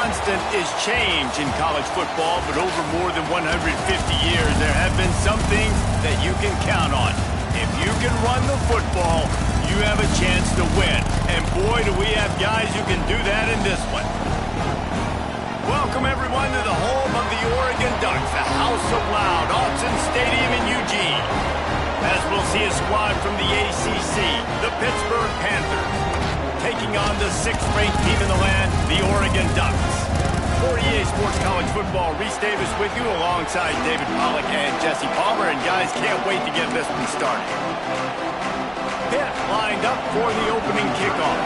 constant is change in college football, but over more than 150 years, there have been some things that you can count on. If you can run the football, you have a chance to win. And boy, do we have guys who can do that in this one. Welcome, everyone, to the home of the Oregon Ducks, the House of Loud, Autzen Stadium in Eugene. As we'll see a squad from the ACC, the Pittsburgh Panthers, taking on the 6th-ranked team in the land, the Oregon Ducks. For EA Sports College Football, Reese Davis with you alongside David Pollack and Jesse Palmer. And guys, can't wait to get this one started. Pitt lined up for the opening kickoff.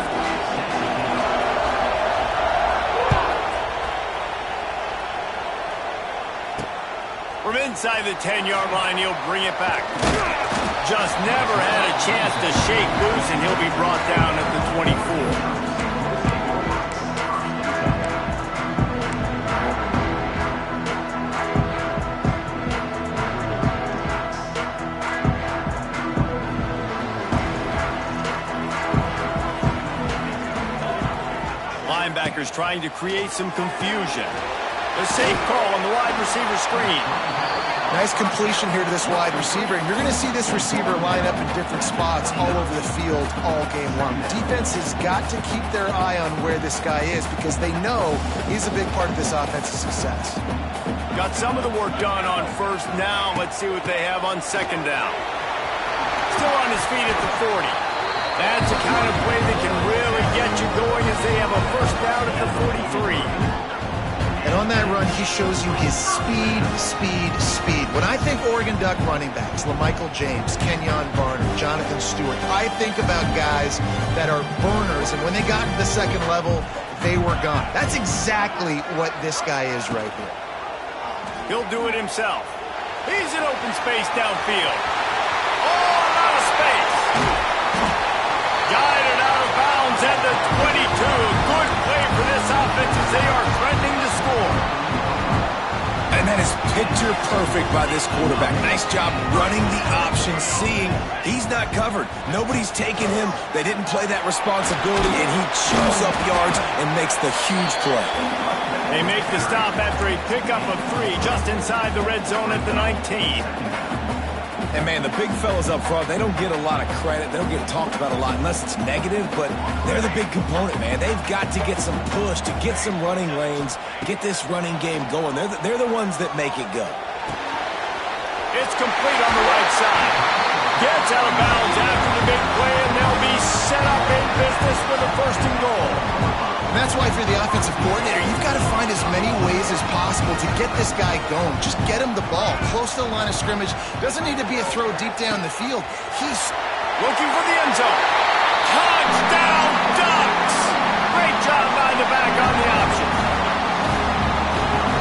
From inside the 10-yard line, he'll bring it back. Just never had a chance to shake loose, and he'll be brought down at the 24. Linebackers trying to create some confusion. A safe call on the wide receiver screen. Nice completion here to this wide receiver, and you're going to see this receiver line up in different spots all over the field all game long. The defense has got to keep their eye on where this guy is because they know he's a big part of this offense's success. Got some of the work done on first. Now let's see what they have on second down. Still on his feet at the 40. That's the kind of play that can really get you going as they have a first down at the 43. And on that run, he shows you his speed. When I think Oregon Duck running backs, LaMichael James, Kenyon Barner, Jonathan Stewart, I think about guys that are burners, and when they got to the second level, they were gone. That's exactly what this guy is right here. He'll do it himself. He's in open space downfield. All out of space. Guided out of bounds at the 22. Good play for this offense as they are threatening to score. And that is picture perfect by this quarterback. Nice job running the option, seeing he's not covered. Nobody's taking him. They didn't play that responsibility, and he chews up yards and makes the huge play. They make the stop after a pickup of 3 just inside the red zone at the 19. And, man, the big fellas up front, they don't get a lot of credit. They don't get talked about a lot unless it's negative, but they're the big component, man. They've got to get some push, to get some running lanes, get this running game going. They're the ones that make it go. It's complete on the right side. Gets out of bounds after the big play, and they'll be set up in business with a first and goal. And that's why, if you're the offensive coordinator, you've got to find as many ways as possible to get this guy going. Just get him the ball close to the line of scrimmage. Doesn't need to be a throw deep down the field. He's looking for the end zone. Touchdown, Ducks! Great job by the back on the option.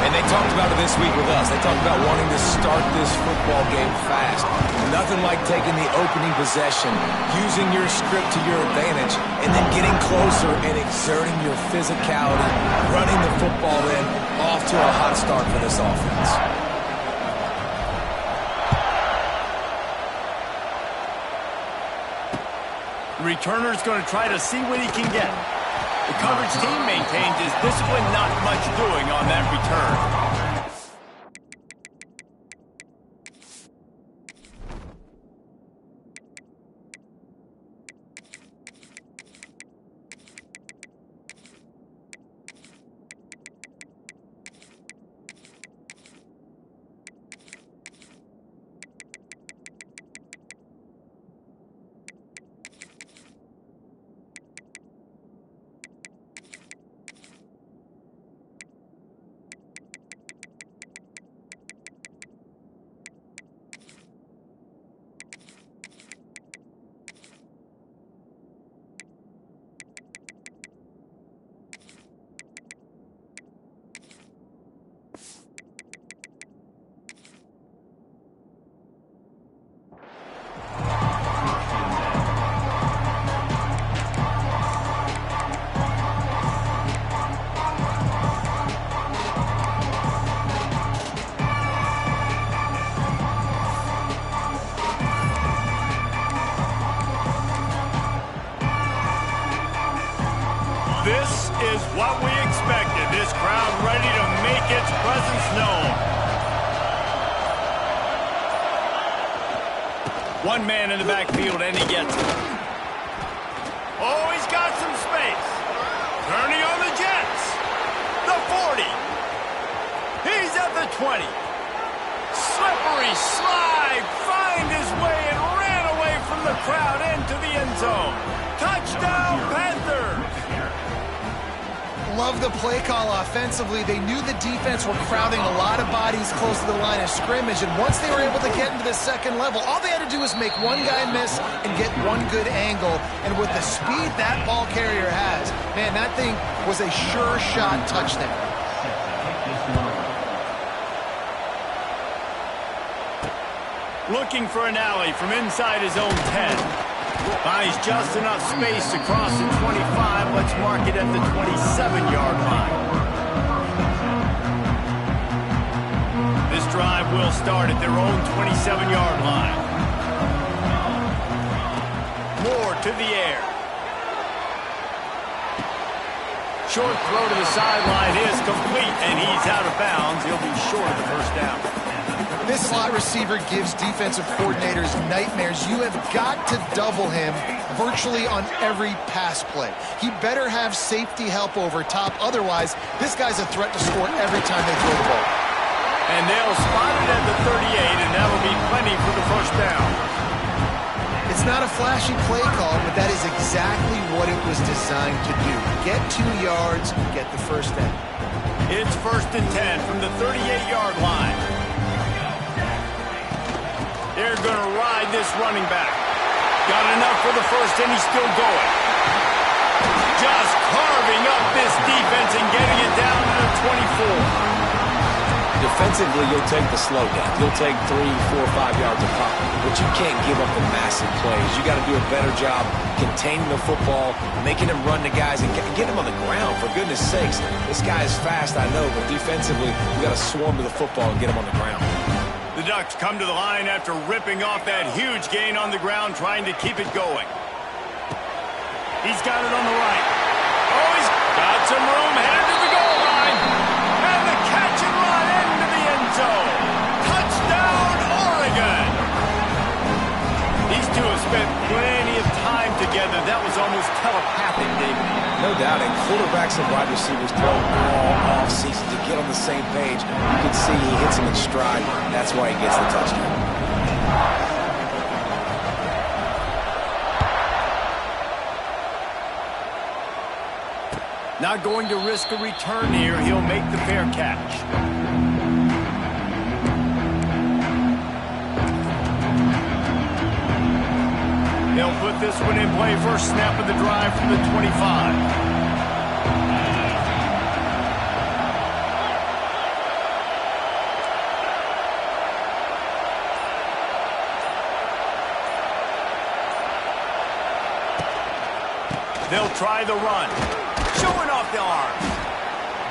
And they talked about it this week with us. They talked about wanting to start this football game fast. Nothing like taking the opening possession, using your script to your advantage, and then getting closer and exerting your physicality, running the football in, off to a hot start for this offense. The returner's going to try to see what he can get. The coverage team maintains his discipline, not much doing on that return. One man in the backfield, and he gets it. Oh, he's got some space. Turning on the Jets. The 40. He's at the 20. Slippery slide. Find his way and ran away from the crowd into the end zone. Touchdown, Panthers. Love the play call offensively. They knew the defense were crowding a lot of bodies close to the line of scrimmage, and once they were able to get into the second level, all they had to do was make one guy miss and get one good angle. And with the speed that ball carrier has, man, that thing was a sure shot touchdown. Looking for an alley from inside his own 10. Buys just enough space to cross the 25. Let's mark it at the 27-yard line. This drive will start at their own 27-yard line. Moore to the air. Short throw to the sideline is complete, and he's out of bounds. He'll be short of the first down. This slot receiver gives defensive coordinators nightmares. You have got to double him virtually on every pass play. He better have safety help over top. Otherwise, this guy's a threat to score every time they throw the ball. And they'll spot it at the 38, and that'll be plenty for the first down. It's not a flashy play call, but that is exactly what it was designed to do. Get 2 yards, get the first down. It's 1st and 10 from the 38-yard line. They're going to ride this running back. Got enough for the first, and he's still going. Just carving up this defense and getting it down to the 24. Defensively, you'll take the slow down. You'll take 3, 4, 5 yards of pop. But you can't give up the massive plays. You got to do a better job containing the football, making him run to guys, and get him on the ground. For goodness sakes, this guy is fast, I know, but defensively, we got to swarm to the football and get him on the ground. The Ducks come to the line after ripping off that huge gain on the ground, trying to keep it going. He's got it on the right. Oh, he's got some room, headed to the goal line. And the catch and run into the end zone. Touchdown, Oregon. These two have spent plenty of time together. That was almost telepathic, David. No doubt, and quarterbacks and wide receivers throw all off season to get on the same page. You can see he hits him in stride. That's why he gets the touchdown. Not going to risk a return here. He'll make the fair catch. They'll put this one in play. First snap of the drive from the 25. They'll try the run. Showing off the arm.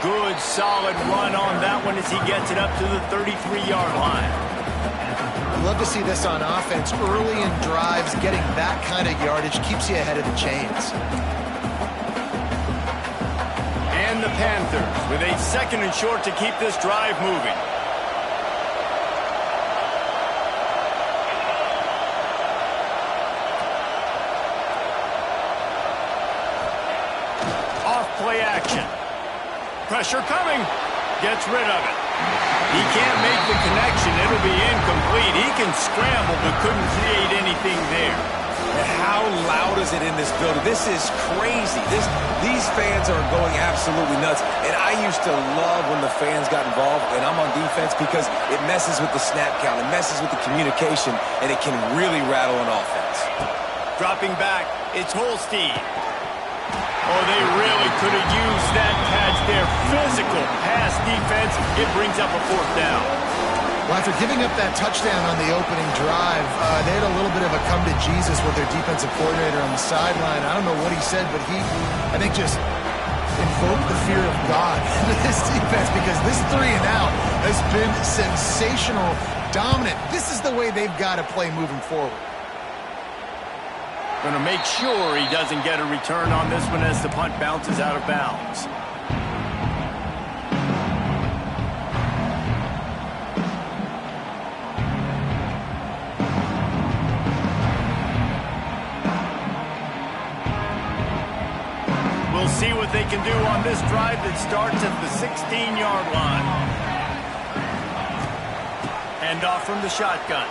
Good, solid run on that one as he gets it up to the 33-yard line. I'd love to see this on offense. Early in drives, getting that kind of yardage keeps you ahead of the chains. And the Panthers with a 2nd and short to keep this drive moving. Play action. Pressure coming. Gets rid of it. He can't make the connection. It'll be incomplete. He can scramble, but couldn't create anything there. How loud is it in this building? This is crazy. These fans are going absolutely nuts. And I used to love when the fans got involved, and I'm on defense because it messes with the snap count. It messes with the communication, and it can really rattle an offense. Dropping back, it's Holstein. Oh, they really could have used that catch there. Physical pass defense. It brings up a 4th down. Well, after giving up that touchdown on the opening drive, they had a little bit of a come to Jesus with their defensive coordinator on the sideline. I don't know what he said, but he, I think, just invoked the fear of God into this defense because this 3 and out has been sensational, dominant. This is the way they've got to play moving forward. Going to make sure he doesn't get a return on this one as the punt bounces out of bounds. they can do on this drive that starts at the 16-yard line. Hand off from the shotgun.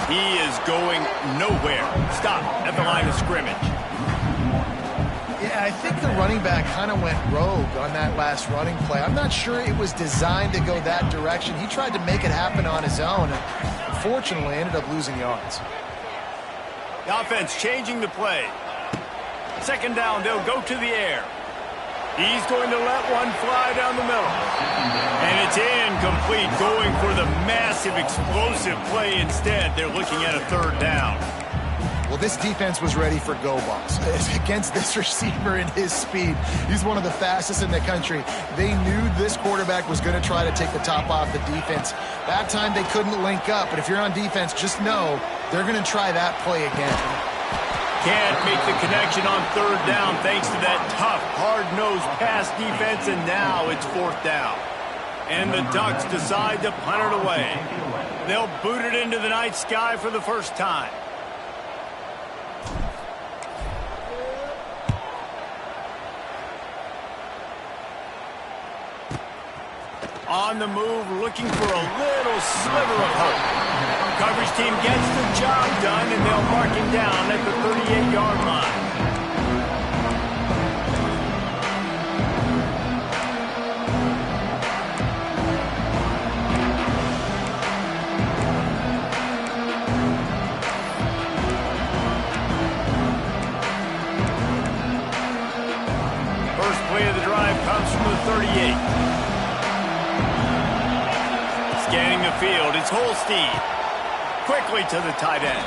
He is going nowhere. Stop at the line of scrimmage. Yeah, I think the running back kind of went rogue on that last running play. I'm not sure it was designed to go that direction. He tried to make it happen on his own, and unfortunately ended up losing yards. The offense changing the play. Second down, they'll go to the air. He's going to let one fly down the middle. And it's incomplete, going for the massive explosive play instead. They're looking at a third down. Well, this defense was ready for go balls against this receiver and his speed. He's one of the fastest in the country. They knew this quarterback was going to try to take the top off the defense. That time they couldn't link up, but if you're on defense, just know they're going to try that play again. Can't make the connection on third down thanks to that tough, hard-nosed pass defense, and now it's fourth down. And the Ducks decide to punt it away. They'll boot it into the night sky for the first time. On the move, looking for a little sliver of hope. Coverage team gets the job done, and they'll mark him down at the 38-yard line. First play of the drive comes from the 38. Scanning the field, it's Holstein. Quickly to the tight end.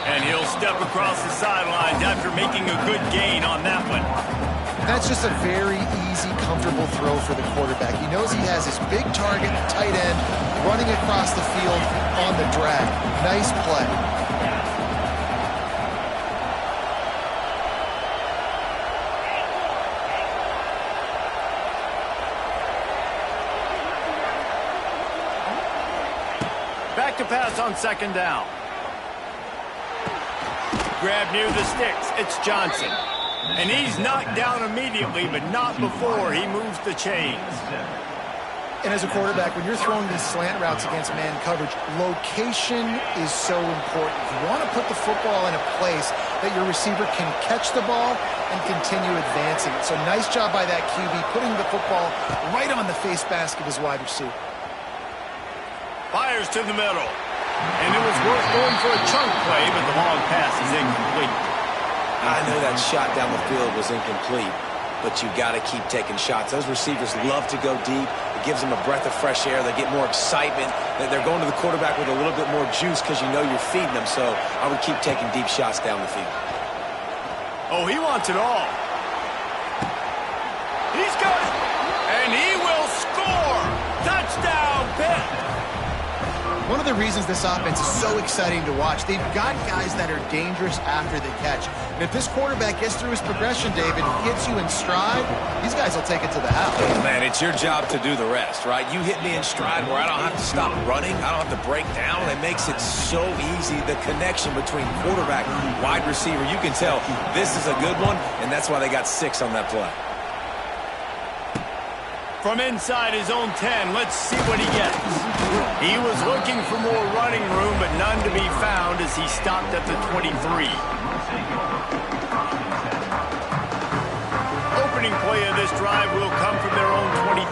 And he'll step across the sidelines after making a good gain on that one. That's just a very easy, comfortable throw for the quarterback. He knows he has his big target, tight end, running across the field on the drag. Nice play. Back to pass on second down. Grab near the sticks. It's Johnson. And he's knocked down immediately, but not before he moves the chains. And as a quarterback, when you're throwing these slant routes against man coverage, location is so important. You want to put the football in a place that your receiver can catch the ball and continue advancing. So nice job by that QB, putting the football right on the face mask of his wide receiver. Fires to the middle. And it was worth going for a chunk play, but the long pass is incomplete. I know that shot down the field was incomplete, but you got to keep taking shots. Those receivers love to go deep. It gives them a breath of fresh air. They get more excitement. They're going to the quarterback with a little bit more juice because you know you're feeding them. So I would keep taking deep shots down the field. Oh, he wants it all. He's got it. And he will score. Touchdown, Pitt. One of the reasons this offense is so exciting to watch, they've got guys that are dangerous after the catch. And if this quarterback gets through his progression, David, hits you in stride, these guys will take it to the house. Man, it's your job to do the rest, right? You hit me in stride where I don't have to stop running. I don't have to break down. It makes it so easy. The connection between quarterback and wide receiver, you can tell this is a good one, and that's why they got 6 on that play. From inside his own 10, let's see what he gets. He was looking for more running room, but none to be found as he stopped at the 23. Opening play of this drive will come from their own 23.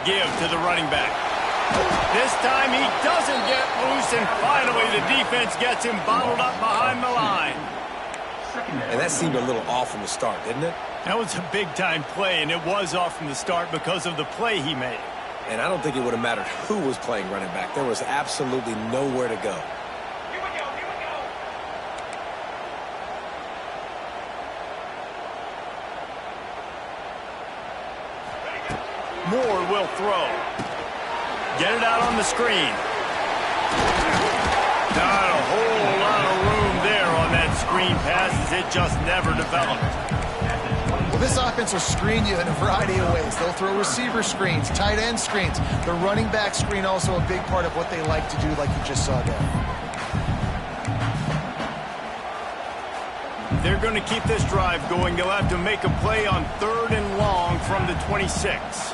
Give to the running back. This time he doesn't get loose, and finally the defense gets him bottled up behind the line. And that seemed a little off from the start, didn't it? That was a big-time play, and it was off from the start because of the play he made. And I don't think it would have mattered who was playing running back. There was absolutely nowhere to go. Moore will throw. Get it out on the screen. Not a whole lot of room there on that screen pass as it just never developed. Well, this offense will screen you in a variety of ways. They'll throw receiver screens, tight end screens. The running back screen also a big part of what they like to do, like you just saw there. They're going to keep this drive going. They'll have to make a play on 3rd and long from the 26.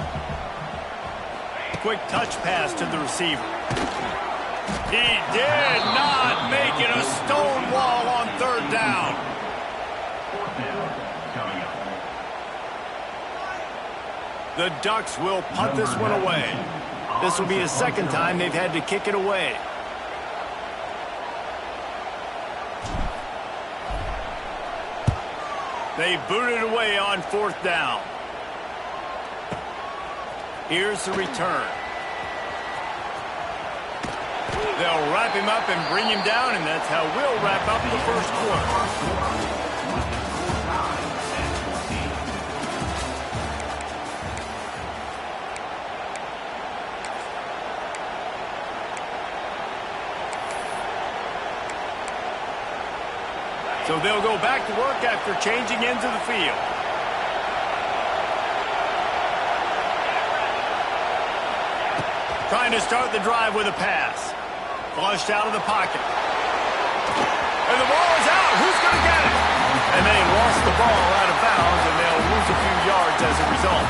Quick touch pass to the receiver. He did not make it a stone wall on 3rd down. The Ducks will punt this one away. This will be the 2nd time they've had to kick it away. They boot it away on 4th down. Here's the return. They'll wrap him up and bring him down, and that's how we'll wrap up the 1st quarter. So they'll go back to work after changing into the field. Trying to start the drive with a pass. Flushed out of the pocket. And the ball is out. Who's going to get it? And they lost the ball out of bounds, and they'll lose a few yards as a result.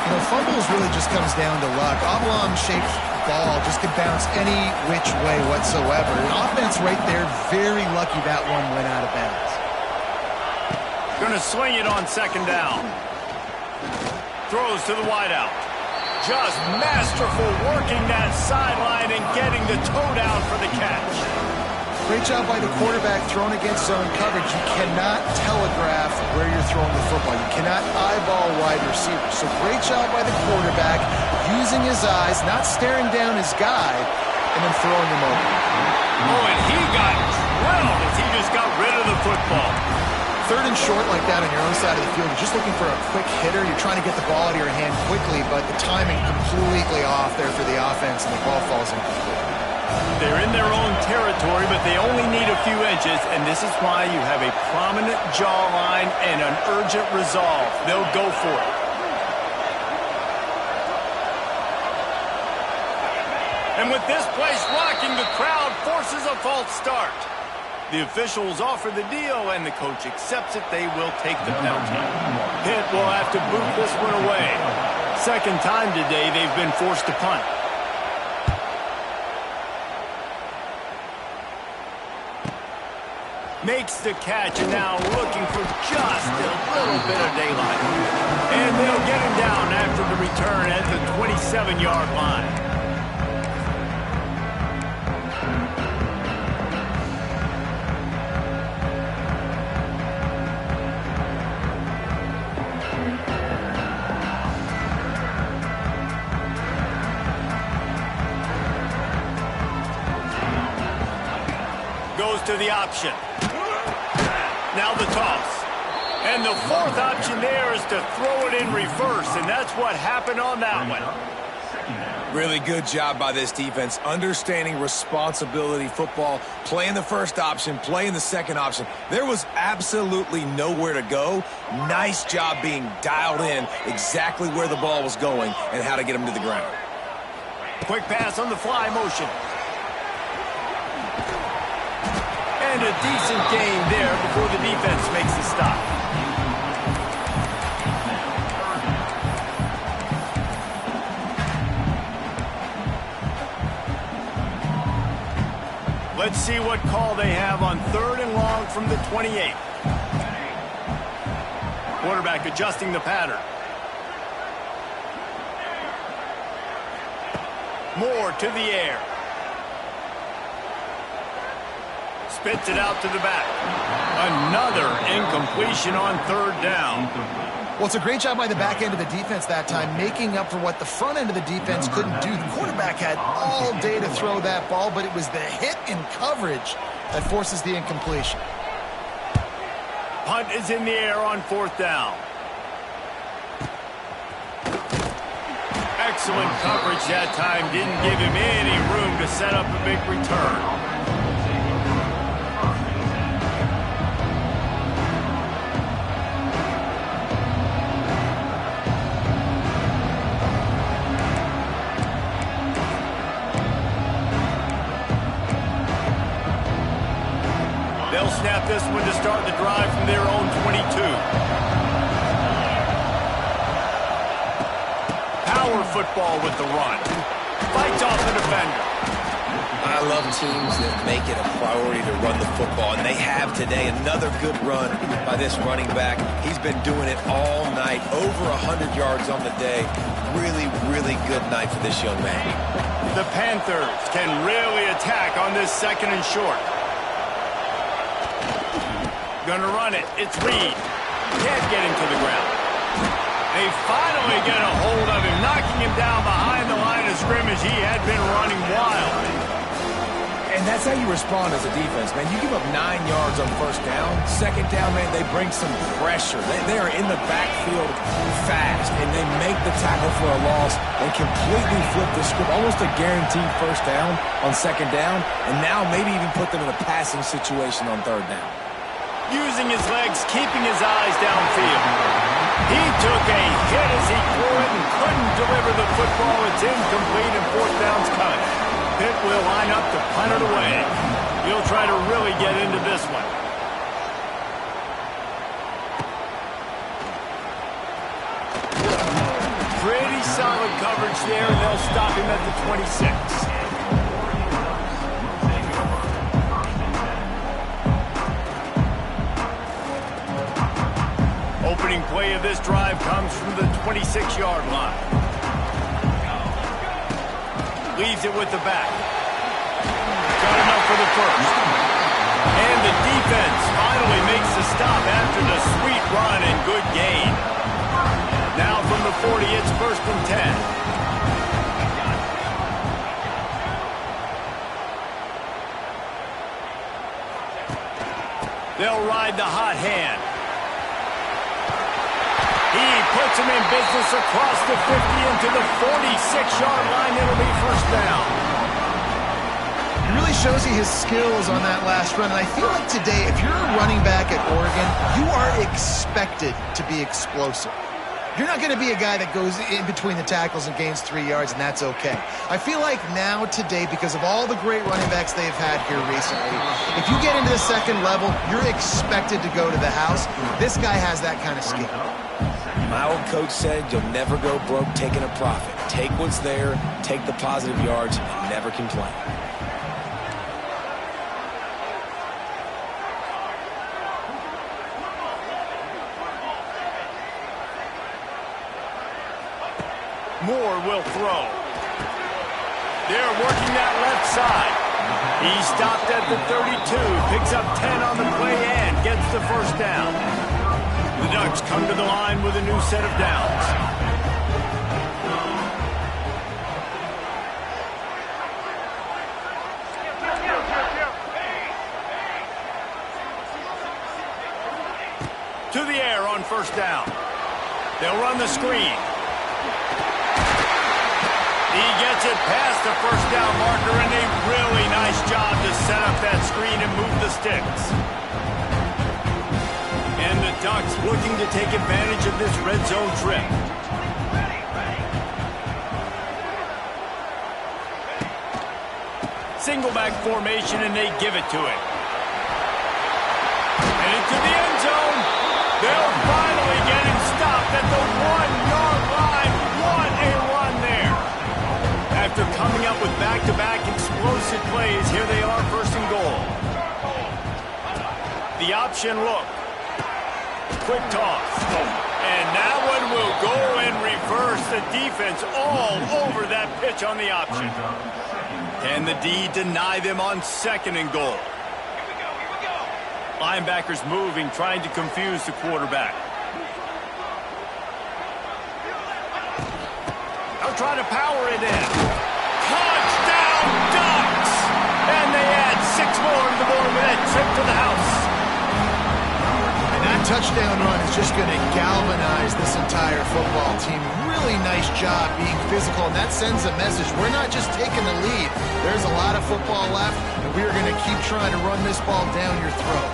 You know, fumbles really just comes down to luck. Oblong-shaped ball just could bounce any which way whatsoever. An offense right there, very lucky that one went out of bounds. Going to swing it on 2nd down. Throws to the wideout. Just masterful working that sideline and getting the toe down for the catch. Great job by the quarterback thrown against zone coverage. You cannot telegraph where you're throwing the football. You cannot eyeball wide receivers. So great job by the quarterback using his eyes, not staring down his guy, and then throwing him over. Oh, and he got drilled as he just got rid of the football. 3rd and short like that on your own side of the field, you're just looking for a quick hitter. You're trying to get the ball out of your hand quickly, but the timing completely off there for the offense, and the ball falls incomplete. They're in their own territory, but they only need a few inches, and this is why you have a prominent jawline and an urgent resolve. They'll go for it. And with this place rocking, the crowd forces a false start. The officials offer the deal, and the coach accepts it. They will take the penalty. Pitt will have to boot this one away. 2nd time today they've been forced to punt. Makes the catch, and now looking for just a little bit of daylight. And they'll get him down after the return at the 27-yard line. Goes to the option. Now the toss. And the 4th option there is to throw it in reverse, and that's what happened on that one. Really good job by this defense, understanding responsibility football, playing the 1st option, playing the 2nd option. There was absolutely nowhere to go. Nice job being dialed in exactly where the ball was going and how to get him to the ground. Quick pass on the fly motion. And a decent gain there before the defense makes the stop. Let's see what call they have on 3rd and long from the 28. Quarterback adjusting the pattern. Moore to the air. Spits it out to the back. Another incompletion on 3rd down. Well, it's a great job by the back end of the defense that time, making up for what the front end of the defense couldn't do. The quarterback had all day to throw that ball, but it was the hit in coverage that forces the incompletion. Punt is in the air on 4th down. Excellent coverage that time. Didn't give him any room to set up a big return. snap this one to start the drive from their own 22. Power football with the run. Fights off the defender. I love teams that make it a priority to run the football, and they have today. Another good run by this running back. He's been doing it all night, over 100 yards on the day. Really, really good night for this young man. The Panthers can really attack on this second and short. Gonna run it. It's Reed. Can't get him to the ground. They finally get a hold of him, knocking him down behind the line of scrimmage. He had been running wild. And that's how you respond as a defense, man. You give up 9 yards on first down. Second down, man, they bring some pressure. They are in the backfield fast, and they make the tackle for a loss and completely flip the script. Almost a guaranteed first down on second down, and now maybe even put them in a passing situation on third down. Using his legs, keeping his eyes downfield. He took a hit as he threw it and couldn't deliver the football. It's incomplete and fourth down's cut. Pitt will line up to punt it away. He'll try to really get into this one. Pretty solid coverage there, and they'll stop him at the 26. Opening play of this drive comes from the 26-yard line. Leaves it with the back. Got enough for the first. And the defense finally makes the stop after the sweet run and good gain. Now from the 40, it's first and 10. They'll ride the hot hand. He puts him in business across the 50 into the 46-yard line. It'll be first down. It really shows you his skills on that last run. And I feel like today, if you're a running back at Oregon, you are expected to be explosive. You're not going to be a guy that goes in between the tackles and gains 3 yards, and that's okay. I feel like now today, because of all the great running backs they've had here recently, if you get into the second level, you're expected to go to the house. This guy has that kind of skill. My old coach said you'll never go broke taking a profit. Take what's there, take the positive yards, and never complain. Moore will throw. They're working that left side. He stopped at the 32, picks up 10 on the play and gets the first down. The Ducks come to the line with a new set of downs. To the air on first down. They'll run the screen. He gets it past the first down marker, and a really nice job to set up that screen and move the sticks. And the Ducks looking to take advantage of this red zone trip. Single back formation, and they give it to him. And into the end zone. They'll finally get him stopped at the 1-yard line. What a run there. After coming up with back-to-back explosive plays, here they are, first and goal. The option look. Quick toss. And that one will go and reverse. The defense all over that pitch on the option. Can the D deny them on second and goal? Linebackers moving, trying to confuse the quarterback. They'll try to power it in. Touchdown, Ducks! And they add 6 more to the board with that trip to the house. Touchdown run is just going to galvanize this entire football team. Really nice job being physical, and that sends a message. We're not just taking the lead. There's a lot of football left, and we are going to keep trying to run this ball down your throat.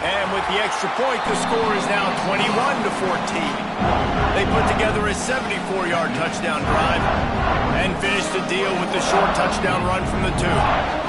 And with the extra point, the score is now 21-14. They put together a 74-yard touchdown drive and finished the deal with the short touchdown run from the 2.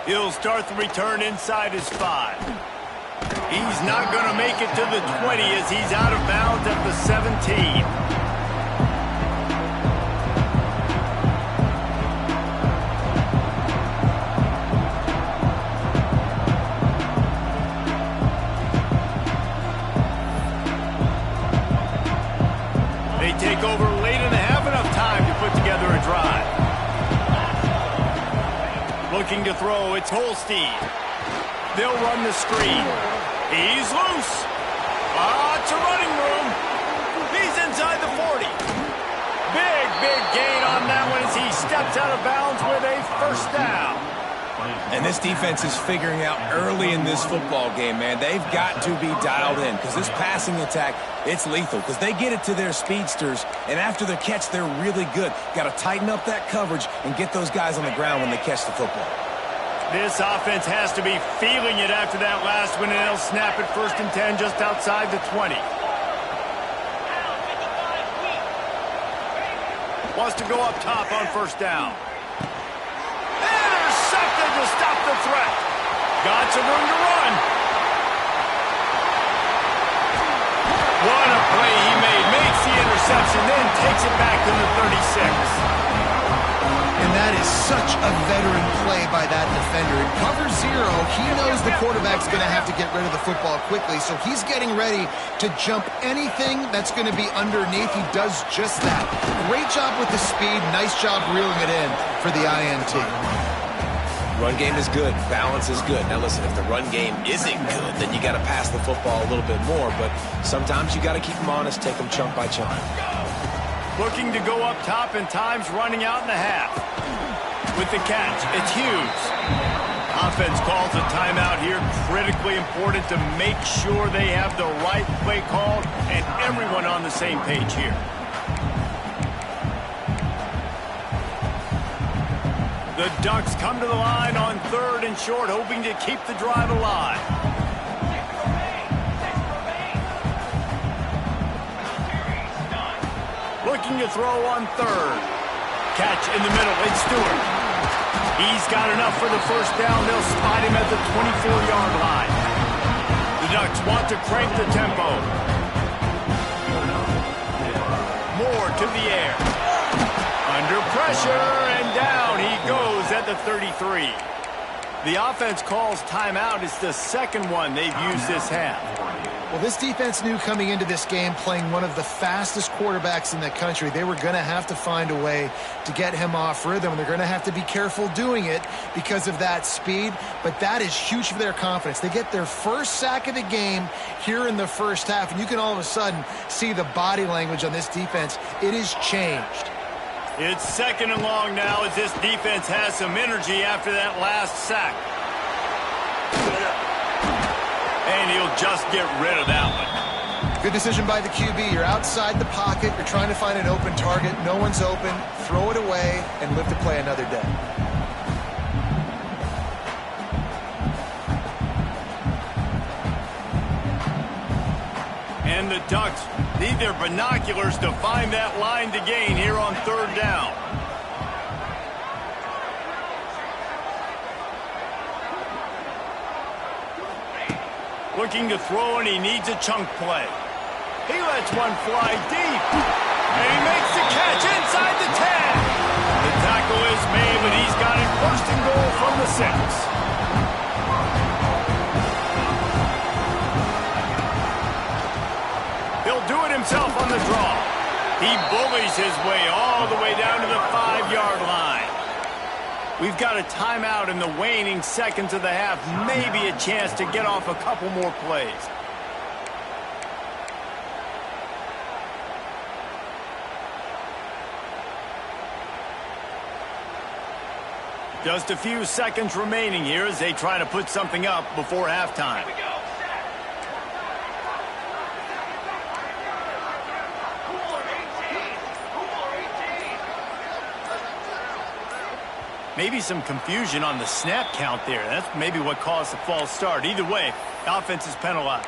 He'll start the return inside his 5. He's not going to make it to the 20 as he's out of bounds at the 17. They take over late and have enough time to put together a drive. Looking to throw, it's Holstein. They'll run the screen. He's loose. Lots of running room. He's inside the 40. Big gain on that one as he steps out of bounds with a first down. And this defense is figuring out early in this football game, man. They've got to be dialed in because this passing attack, it's lethal because they get it to their speedsters, and after the catch, they're really good. Got to tighten up that coverage and get those guys on the ground when they catch the football. This offense has to be feeling it after that last one, and they'll snap it 1st and 10 just outside the 20. Wants to go up top on 1st down. Intercepted to stop the threat. Got some room to run. What a play he made. Makes the interception, then takes it back to the 36. And that is such a veteran play by that defender. In cover 0, he knows the quarterback's going to have to get rid of the football quickly, so he's getting ready to jump anything that's going to be underneath. He does just that. Great job with the speed. Nice job reeling it in for the INT. Run game is good. Balance is good. Now listen, if the run game isn't good, then you got to pass the football a little bit more, but sometimes you got to keep them honest, take them chunk by chunk. Looking to go up top, and time's running out in the half. With the catch, it's Hughes. Offense calls a timeout here. Critically important to make sure they have the right play called and everyone on the same page here. The Ducks come to the line on 3rd and short, hoping to keep the drive alive. Looking to throw on 3rd. Catch in the middle, it's Stewart. He's got enough for the first down. They'll spot him at the 24-yard line. The Ducks want to crank the tempo. Moore to the air. Under pressure, and down he goes at the 33. The offense calls timeout. It's the second one they've used this half. Well, this defense knew coming into this game, playing one of the fastest quarterbacks in the country, they were going to have to find a way to get him off rhythm. They're going to have to be careful doing it because of that speed, but that is huge for their confidence. They get their first sack of the game here in the first half, and you can all of a sudden see the body language on this defense. It is changed. It's 2nd and long now as this defense has some energy after that last sack. And he'll just get rid of that one. Good decision by the QB. You're outside the pocket. You're trying to find an open target. No one's open. Throw it away and live to play another day. And the Ducks need their binoculars to find that line to gain here on 3rd down. Looking to throw, and he needs a chunk play. He lets one fly deep. And he makes the catch inside the 10. The tackle is made, but he's got it 1st and goal from the 6. He'll do it himself on the draw. He bullies his way all the way down to the 5-yard line. We've got a timeout in the waning seconds of the half. Maybe a chance to get off a couple more plays. Just a few seconds remaining here as they try to put something up before halftime. Maybe some confusion on the snap count there. That's maybe what caused the false start. Either way, offense is penalized.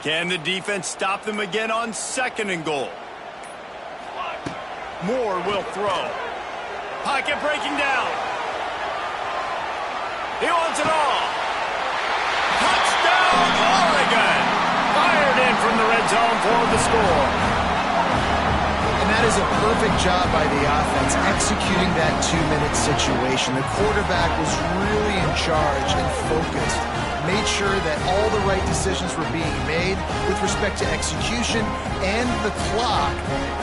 Can the defense stop them again on 2nd and goal? Moore will throw. Pocket breaking down. He wants it all. Touchdown, Oregon! Fired in from the red zone for the score. And that is a perfect job by the offense, executing that 2-minute situation. The quarterback was really in charge and focused. Made sure that all the right decisions were being made with respect to execution and the clock.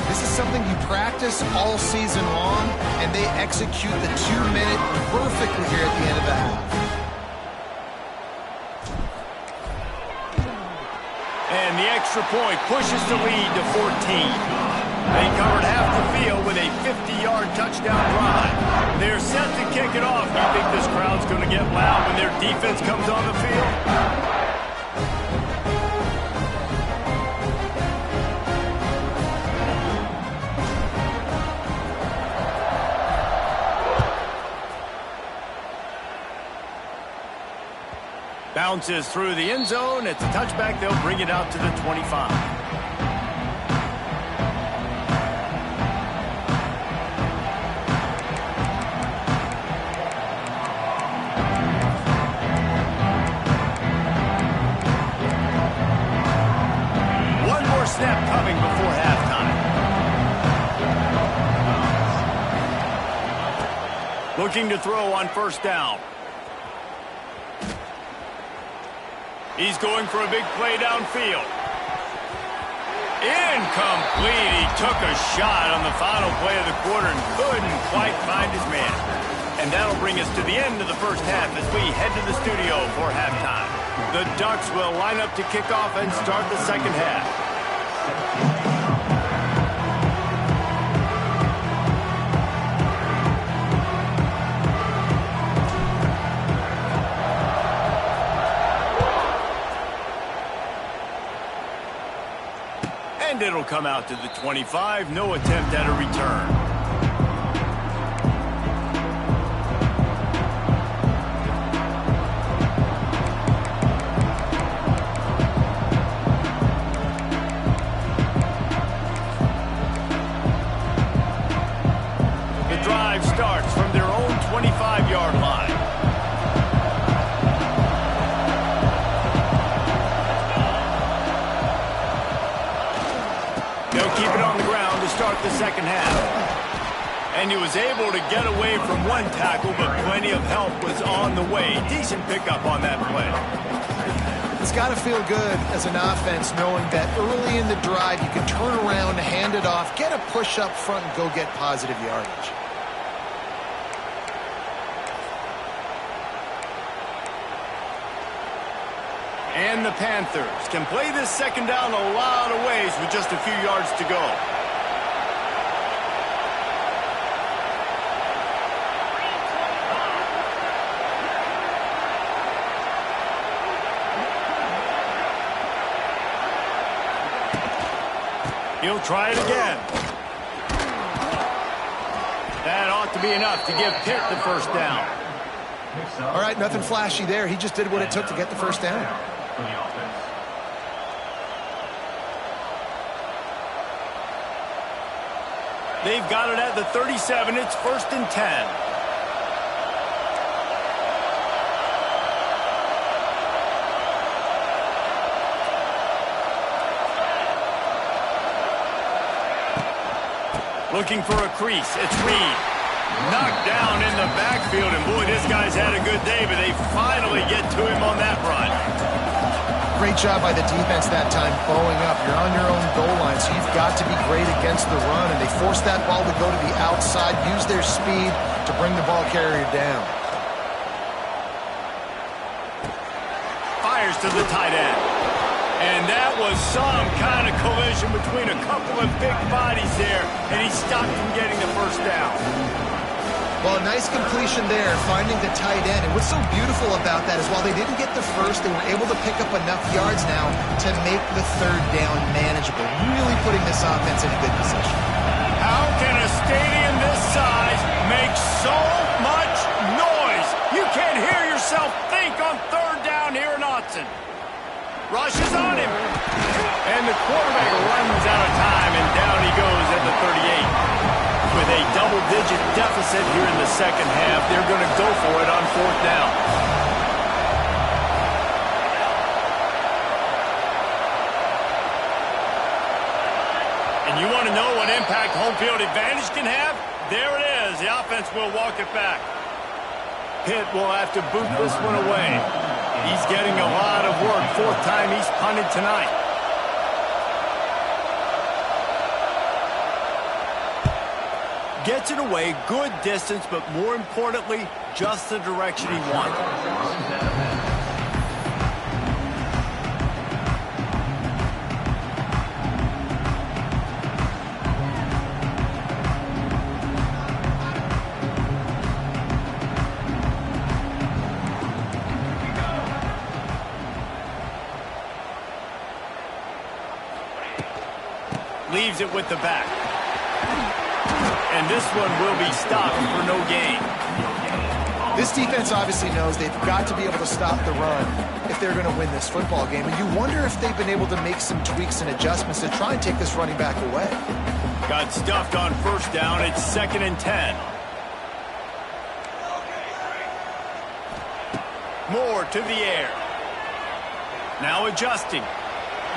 This is something you practice all season long, and they execute the 2-minute perfectly here at the end of the half. And the extra point pushes the lead to 14. They covered half the field with a 50-yard touchdown drive. They're set to kick it off. Do you think this crowd's going to get loud when their defense comes on the field? Bounces through the end zone. It's a touchback. They'll bring it out to the 25. Snap coming before halftime. Looking to throw on 1st down. He's going for a big play downfield. Incomplete. He took a shot on the final play of the quarter and couldn't quite find his man. And that'll bring us to the end of the 1st half as we head to the studio for halftime. The Ducks will line up to kick off and start the 2nd half. And it'll come out to the 25. No attempt at a return. Starts from their own 25-yard line. They'll keep it on the ground to start the 2nd half. And he was able to get away from one tackle, but plenty of help was on the way. Decent pickup on that play. It's got to feel good as an offense knowing that early in the drive you can turn around, hand it off, get a push up front, and go get positive yardage. And the Panthers can play this 2nd down a lot of ways with just a few yards to go. He'll try it again. That ought to be enough to give Pitt the 1st down. All right, nothing flashy there. He just did what it took to get the 1st down. They've got it at the 37. It's 1st and 10. Looking for a crease. It's Reed. Knocked down in the backfield, and boy, this guy's had a good day, but they finally get to him on that run. Great job by the defense that time, bowing up. You're on your own goal line, so you've got to be great against the run, and they forced that ball to go to the outside, use their speed to bring the ball carrier down. Fires to the tight end. And that was some kind of collision between a couple of big bodies there, and he stopped from getting the first down. Well, a nice completion there, finding the tight end. And what's so beautiful about that is while they didn't get the first, they were able to pick up enough yards now to make the third down manageable, really putting this offense in a good position. How can a stadium this size make so much noise? You can't hear yourself think on third down here in Autzen. Rushes on him. And the quarterback runs out of time, and down he goes at the 38. With a double-digit deficit here in the second half, they're going to go for it on fourth down. And you want to know what impact home field advantage can have? There it is. The offense will walk it back. Pitt will have to boot this one away. He's getting a lot of work. Fourth time he's punted tonight. Gets it away, good distance, but more importantly, just the direction he wanted. Leaves it with the back. And this one will be stopped for no gain. This defense obviously knows they've got to be able to stop the run if they're going to win this football game. And you wonder if they've been able to make some tweaks and adjustments to try and take this running back away. Got stuffed on first down. It's 2nd and 10. Moore to the air. Now adjusting.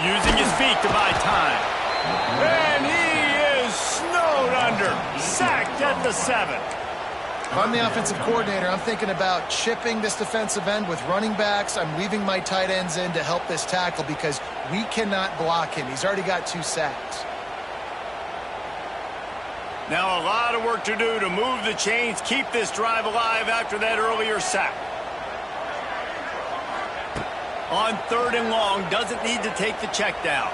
Using his feet to buy time. And he is snowed under. Sacked at the 7. If I'm the offensive coordinator, I'm thinking about chipping this defensive end with running backs. I'm leaving my tight ends in to help this tackle because we cannot block him. He's already got 2 sacks. Now a lot of work to do to move the chains, keep this drive alive after that earlier sack. On 3rd and long, doesn't need to take the check down.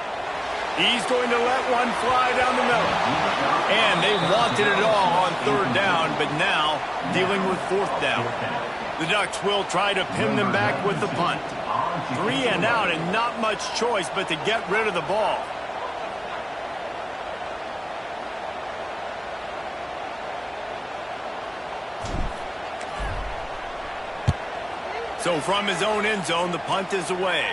He's going to let one fly down the middle. And they wanted it all on 3rd down, but now dealing with 4th down. The Ducks will try to pin them back with the punt. 3 and out and not much choice but to get rid of the ball. So from his own end zone, the punt is away.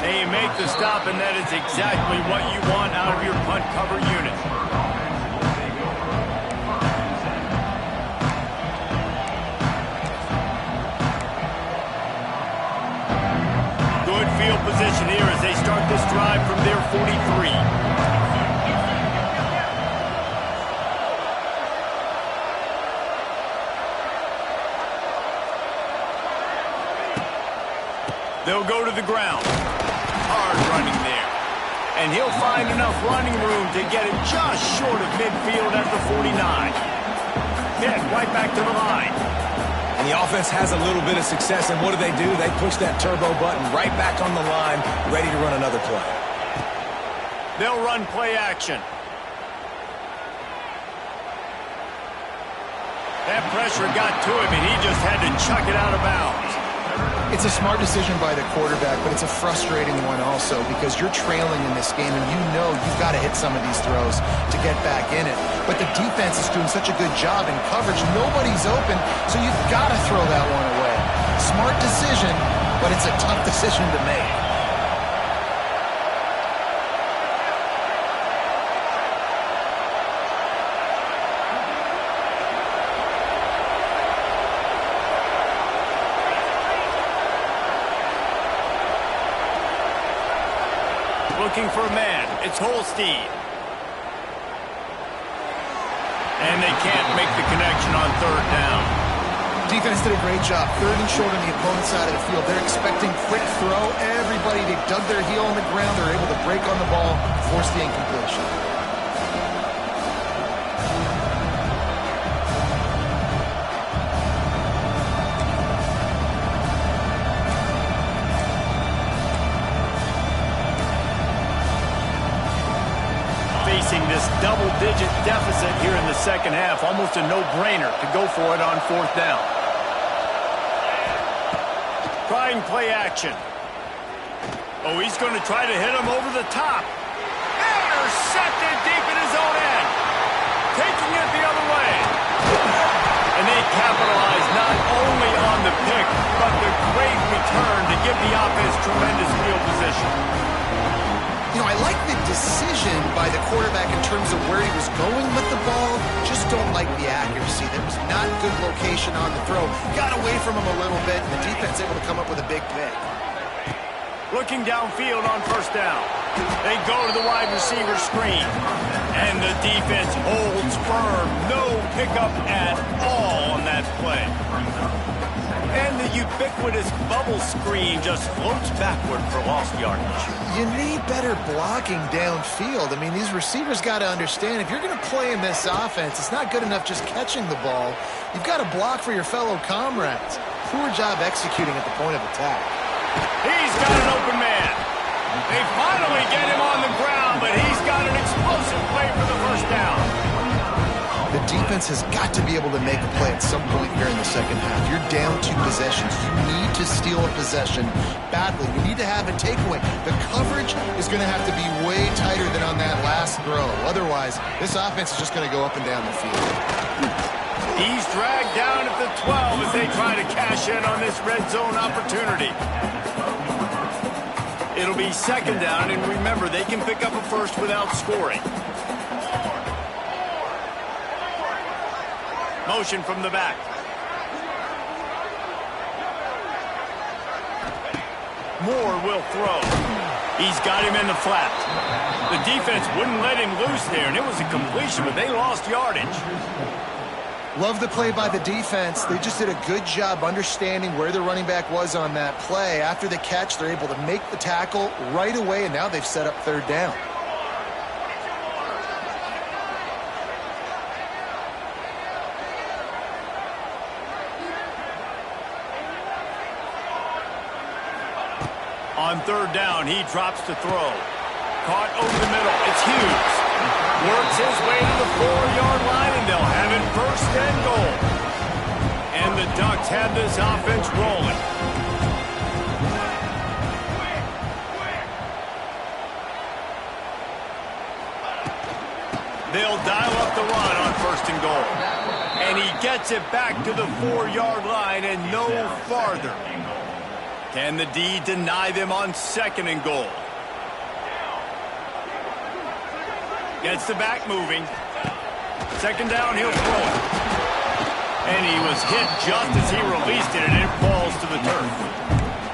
They make the stop, and that is exactly what you want out of your punt cover unit. Good field position here as they start this drive from their 43. They'll go to the ground. Hard running there. And he'll find enough running room to get it just short of midfield at the 49. Hit right back to the line. And the offense has a little bit of success, and what do? They push that turbo button right back on the line, ready to run another play. They'll run play action. That pressure got to him, and he just had to chuck it out of bounds. It's a smart decision by the quarterback, but it's a frustrating one also because you're trailing in this game and you know you've got to hit some of these throws to get back in it. But the defense is doing such a good job in coverage. Nobody's open, so you've got to throw that one away. Smart decision, but it's a tough decision to make. Looking for a man. It's Holstein. And they can't make the connection on 3rd down. Defense did a great job. 3rd and short on the opponent's side of the field. They're expecting quick throw. Everybody, they dug their heel on the ground. They're able to break on the ball, force the incompletion. Facing this double-digit deficit here in the second half, almost a no-brainer to go for it on 4th down. Trying play action. Oh, he's going to try to hit him over the top. Intercepted deep in his own end. Taking it the other way. And they capitalize not only on the pick, but the great return to give the offense tremendous field position. You know, I like the decision by the quarterback in terms of where he was going with the ball. Just don't like the accuracy. There was not good location on the throw. Got away from him a little bit, and the defense able to come up with a big pick. Looking downfield on 1st down. They go to the wide receiver screen. And the defense holds firm. No pickup at all on that play. And the ubiquitous bubble screen just floats backward for lost yardage. You need better blocking downfield. I mean, these receivers got to understand, if you're going to play in this offense, it's not good enough just catching the ball. You've got to block for your fellow comrades. Poor job executing at the point of attack. He's got an open man. They finally get him on the ground, but he's got an explosive play for the 1st down. The defense has got to be able to make a play at some point here in the second half. You're down 2 possessions. You need to steal a possession badly. You need to have a takeaway. The coverage is going to have to be way tighter than on that last throw. Otherwise, this offense is just going to go up and down the field. He's dragged down at the 12 as they try to cash in on this red zone opportunity. It'll be 2nd down, and remember, they can pick up a first without scoring. Motion from the back. Moore will throw. He's got him in the flat. The defense wouldn't let him loose there, and it was a completion, but they lost yardage. Love the play by the defense. They just did a good job understanding where the running back was on that play. After the catch, they're able to make the tackle right away, and now they've set up 3rd down. On 3rd down, he drops to throw. Caught over the middle. It's Hughes. Works his way to the 4-yard line, and they'll have it 1st and goal. And the Ducks have this offense rolling. They'll dial up the run on 1st and goal. And he gets it back to the 4-yard line and no farther. Can the D deny them on 2nd and goal? Gets the back moving. 2nd down, he'll throw it. And he was hit just as he released it, and it falls to the turf.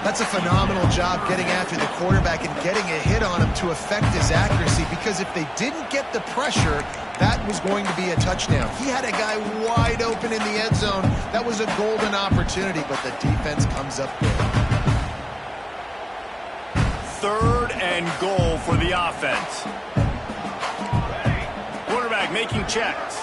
That's a phenomenal job getting after the quarterback and getting a hit on him to affect his accuracy, because if they didn't get the pressure, that was going to be a touchdown. He had a guy wide open in the end zone. That was a golden opportunity, but the defense comes up big. 3rd and goal for the offense. Quarterback making checks.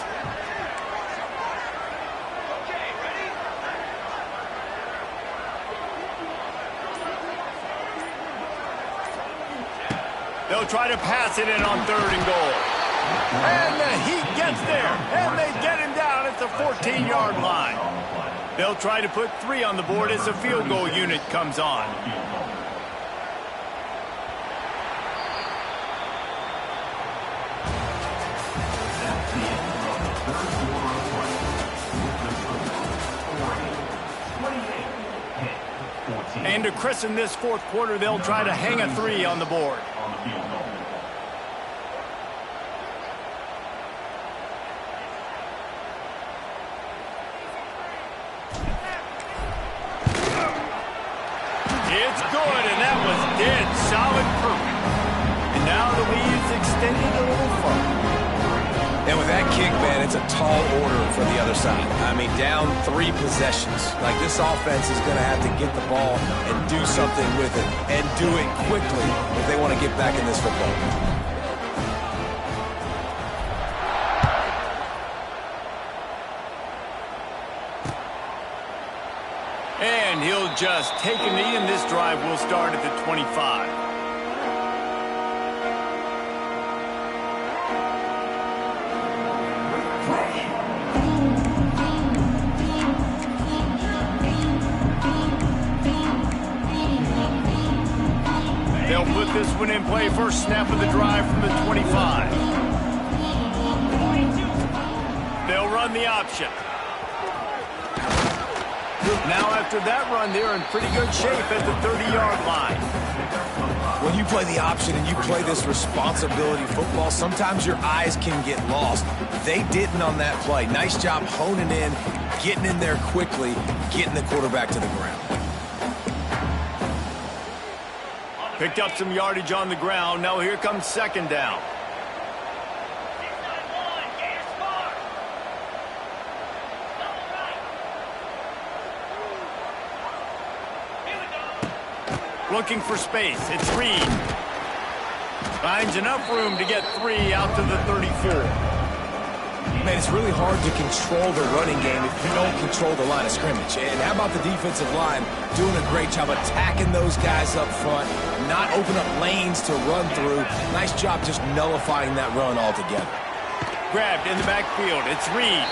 They'll try to pass it in on 3rd and goal. And the Heat gets there, and they get him down at the 14-yard line. They'll try to put 3 on the board as the field goal unit comes on. And to christen this 4th quarter, they'll try to hang a 3 on the board. It's good, and that was dead solid perfect. And now the lead's extended a little further. And with that kick, man, it's a tall order for the other side. I mean, down 3 possessions. Like, this offense is going to have to get the ball and do something with it, and do it quickly if they want to get back in this football game. And he'll just take a knee, and this drive will start at the 25. They'll put this one in play. First snap of the drive from the 25. They'll run the option. Now after that run, they're in pretty good shape at the 30-yard line. When you play the option and you play this responsibility football, sometimes your eyes can get lost. They didn't on that play. Nice job honing in, getting in there quickly, getting the quarterback to the ground. Picked up some yardage on the ground. Now here comes second down. Looking for space. It's Reed. Finds enough room to get 3 out to the 34. Man, it's really hard to control the running game if you don't control the line of scrimmage. And how about the defensive line doing a great job attacking those guys up front, not open up lanes to run through. Nice job just nullifying that run altogether. Grabbed in the backfield. It's Reed.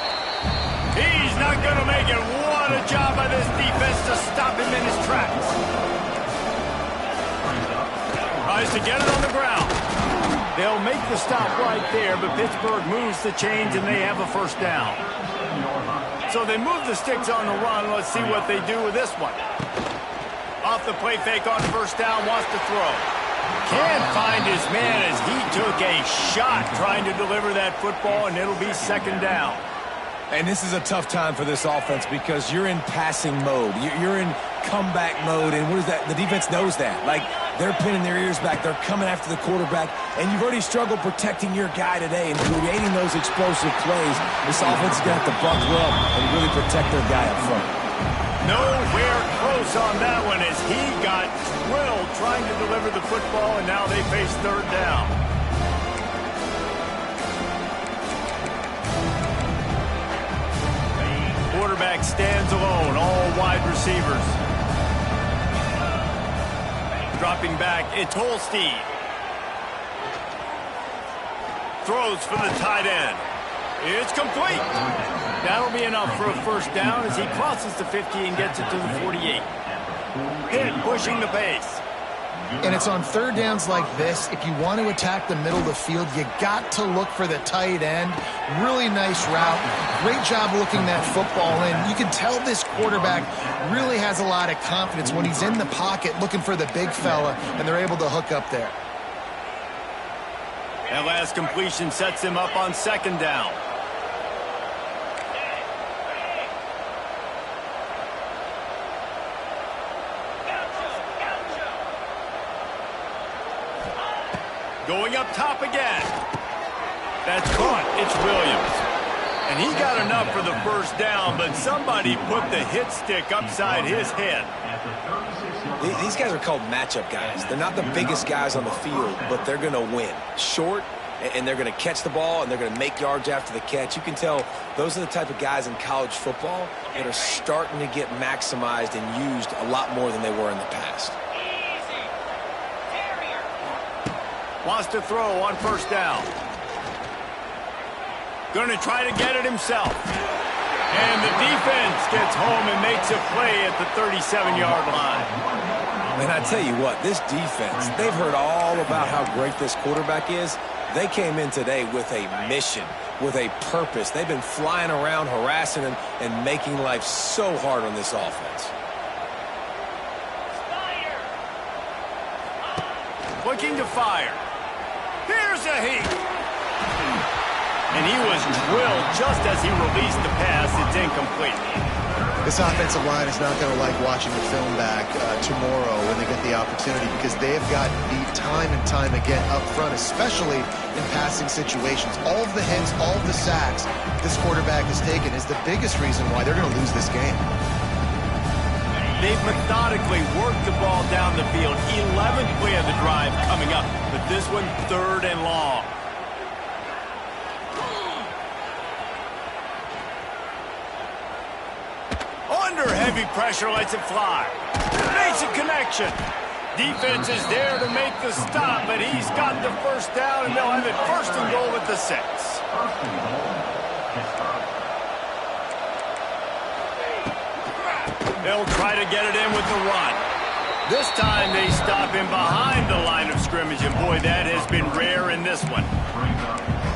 He's not going to make it. What a job by this defense to stop him in his tracks. Tries to get it on the ground. They'll make the stop right there, but Pittsburgh moves the chains and they have a first down. So they move the sticks on the run. Let's see what they do with this one. Off the play fake on first down, wants to throw. Can't find his man as he took a shot trying to deliver that football, and it'll be second down. And this is a tough time for this offense because you're in passing mode. You're in comeback mode, and what is that? The defense knows that. Like, they're pinning their ears back. They're coming after the quarterback, and you've already struggled protecting your guy today and creating those explosive plays. This offense is going to have to buckle up and really protect their guy up front. Nowhere close on that one as he got drilled trying to deliver the football, and now they face third down. Quarterback stands alone, all wide receivers. Dropping back, it's Holstein. Throws for the tight end. It's complete. That'll be enough for a first down as he crosses the 50 and gets it to the 48. Pitt pushing the pace. And it's on third downs like this. If you want to attack the middle of the field, you got to look for the tight end. Really nice route. Great job looking that football in. You can tell this quarterback really has a lot of confidence when he's in the pocket looking for the big fella, and they're able to hook up there. That last completion sets him up on second down. Going up top again. That's caught. It's Williams. And he got enough for the first down, but somebody put the hit stick upside his head. These guys are called matchup guys. They're not the biggest guys on the field, but they're going to win. Short, and they're going to catch the ball, and they're going to make yards after the catch. You can tell those are the type of guys in college football that are starting to get maximized and used a lot more than they were in the past. Wants to throw on first down. Going to try to get it himself. And the defense gets home and makes a play at the 37-yard line. And I tell you what, this defense, they've heard all about how great this quarterback is. They came in today with a mission, with a purpose. They've been flying around, harassing him, and making life so hard on this offense. Looking to fire. Here's a heat. And he was drilled just as he released the pass. It's incomplete. This offensive line is not going to like watching the film back tomorrow when they get the opportunity, because they have gotten beat time and time again up front, especially in passing situations. All of the hits, all of the sacks this quarterback has taken is the biggest reason why they're going to lose this game. They've methodically worked the ball down the field. 11th play of the drive coming up, but this one 3rd and long. Under heavy pressure, lets it fly. Makes a connection. Defense is there to make the stop, but he's got the first down, and they'll have it 1st and goal at the 6. They'll try to get it in with the run. This time they stop him behind the line of scrimmage, and boy, that has been rare in this one.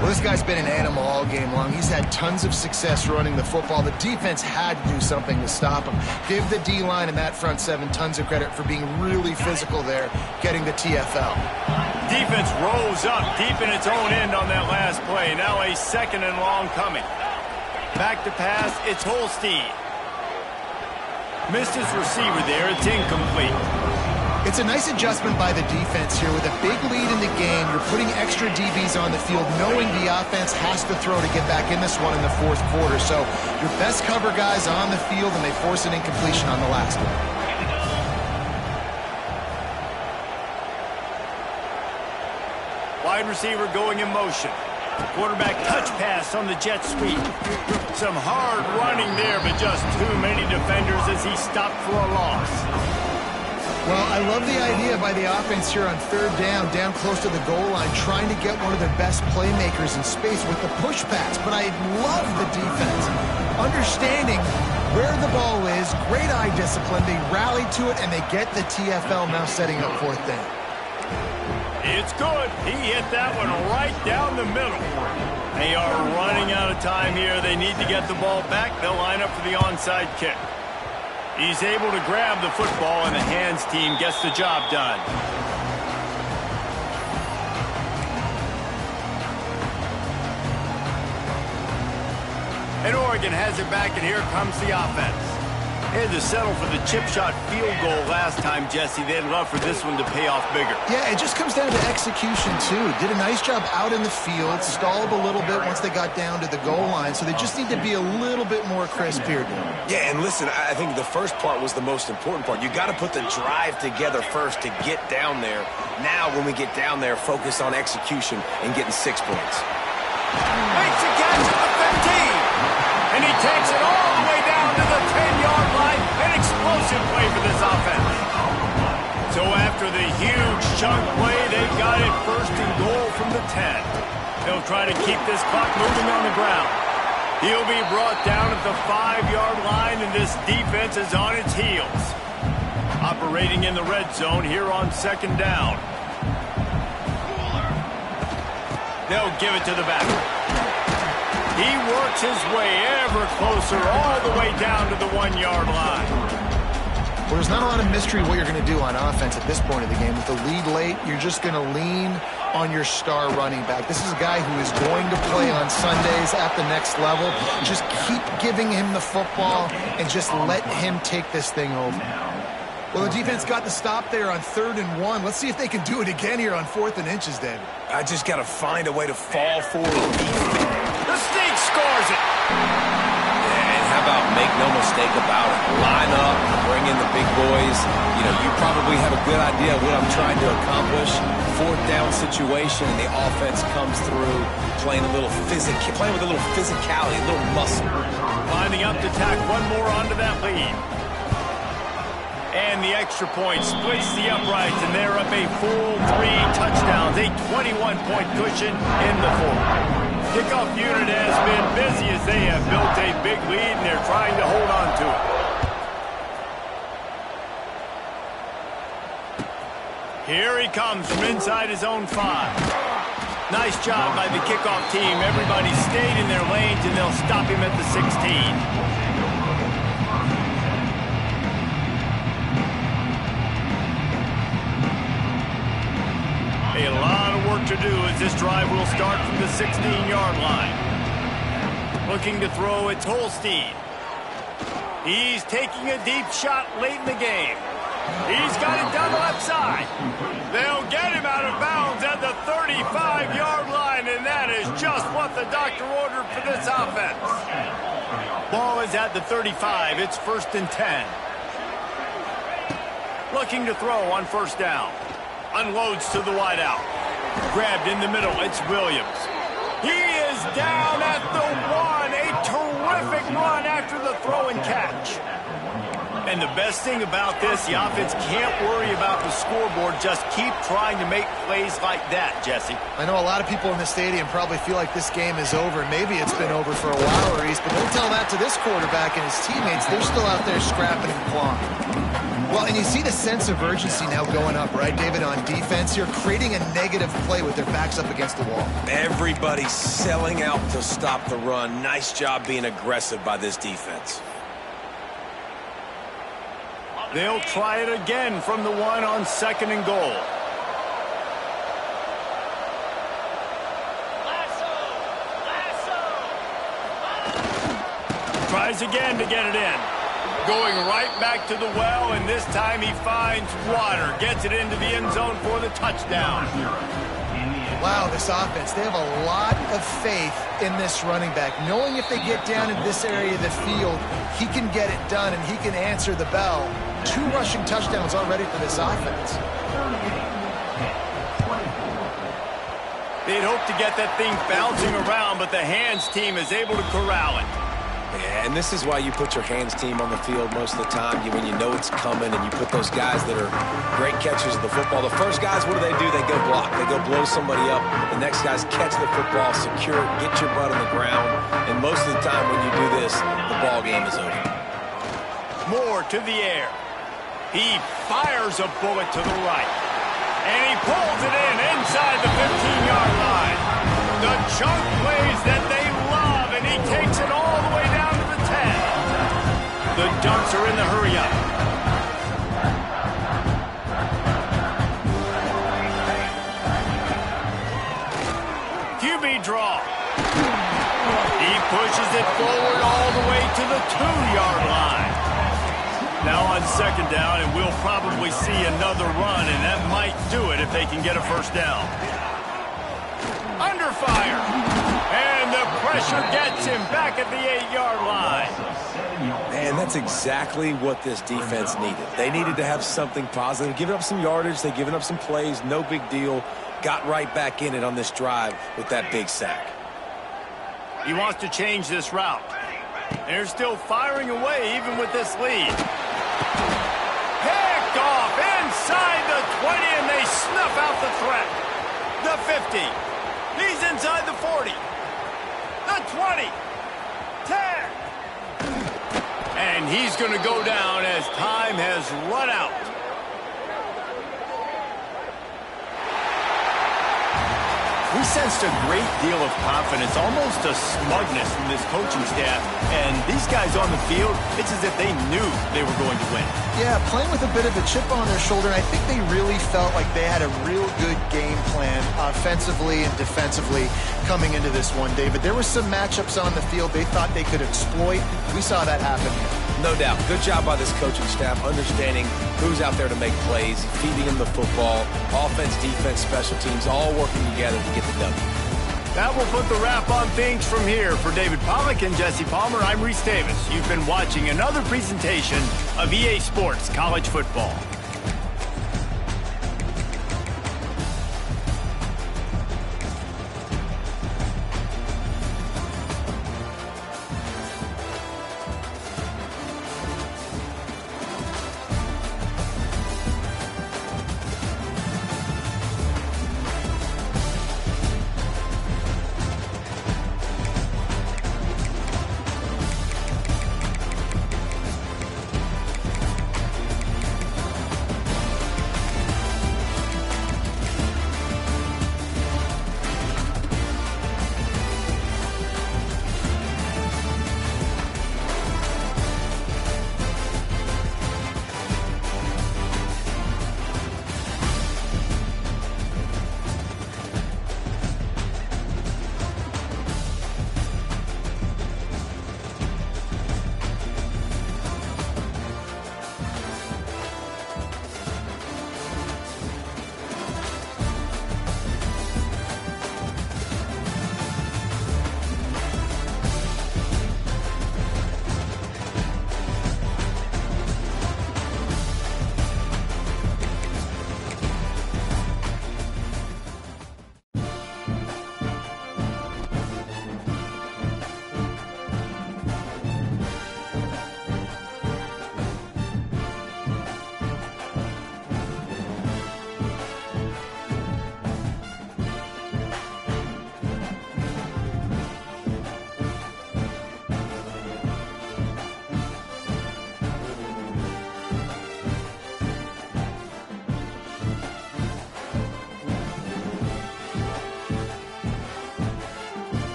Well, this guy's been an animal all game long. He's had tons of success running the football. The defense had to do something to stop him. Give the D-line and that front 7 tons of credit for being really physical there, getting the TFL. Defense rose up deep in its own end on that last play. Now a 2nd and long coming. Back to pass, it's Holstein. Missed his receiver there, it's incomplete. It's a nice adjustment by the defense here. With a big lead in the game, you're putting extra DBs on the field, knowing the offense has to throw to get back in this one in the 4th quarter. So your best cover guys on the field, and they force an incompletion on the last one. Wide receiver going in motion. Quarterback touch pass on the jet sweep. Some hard running there, but just too many defenders as he stopped for a loss. Well, I love the idea by the offense here on 3rd down close to the goal line, trying to get one of their best playmakers in space with the push pass. But I love the defense. Understanding where the ball is, great eye discipline. They rally to it, and they get the TFL now setting up 4th down. It's good. He hit that one right down the middle. They are running out of time here. They need to get the ball back. They'll line up for the onside kick. He's able to grab the football, and the hands team gets the job done. And Oregon has it back, and here comes the offense. They had to settle for the chip shot field goal last time, Jesse. They'd love for this one to pay off bigger. Yeah, it just comes down to execution, too. Did a nice job out in the field, stalled a little bit once they got down to the goal line, so they just need to be a little bit more crisp here. Yeah, and listen, I think the first part was the most important part. You got to put the drive together first to get down there. Now, when we get down there, focus on execution and getting 6 points. Makes a catch at the 15. And he takes it all the way down to the 10-yard line. An explosive play for this offense. So after the huge chunk play, they've got it 1st and goal from the 10. They'll try to keep this clock moving on the ground. He'll be brought down at the 5-yard line, and this defense is on its heels. Operating in the red zone here on 2nd down. They'll give it to the back. He works his way ever closer all the way down to the 1-yard line. Well, there's not a lot of mystery what you're going to do on offense at this point of the game. With the lead late, you're just going to lean on your star running back. This is a guy who is going to play on Sundays at the next level. Just keep giving him the football and just let him take this thing over. Well, the defense got the stop there on 3rd and 1. Let's see if they can do it again here on 4th and inches, David. I just got to find a way to fall forward. The Sneak scores it. And how about make no mistake about it? Line up, bring in the big boys. You know, you probably have a good idea of what I'm trying to accomplish. 4th down situation, and the offense comes through playing with a little physicality, a little muscle. Lining up to tack one more onto that lead. And the extra point splits the uprights, and they're up a full 3 touchdowns, a 21-point cushion in the 4th. Kickoff unit has been busy as they have built a big lead, and they're trying to hold on to it. Here he comes from inside his own 5. Nice job by the kickoff team. Everybody stayed in their lanes, and they'll stop him at the 16. A lot of work to do as this drive will start from the 16-yard line. Looking to throw, it's Holstein. He's taking a deep shot late in the game. He's got it down the left side. They'll get him out of bounds at the 35-yard line, and that is just what the doctor ordered for this offense. Ball is at the 35. It's 1st and 10. Looking to throw on 1st down. Unloads to the wideout. Grabbed in the middle. It's Williams. He is down at the 1. A terrific run after the throw and catch. And the best thing about this, the offense can't worry about the scoreboard. Just keep trying to make plays like that, Jesse. I know a lot of people in the stadium probably feel like this game is over. Maybe it's been over for a while, Reese, but don't tell that to this quarterback and his teammates. They're still out there scrapping and clawing. Well, and you see the sense of urgency now going up, right, David, on defense here, creating a negative play with their backs up against the wall. Everybody's selling out to stop the run. Nice job being aggressive by this defense. They'll try it again from the 1 on 2nd and goal. Tries again to get it in. Going right back to the well, and this time he finds water. Gets it into the end zone for the touchdown. Wow, this offense, they have a lot of faith in this running back, knowing if they get down in this area of the field, he can get it done and he can answer the bell. 2 rushing touchdowns already for this offense. They'd hope to get that thing bouncing around, but the hands team is able to corral it. Yeah, and this is why you put your hands team on the field most of the time, when you know it's coming, and you put those guys that are great catchers of the football. The first guys, what do? They go block. They go blow somebody up. The next guys catch the football, secure it, get your butt on the ground, and most of the time when you do this, the ball game is over. Moore to the air. He fires a bullet to the right. And he pulls it in inside the 15-yard line. The chunk plays that they love, and he takes it all the way down to the 10. The Ducks are in the hurry-up. QB draw. He pushes it forward all the way to the 2-yard line. Now on 2nd down, and we'll probably see another run, and that might do it if they can get a 1st down. Under fire. And the pressure gets him back at the 8-yard line. Man, that's exactly what this defense needed. They needed to have something positive. Giving up some yardage, they've given up some plays, no big deal. Got right back in it on this drive with that big sack. He wants to change this route. They're still firing away even with this lead. Picked off inside the 20, and they snuff out the threat. The 50. He's inside the 40. The 20. 10. And he's going to go down as time has run out. We sensed a great deal of confidence, almost a smugness from this coaching staff. And these guys on the field, it's as if they knew they were going to win. Yeah, playing with a bit of a chip on their shoulder. And I think they really felt like they had a real good game plan offensively and defensively coming into this one, David. There were some matchups on the field they thought they could exploit. We saw that happen here. No doubt. Good job by this coaching staff, understanding who's out there to make plays, feeding them the football, offense, defense, special teams, all working together to get the W. That will put the wrap on things from here. For David Pollack and Jesse Palmer, I'm Reese Davis. You've been watching another presentation of EA Sports College Football.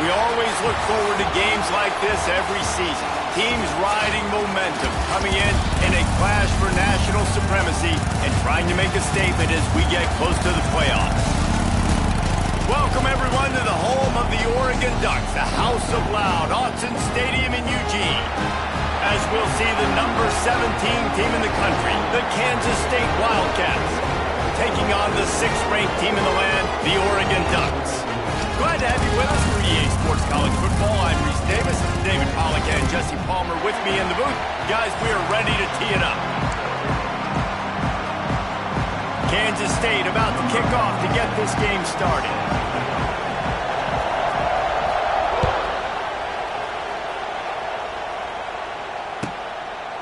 We always look forward to games like this every season. Teams riding momentum, coming in a clash for national supremacy and trying to make a statement as we get close to the playoffs. Welcome, everyone, to the home of the Oregon Ducks, the House of Loud, Autzen Stadium in Eugene. As we'll see the number 17 team in the country, the Kansas State Wildcats, taking on the 6th-ranked team in the land, the Oregon Ducks. Glad to have you with us for EA Sports College Football. I'm Reese Davis, David Pollack, and Jesse Palmer with me in the booth. Guys, we are ready to tee it up. Kansas State about to kick off to get this game started.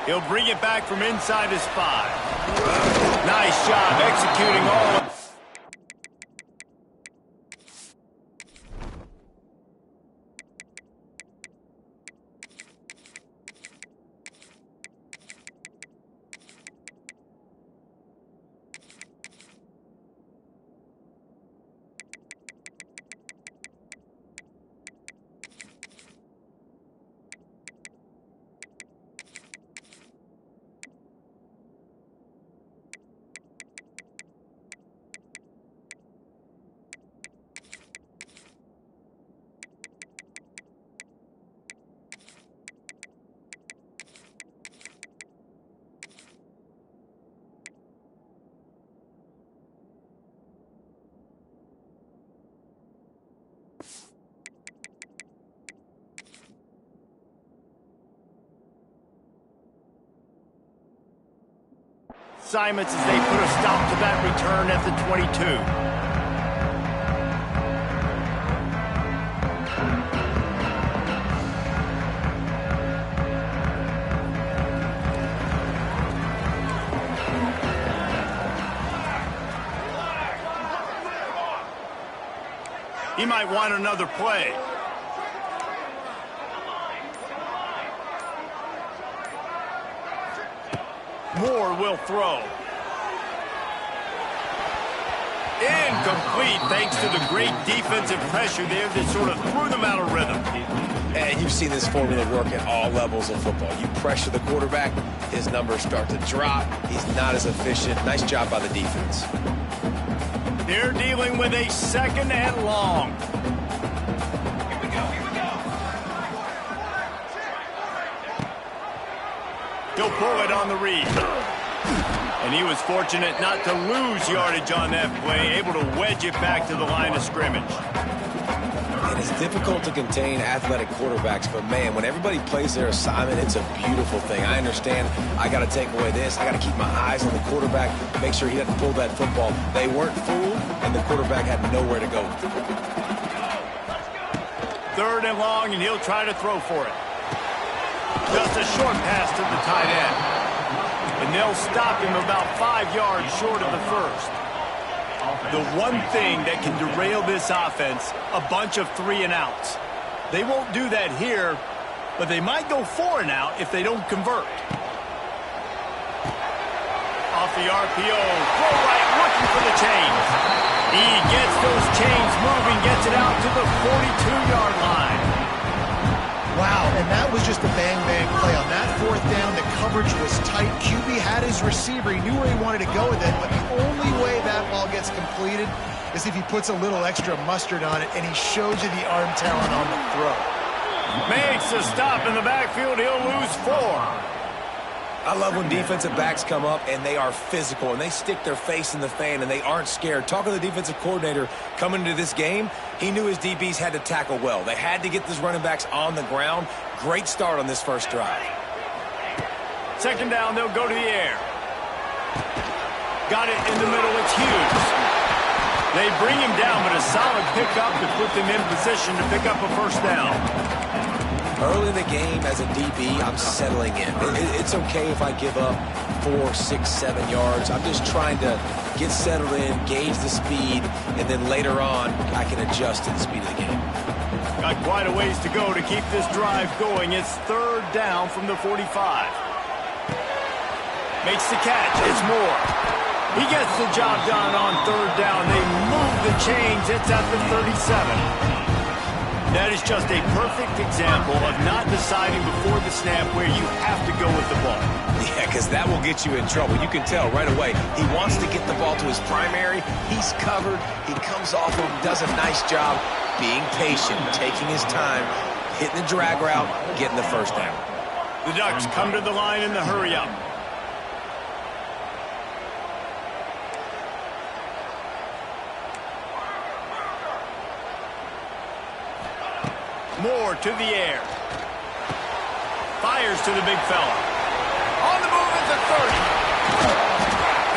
He'll bring it back from inside his 5. Nice job executing all of assignments as they put a stop to that return at the 22. He might want another play. Moore will throw. Incomplete, thanks to the great defensive pressure there that sort of threw them out of rhythm. And you've seen this formula work at all levels of football. You pressure the quarterback, his numbers start to drop. He's not as efficient. Nice job by the defense. They're dealing with a 2nd and long. He'll pull it on the read. And he was fortunate not to lose yardage on that play, able to wedge it back to the line of scrimmage. It is difficult to contain athletic quarterbacks, but man, when everybody plays their assignment, it's a beautiful thing. I understand I got to take away this. I got to keep my eyes on the quarterback, make sure he doesn't pull that football. They weren't fooled, and the quarterback had nowhere to go. 3rd and long, and he'll try to throw for it. Just a short pass to the tight end. And they'll stop him about 5 yards short of the 1st. The one thing that can derail this offense, a bunch of 3-and-outs. They won't do that here, but they might go 4-and-out if they don't convert. Off the RPO, throw right, looking for the chains. He gets those chains moving, gets it out to the 42-yard line. Wow, and that was just a bang-bang play. On that 4th down, the coverage was tight. QB had his receiver. He knew where he wanted to go with it, but the only way that ball gets completed is if he puts a little extra mustard on it, and he shows you the arm talent on the throw. Makes a stop in the backfield. He'll lose 4. I love when defensive backs come up and they are physical and they stick their face in the fan and they aren't scared. Talking to the defensive coordinator coming into this game, he knew his DBs had to tackle well. They had to get these running backs on the ground. Great start on this first drive. 2nd down, they'll go to the air. Got it in the middle, it's Hughes. They bring him down, but a solid pickup to put them in position to pick up a 1st down. Early in the game, as a DB, I'm settling in. It's okay if I give up 4, 6, 7 yards. I'm just trying to get settled in, gauge the speed, and then later on, I can adjust to the speed of the game. Got quite a ways to go to keep this drive going. It's 3rd down from the 45. Makes the catch. It's Moore. He gets the job done on 3rd down. They move the chains. It's at the 37. That is just a perfect example of not deciding before the snap where you have to go with the ball. Yeah, because that will get you in trouble. You can tell right away. He wants to get the ball to his primary. He's covered. He comes off him, does a nice job being patient, taking his time, hitting the drag route, getting the first down. The Ducks come to the line in the hurry-up. Moore to the air. Fires to the big fella. On the move at the 30.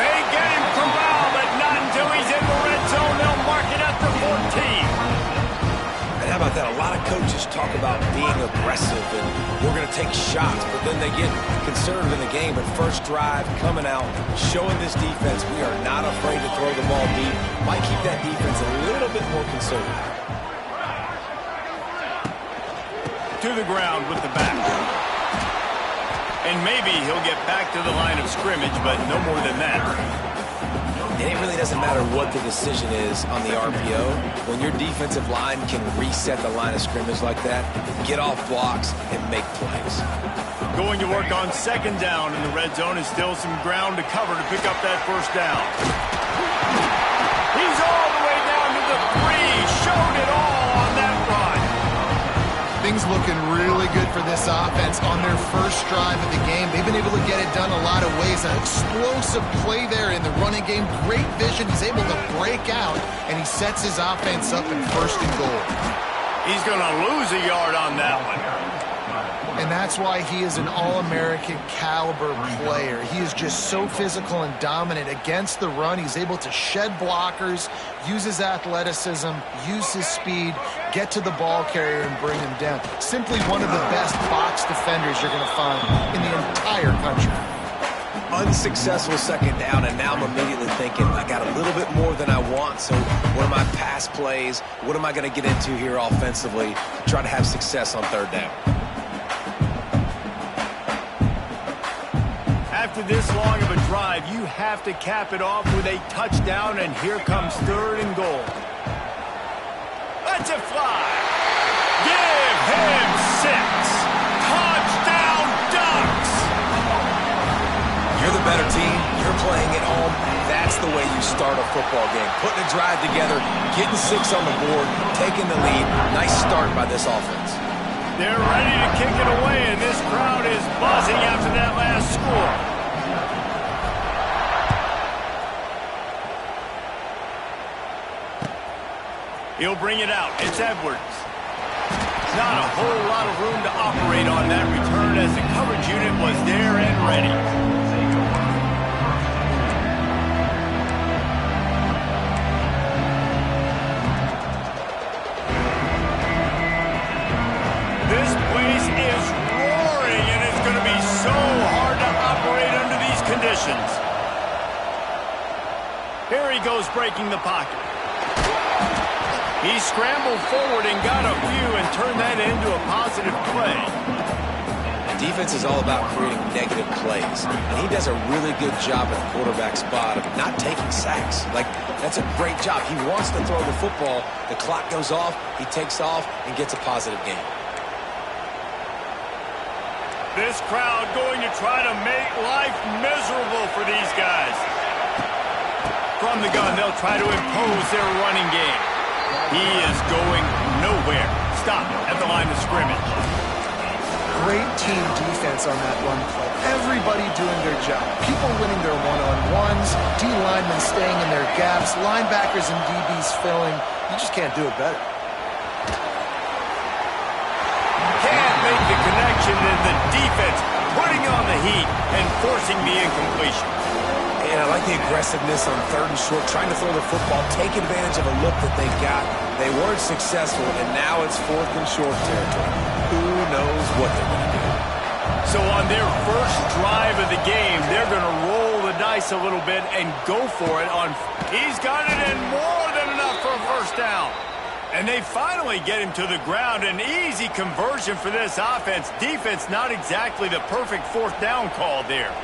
They get him corralled, but not until he's in the red zone. They'll mark it at the 14. And how about that? A lot of coaches talk about being aggressive and we're going to take shots, but then they get conservative in the game. But first drive, coming out, showing this defense we are not afraid to throw the ball deep. Might keep that defense a little bit more conservative. To the ground with the back. And maybe he'll get back to the line of scrimmage, but no more than that. And it really doesn't matter what the decision is on the RPO. When your defensive line can reset the line of scrimmage like that, get off blocks and make plays. Going to work on second down in the red zone is still some ground to cover to pick up that first down. He's all the way down to the 3. Showed it all on that run. Things looking really good for this offense on their first drive of the game. They've been able to get it done a lot of ways. An explosive play there in the running game. Great vision. He's able to break out, and he sets his offense up in first and goal. He's going to lose a yard on that one. And that's why he is an All-American caliber player. He is just so physical and dominant against the run. He's able to shed blockers, use his athleticism, use his speed, get to the ball carrier and bring him down. Simply one of the best box defenders you're going to find in the entire country. Unsuccessful second down, and now I'm immediately thinking, I got a little bit more than I want, so what are my pass plays? What am I going to get into here offensively to try to have success on third down? After this long of a drive, you have to cap it off with a touchdown, and here comes third and goal. Let's it fly. Give him 6. Touchdown, Ducks! You're the better team. You're playing at home. That's the way you start a football game. Putting a drive together, getting 6 on the board, taking the lead. Nice start by this offense. They're ready to kick it away, and this crowd is buzzing after that last score. He'll bring it out. It's Edwards. Not a whole lot of room to operate on that return as the coverage unit was there and ready. This place is roaring, and it's going to be so hard to operate under these conditions. Here he goes, breaking the pocket. He scrambled forward and got a few and turned that into a positive play. Defense is all about creating negative plays, and he does a really good job at the quarterback spot of not taking sacks. Like, that's a great job. He wants to throw the football. The clock goes off, he takes off, and gets a positive gain. This crowd going to try to make life miserable for these guys. From the gun, they'll try to impose their running game. He is going nowhere. Stop at the line of scrimmage. Great team defense on that run play. Everybody doing their job. People winning their one-on-ones, D-linemen staying in their gaps, linebackers and DBs filling. You just can't do it better. Can't make the connection, and the defense putting on the heat and forcing the incompletion. And I like the aggressiveness on third and short, trying to throw the football, take advantage of a look that they got. They weren't successful, and now it's fourth and short territory. Who knows what they're going to do? So on their first drive of the game, they're going to roll the dice a little bit and go for it. He's got it in more than enough for a first down. And they finally get him to the ground. An easy conversion for this offense. Defense not exactly the perfect fourth down call there.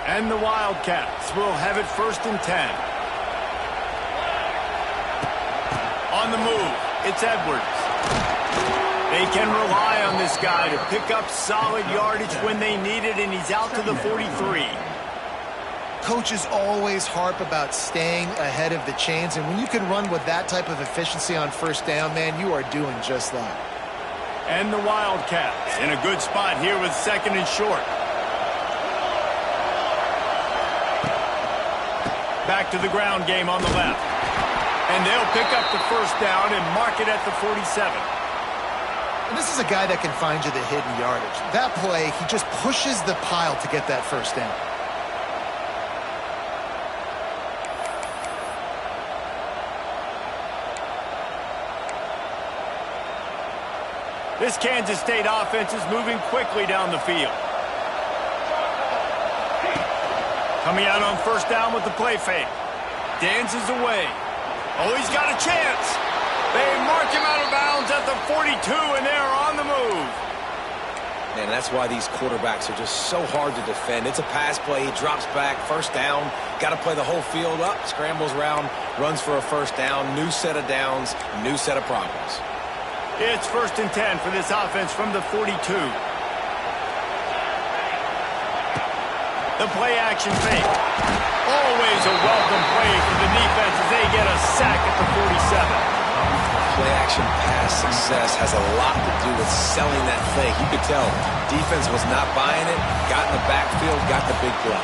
And the Wildcats will have it 1st and 10. On the move, it's Edwards. They can rely on this guy to pick up solid yardage when they need it, and he's out to the 43. Coaches always harp about staying ahead of the chains, and when you can run with that type of efficiency on 1st down, man, you are doing just that. And the Wildcats in a good spot here with 2nd and short. Back to the ground game on the left. And they'll pick up the 1st down and mark it at the 47. And this is a guy that can find you the hidden yardage. That play, he just pushes the pile to get that 1st down. This Kansas State offense is moving quickly down the field. Coming out on 1st down with the play fake. Dances away. Oh, he's got a chance. They mark him out of bounds at the 42, and they're on the move. And that's why these quarterbacks are just so hard to defend. It's a pass play. He drops back, 1st down. Got to play the whole field up. Scrambles around, runs for a 1st down. New set of downs, new set of problems. It's 1st and 10 for this offense from the 42. The play-action fake. Always a welcome play for the defense as they get a sack at the 47. Play-action pass success has a lot to do with selling that fake. You could tell defense was not buying it, got in the backfield, got the big play.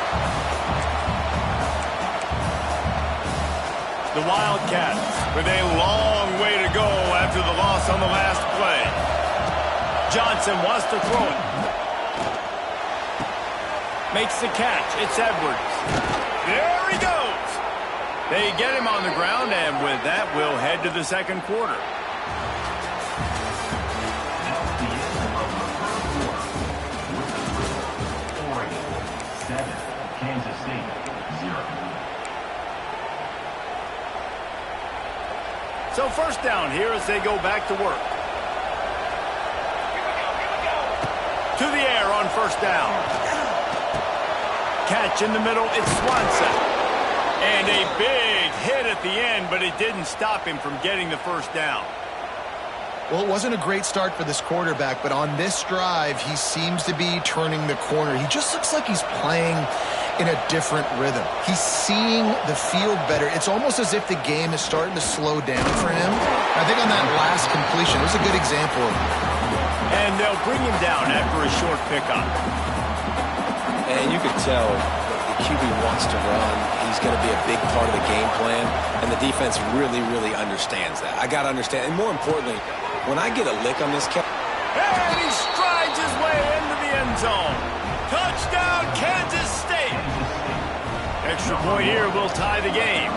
The Wildcats with a long way to go after the loss on the last play. Johnson wants to throw it. Makes the catch. It's Edwards. There he goes. They get him on the ground, and with that, we'll head to the 2nd quarter. Kansas State 0. So 1st down here as they go back to work. To the air on 1st down. Catch in the middle, it's Swanson. And a big hit at the end, but it didn't stop him from getting the 1st down. Well, it wasn't a great start for this quarterback, but on this drive, he seems to be turning the corner. He just looks like he's playing in a different rhythm. He's seeing the field better. It's almost as if the game is starting to slow down for him. I think on that last completion, it was a good example of it. And they'll bring him down after a short pickup. And you could tell the QB wants to run. He's going to be a big part of the game plan, and the defense really, really understands that. I got to understand, and more importantly, when I get a lick on this catch. And he strides his way into the end zone. Touchdown, Kansas State. Extra point here will tie the game.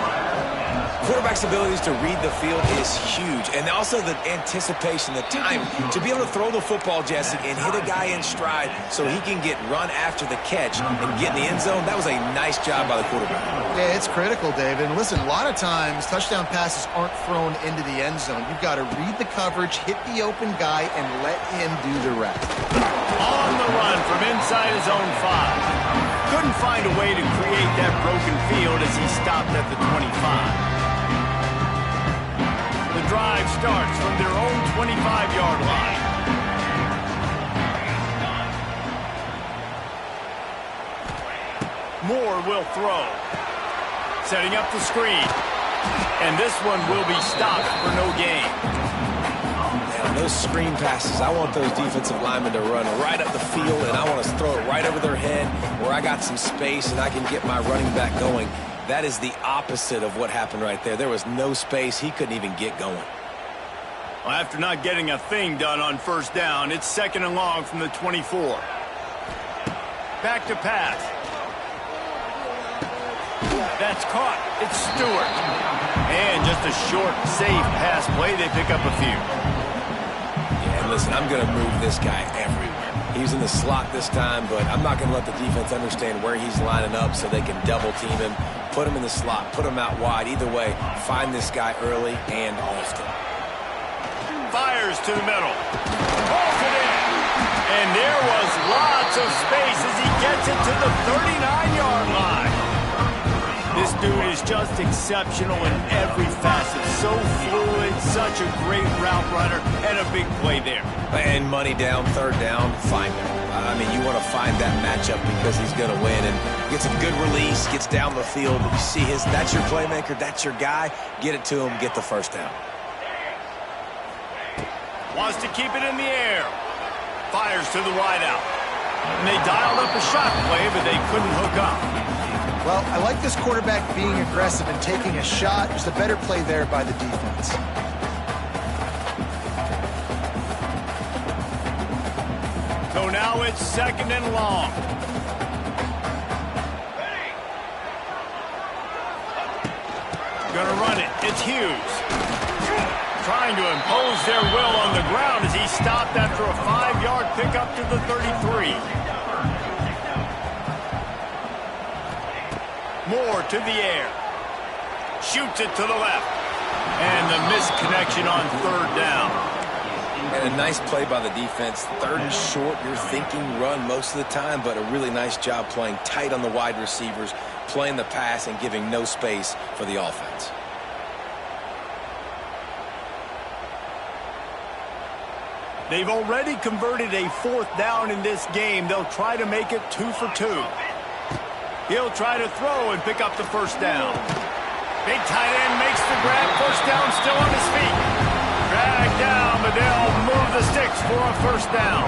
Quarterback's abilities to read the field is huge, and also the anticipation, the time to be able to throw the football, Jesse, and hit a guy in stride so he can get run after the catch and get in the end zone. That was a nice job by the quarterback. Yeah, it's critical, David. And listen, a lot of times touchdown passes aren't thrown into the end zone. You've got to read the coverage, hit the open guy, and let him do the rest. On the run from inside his own 5. Couldn't find a way to create that broken field as he stopped at the 25. The drive starts from their own 25-yard line. Moore will throw. Setting up the screen. And this one will be stopped for no gain. Man, those screen passes, I want those defensive linemen to run right up the field, and I want to throw it right over their head where I got some space and I can get my running back going. That is the opposite of what happened right there. There was no space. He couldn't even get going. Well, after not getting a thing done on 1st down, it's 2nd and long from the 24. Back to pass. That's caught. It's Stewart. And just a short, safe pass play. They pick up a few. Yeah, and listen, I'm going to move this guy everywhere. He's in the slot this time, but I'm not going to let the defense understand where he's lining up so they can double team him, put him in the slot, put him out wide. Either way, find this guy early and often. Fires to the middle. Pulls it in. And there was lots of space as he gets it to the 39-yard line. This dude is just exceptional in every facet. So fluid, such a great route runner, and a big play there. And money down, third down, find him. I mean, you want to find that matchup because he's going to win. And gets a good release, gets down the field. You see that's your playmaker, that's your guy. Get it to him, get the first down. Wants to keep it in the air. Fires to the wideout. And they dialed up a shot play, but they couldn't hook up. Well, I like this quarterback being aggressive and taking a shot. Just a better play there by the defense. So now it's second and long. Gonna run it. It's Hughes. Trying to impose their will on the ground as he stopped after a 5-yard pickup to the 33. Moore to the air. Shoots it to the left. And the missed connection on third down. And a nice play by the defense. Third and short, you're thinking run most of the time, but a really nice job playing tight on the wide receivers, playing the pass and giving no space for the offense. They've already converted a fourth down in this game. They'll try to make it 2 for 2. He'll try to throw and pick up the first down. Big tight end makes the grab. First down, still on his feet. Drag down, but they'll move the sticks for a first down.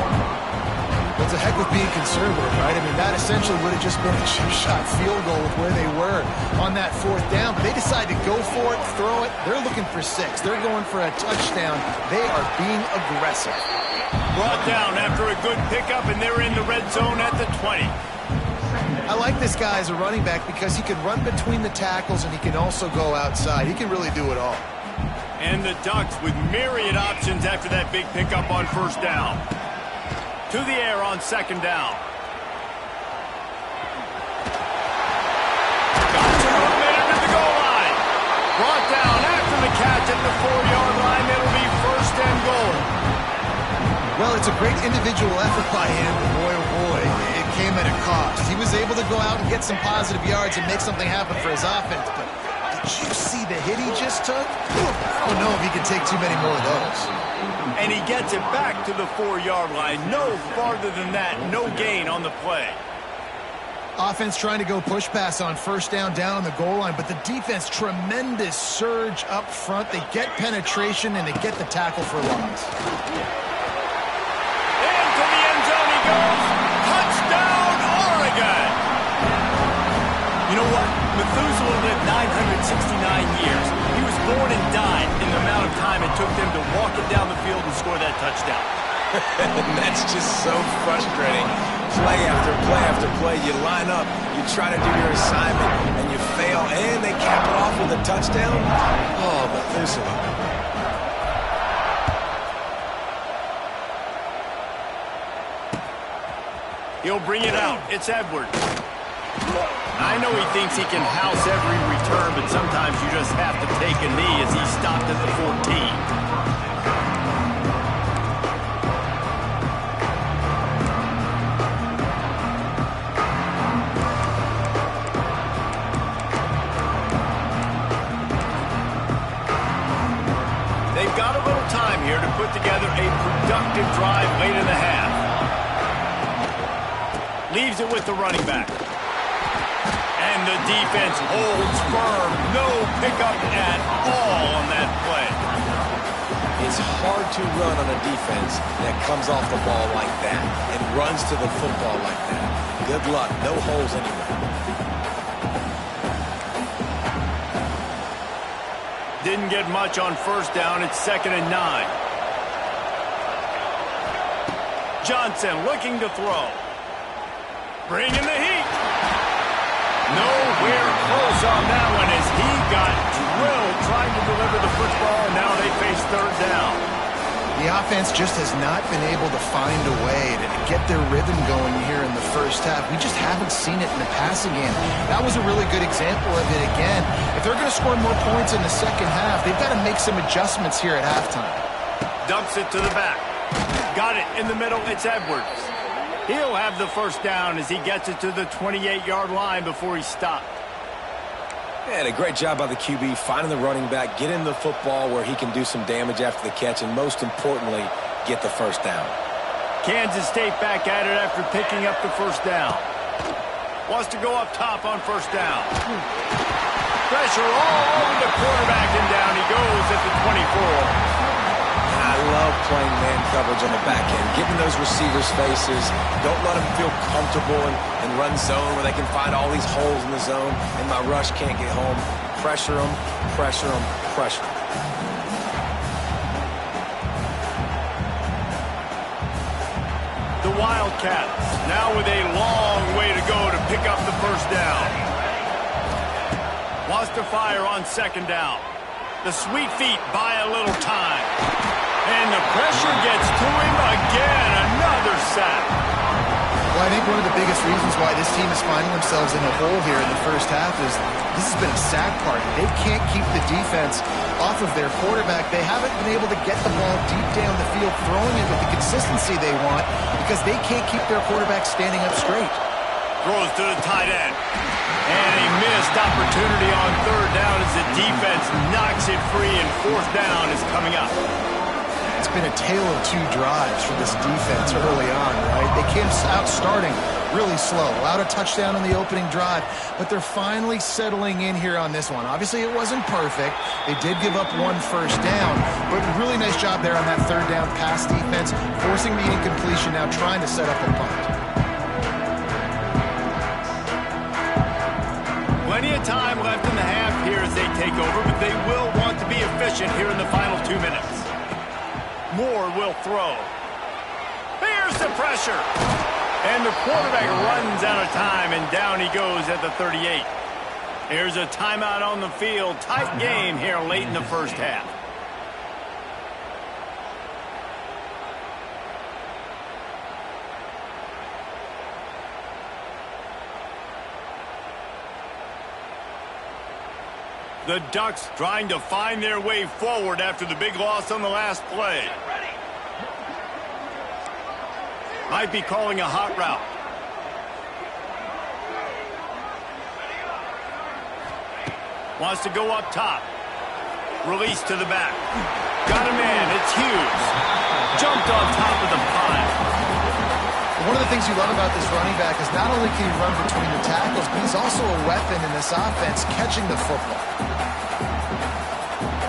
It's a heck of being conservative, right? I mean, that essentially would have just been a chip-shot field goal with where they were on that fourth down. But they decided to go for it, throw it. They're looking for 6. They're going for a touchdown. They are being aggressive. Brought down after a good pickup, and they're in the red zone at the 20. I like this guy as a running back because he can run between the tackles and he can also go outside. He can really do it all. And the Ducks with myriad options after that big pickup on first down. To the air on second down. Got some momentum at the goal line. Brought down after the catch at the 4-yard line. It'll be first and goal. Well, it's a great individual effort by him, but boy, oh boy, it came at a cost. He was able to go out and get some positive yards and make something happen for his offense, but did you see the hit he just took? I don't know if he can take too many more of those. And he gets it back to the 4-yard line. No farther than that. No gain on the play. Offense trying to go push pass on first down on the goal line, but the defense, tremendous surge up front. They get penetration and they get the tackle for loss. Into the end zone he goes. Touchdown, Oregon. You know what? Methuselah lived 969 years. He was born and died in the amount of time it took them to walk it down the field and score that touchdown. That's just so frustrating. Play after play after play. You line up, you try to do your assignment, and you fail, and they cap it off with a touchdown. Oh, Methuselah. He'll bring it out. It's Edwards. I know he thinks he can house every return, but sometimes you just have to take a knee as he stopped at the 14. They've got a little time here to put together a productive drive late in the half. Leaves it with the running back. And the defense holds firm. No pickup at all on that play. It's hard to run on a defense that comes off the ball like that and runs to the football like that. Good luck. No holes anywhere. Didn't get much on first down. It's 2nd and 9. Johnson looking to throw. Bringing the heat. Nowhere close on that one as he got drilled trying to deliver the football, and now they face third down. The offense just has not been able to find a way to get their rhythm going here in the first half. We just haven't seen it in the passing game. That was a really good example of it again. If they're going to score more points in the second half, they've got to make some adjustments here at halftime. Dumps it to the back. Got it in the middle. It's Edwards. He'll have the first down as he gets it to the 28-yard line before he stopped. And a great job by the QB finding the running back, getting the football where he can do some damage after the catch, and most importantly, get the first down. Kansas State back at it after picking up the first down. Wants to go up top on first down. Pressure all over the quarterback, and down he goes at the 24. I love playing man coverage on the back end, getting those receivers' faces. Don't let them feel comfortable and run zone where they can find all these holes in the zone, and my rush can't get home. Pressure them, pressure them, pressure them. The Wildcats now with a long way to go to pick up the first down. Wants to fire on second down. The sweet feet buy a little time. And the pressure gets to him again. Another sack. Well, I think one of the biggest reasons why this team is finding themselves in a hole here in the first half is this has been a sack party. They can't keep the defense off of their quarterback. They haven't been able to get the ball deep down the field, throwing it with the consistency they want because they can't keep their quarterback standing up straight. Throws to the tight end. And a missed opportunity on third down as the defense knocks it free, and fourth down is coming up. It's been a tale of two drives for this defense early on, right? They came out starting really slow, allowed a touchdown on the opening drive, but they're finally settling in here on this one. Obviously, it wasn't perfect. They did give up one first down, but really nice job there on that third down pass defense, forcing the incompletion, now trying to set up a punt. Plenty of time left in the half here as they take over, but they will want to be efficient here in the final 2 minutes. Moore will throw. There's the pressure. And the quarterback runs out of time, and down he goes at the 38. Here's a timeout on the field. Tight game here late in the first half. The Ducks trying to find their way forward after the big loss on the last play. Might be calling a hot route. Wants to go up top. Release to the back. Got a man. It's Hughes. Jumped on top of the pile. One of the things you love about this running back is not only can he run between the tackles, but he's also a weapon in this offense catching the football.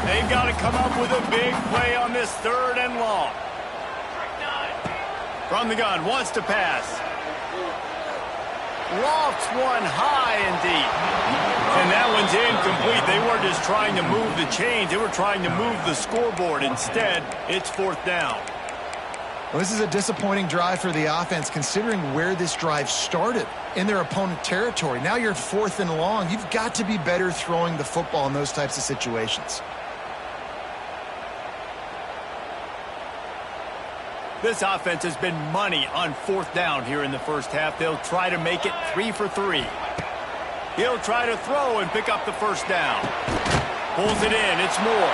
They've got to come up with a big play on this third and long. From the gun, wants to pass. Lofts one high and deep. And that one's incomplete. They weren't just trying to move the chains. They were trying to move the scoreboard. Instead, it's fourth down. Well, this is a disappointing drive for the offense, considering where this drive started, in their opponent territory. Now you're fourth and long. You've got to be better throwing the football in those types of situations. This offense has been money on fourth down here in the first half. They'll try to make it 3 for 3. He'll try to throw and pick up the first down. Pulls it in. It's Moore.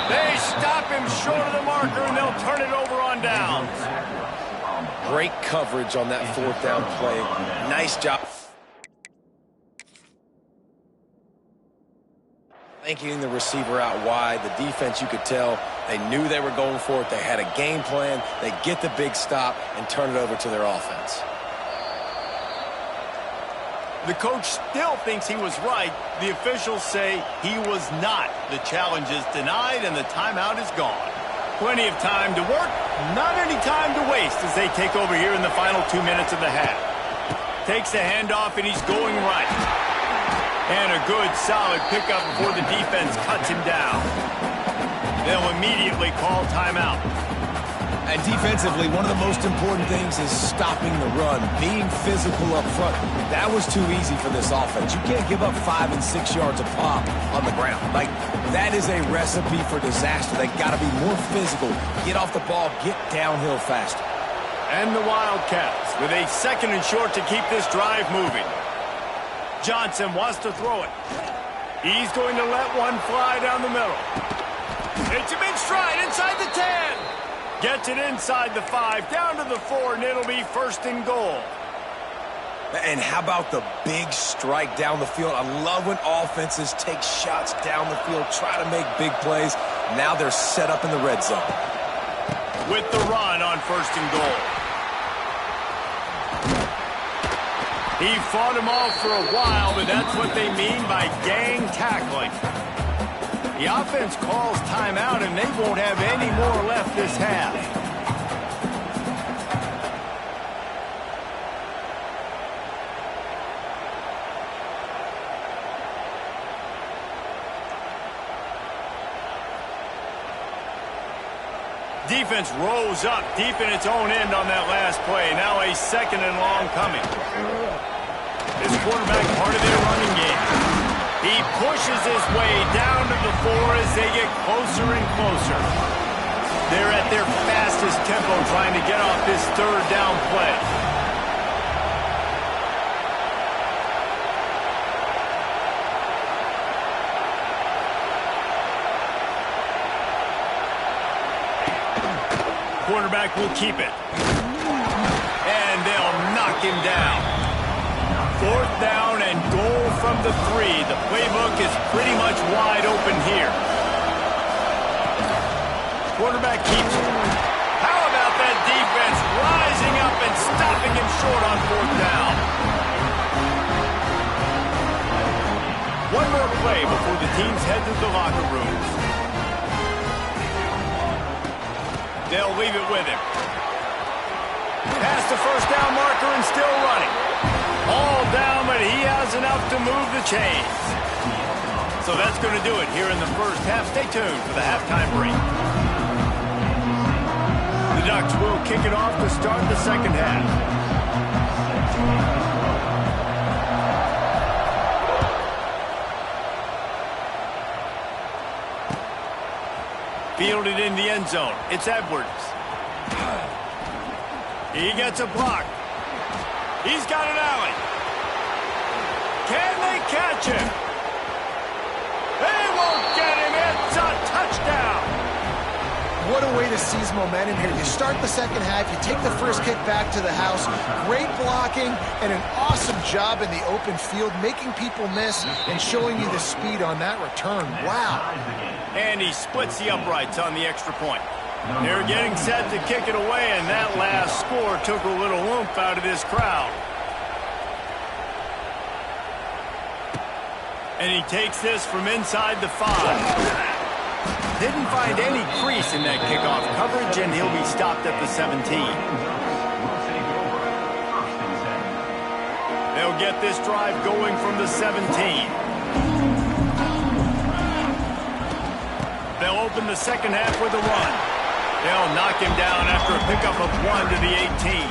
They stop him short of the marker, and they'll turn it over on downs. Great coverage on that fourth down play. Nice job. Thanking the receiver out wide. The defense, you could tell, they knew they were going for it. They had a game plan. They get the big stop and turn it over to their offense. The coach still thinks he was right. The officials say he was not. The challenge is denied, and the timeout is gone. Plenty of time to work, not any time to waste as they take over here in the final 2 minutes of the half. Takes the handoff, and he's going right. And a good, solid pickup before the defense cuts him down. They'll immediately call timeout. And defensively, one of the most important things is stopping the run, being physical up front. That was too easy for this offense. You can't give up 5 and 6 yards a pop on the ground. Like, that is a recipe for disaster. They got to be more physical, get off the ball, get downhill faster. And the Wildcats with a second and short to keep this drive moving. Johnson wants to throw it. He's going to let one fly down the middle. Hits him in stride inside the 10. Gets it inside the 5, down to the 4, and it'll be 1st and goal. And how about the big strike down the field? I love when offenses take shots down the field, try to make big plays. Now they're set up in the red zone. With the run on 1st and goal. He fought him off for a while, but that's what they mean by gang tackling. The offense calls timeout, and they won't have any more left this half. Defense rose up deep in its own end on that last play. Now a 2nd and long coming. This quarterback part of their running game. He pushes his way down to the 4 as they get closer and closer. They're at their fastest tempo trying to get off this 3rd down play. Quarterback will keep it. And they'll knock him down. 4th down and goal from the 3. The playbook is pretty much wide open here. Quarterback keeps it. How about that defense rising up and stopping him short on 4th down? One more play before the teams head to the locker rooms. They'll leave it with him. Past the 1st down marker and still running. All down, but he has enough to move the chains. So that's going to do it here in the 1st half. Stay tuned for the halftime break. The Ducks will kick it off to start the 2nd half. Fielded in the end zone. It's Edwards. He gets a block. He's got an alley. Can they catch him? They won't get him. It's a touchdown. What a way to seize momentum here. You start the 2nd half, you take the 1st kick back to the house. Great blocking and an awesome job in the open field, making people miss and showing you the speed on that return. Wow. And he splits the uprights on the extra point. They're getting set to kick it away, and that last score took a little oomph out of this crowd. And he takes this from inside the 5. Didn't find any crease in that kickoff coverage, and he'll be stopped at the 17. They'll get this drive going from the 17. They'll open the 2nd half with a run. They'll knock him down after a pickup of 1 to the 18.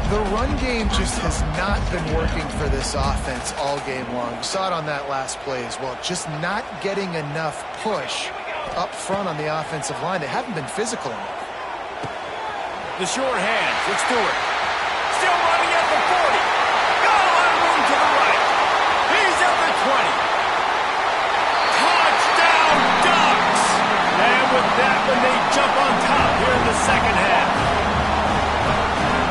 The run game just has not been working for this offense all game long. You saw it on that last play as well. Just not getting enough push up front on the offensive line. They haven't been physical enough. The short hands. It's Stewart. Still running at the 40. Got a lot of room to the right. He's at the 20. Touchdown, Ducks! And with that one, they jump on top here in the 2nd half.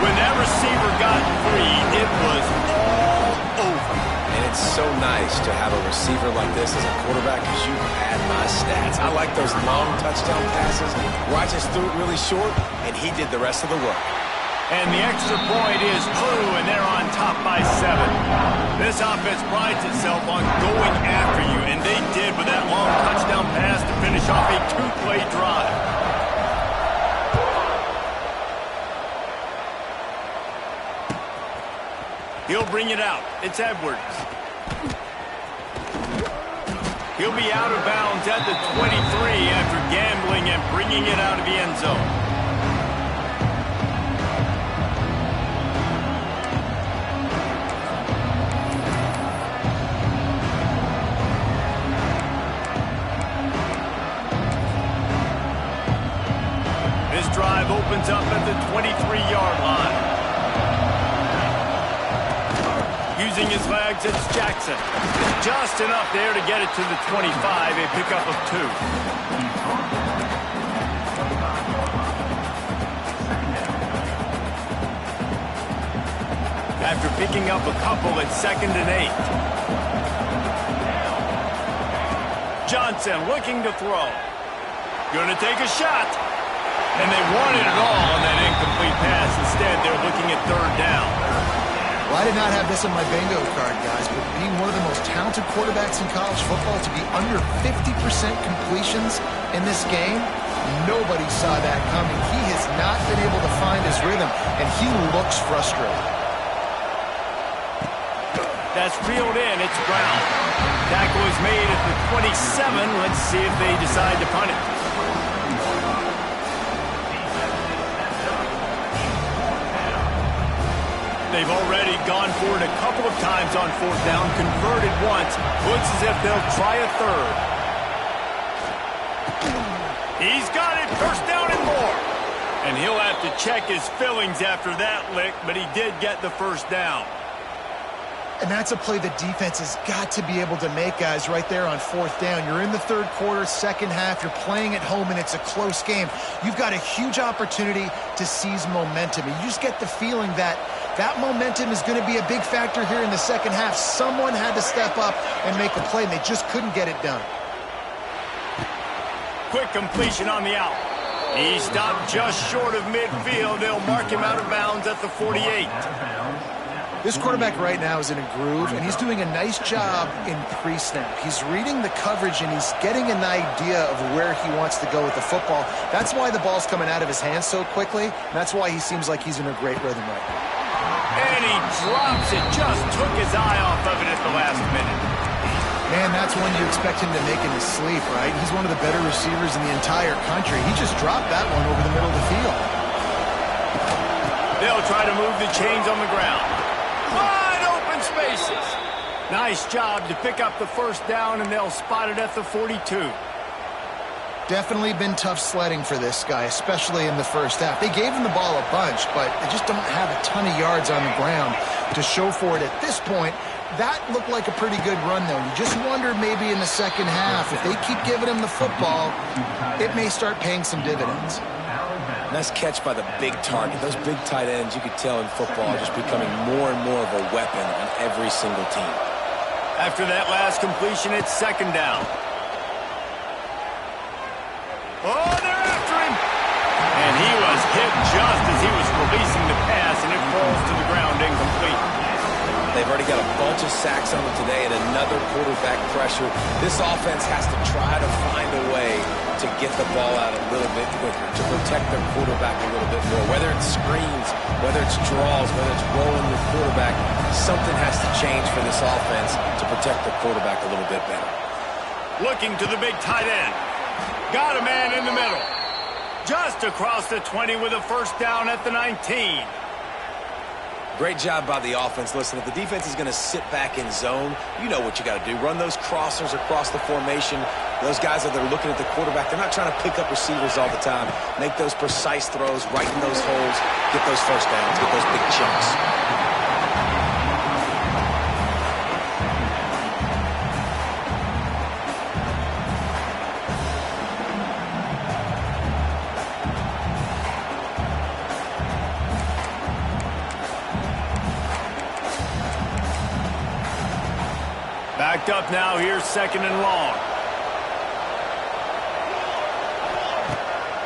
When that receiver got free, it was all over. And it's so nice to have a receiver like this as a quarterback because you had my stats. I like those long touchdown passes where I just threw it really short, and he did the rest of the work. And the extra point is true, and they're on top by 7. This offense prides itself on going after you, and they did with that long touchdown pass to finish off a 2-play drive. He'll bring it out. It's Edwards. He'll be out of bounds at the 23 after gambling and bringing it out of the end zone. This drive opens up at the 23-yard line. Using his legs, it's Jackson. Just enough there to get it to the 25, a pickup of 2. after picking up a couple at 2nd and 8. Johnson looking to throw. Gonna take a shot. And they wanted it all on that incomplete pass. Instead, they're looking at 3rd down. Well, I did not have this on my bingo card, guys, but being one of the most talented quarterbacks in college football, to be under 50% completions in this game, nobody saw that coming. He has not been able to find his rhythm, and he looks frustrated. That's reeled in. It's Brown. Tackle is made at the 27. Let's see if they decide to punt it. They've already gone for it a couple of times on 4th down, converted once. Looks as if they'll try a 3rd. He's got it, 1st down and more. And he'll have to check his fillings after that lick, but he did get the 1st down. And that's a play the defense has got to be able to make, guys, right there on 4th down. You're in the 3rd quarter, 2nd half. You're playing at home, and it's a close game. You've got a huge opportunity to seize momentum. And you just get the feeling that that momentum is going to be a big factor here in the 2nd half. Someone had to step up and make a play, and they just couldn't get it done. Quick completion on the out. He stopped just short of midfield. They'll mark him out of bounds at the 48. This quarterback right now is in a groove, and he's doing a nice job in pre-snap. He's reading the coverage, and he's getting an idea of where he wants to go with the football. That's why the ball's coming out of his hands so quickly. And that's why he seems like he's in a great rhythm right now. And he drops it. Just took his eye off of it at the last minute. Man, that's one you expect him to make in his sleep, right? He's one of the better receivers in the entire country. He just dropped that one over the middle of the field. They'll try to move the chains on the ground. Wide open spaces. Nice job to pick up the 1st down, and they'll spot it at the 42. Definitely been tough sledding for this guy, especially in the 1st half. They gave him the ball a bunch, but they just don't have a ton of yards on the ground to show for it at this point. That looked like a pretty good run, though. You just wonder maybe in the 2nd half, if they keep giving him the football, it may start paying some dividends. Nice catch by the big target. Those big tight ends, you could tell in football, are just becoming more and more of a weapon on every single team. After that last completion, it's 2nd down. Oh, they're after him! And he was hit just as he was releasing the pass, and it falls to the ground incomplete. They've already got a bunch of sacks on them today and another quarterback pressure. This offense has to try to find a way to get the ball out a little bit quicker, to protect their quarterback a little bit more. Whether it's screens, whether it's draws, whether it's rolling the quarterback, something has to change for this offense to protect the quarterback a little bit better. Looking to the big tight end. Got a man in the middle. Just across the 20 with a 1st down at the 19. Great job by the offense. Listen, if the defense is going to sit back in zone, you know what you got to do. Run those crossers across the formation. Those guys that are looking at the quarterback, they're not trying to pick up receivers all the time. Make those precise throws, right in those holes, get those 1st downs, get those big chunks. Backed up now, here's 2nd and long.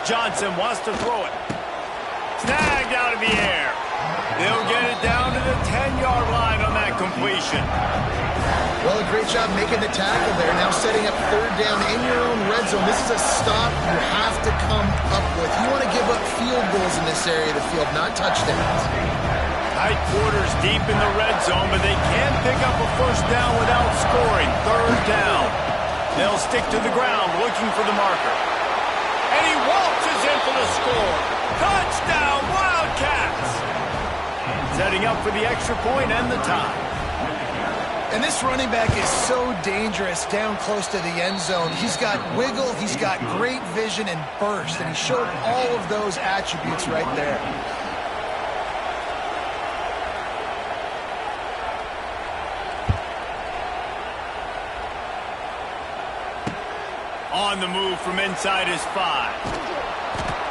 Johnson wants to throw it. Snagged out of the air. They'll get it down to the 10-yard line on that completion. Well, a great job making the tackle there. Now setting up 3rd down in your own red zone. This is a stop you have to come up with. You want to give up field goals in this area of the field, not touchdowns. Tight quarters deep in the red zone, but they can't pick up a 1st down without scoring. 3rd down. They'll stick to the ground looking for the marker. And he waltzes in for the score. Touchdown, Wildcats! Setting up for the extra point and the tie. And this running back is so dangerous down close to the end zone. He's got wiggle, he's got great vision and burst, and he showed all of those attributes right there. On the move from inside his 5.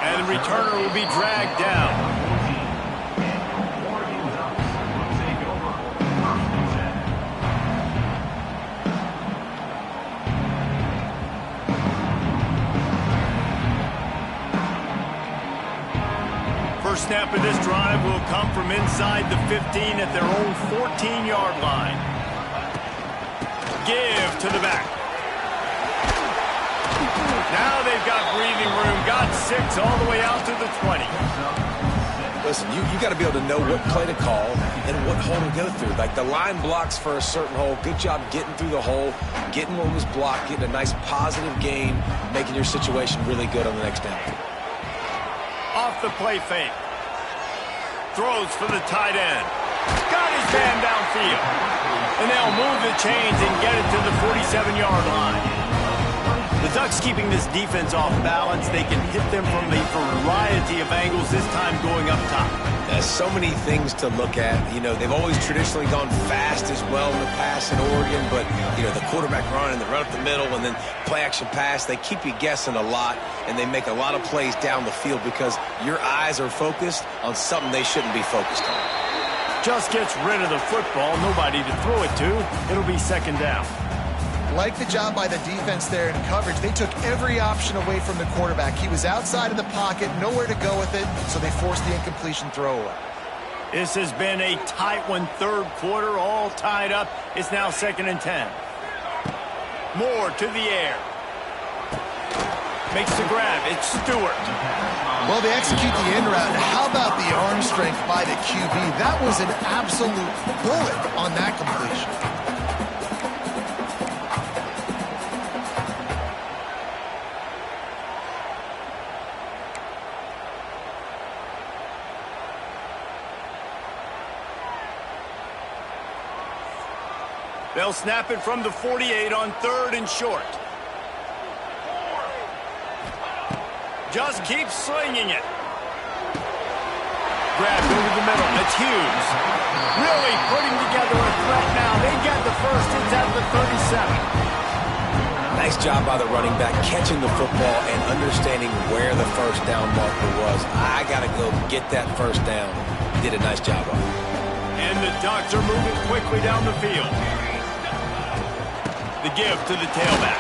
And the returner will be dragged down. First snap of this drive will come from inside the 15 at their own 14-yard line. Give to the back. Now they've got breathing room. Got 6 all the way out to the 20. Listen, you got to be able to know what play to call and what hole to go through. Like the line blocks for a certain hole. Good job getting through the hole, getting what was blocked, getting a nice positive gain, making your situation really good on the next down. Off the play fake. Throws for the tight end. Got his man downfield. And they'll move the chains and get it to the 47-yard line. The Ducks keeping this defense off balance. They can hit them from a variety of angles, this time going up top. There's so many things to look at. You know, they've always traditionally gone fast as well in the pass in Oregon, but, you know, the quarterback run and the run up the middle and then play-action pass, they keep you guessing a lot, and they make a lot of plays down the field because your eyes are focused on something they shouldn't be focused on. Just gets rid of the football, nobody to throw it to. It'll be second down. Like the job by the defense there in coverage. They took every option away from the quarterback. He was outside of the pocket, nowhere to go with it, so they forced the incompletion throwaway. This has been a tight one, third quarter, all tied up. It's now 2nd and 10. Moore to the air. Makes the grab. It's Stewart. Well, they execute the end route. How about the arm strength by the QB? That was an absolute bullet on that completion. They'll snap it from the 48 on 3rd and short. Just keep slinging it. Grabbed over the middle. It's Hughes. Really putting together a threat now. They get the first. It's at the 37. Nice job by the running back catching the football and understanding where the first down marker was. I got to go get that first down. He did a nice job of it. And the Ducks are moving quickly down the field. The give to the tailback.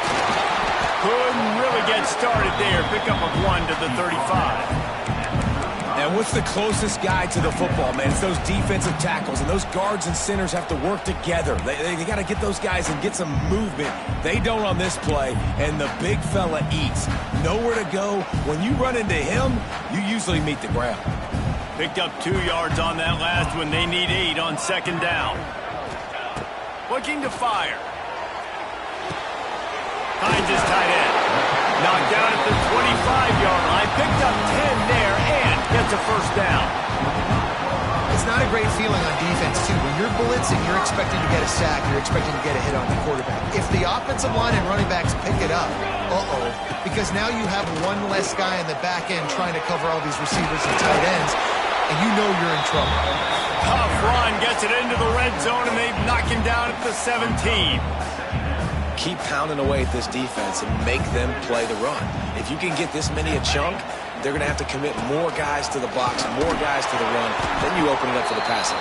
Couldn't really get started there. Pick up a 1 to the 35. And what's the closest guy to the football, man? It's those defensive tackles, and those guards and centers have to work together. They got to get those guys and get some movement. They don't on this play, and the big fella eats. Nowhere to go. When you run into him, you usually meet the ground. Picked up 2 yards on that last one. They need 8 on 2nd down. Looking to fire. Finds his tight end. Knocked down at the 25-yard line. Picked up 10 there and gets a first down. It's not a great feeling on defense, too. When you're blitzing, you're expecting to get a sack. You're expecting to get a hit on the quarterback. If the offensive line and running backs pick it up, because now you have one less guy in the back end trying to cover all these receivers and tight ends, and you know you're in trouble. Tough run, gets it into the red zone, and they knock him down at the 17. Keep pounding away at this defense and make them play the run. If you can get this many a chunk, they're going to have to commit more guys to the box, more guys to the run. Then you open it up for the passing.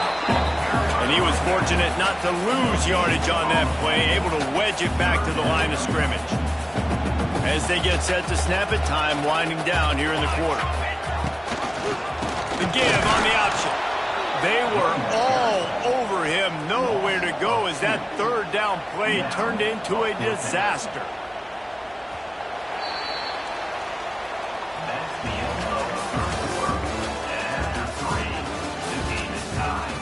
And he was fortunate not to lose yardage on that play, able to wedge it back to the line of scrimmage. As they get set to snap it, time winding down here in the quarter. The give on the option. They were all over him, nowhere to go as that 3rd down play turned into a disaster. That's the end of the first quarter. And after 3, the game is tied.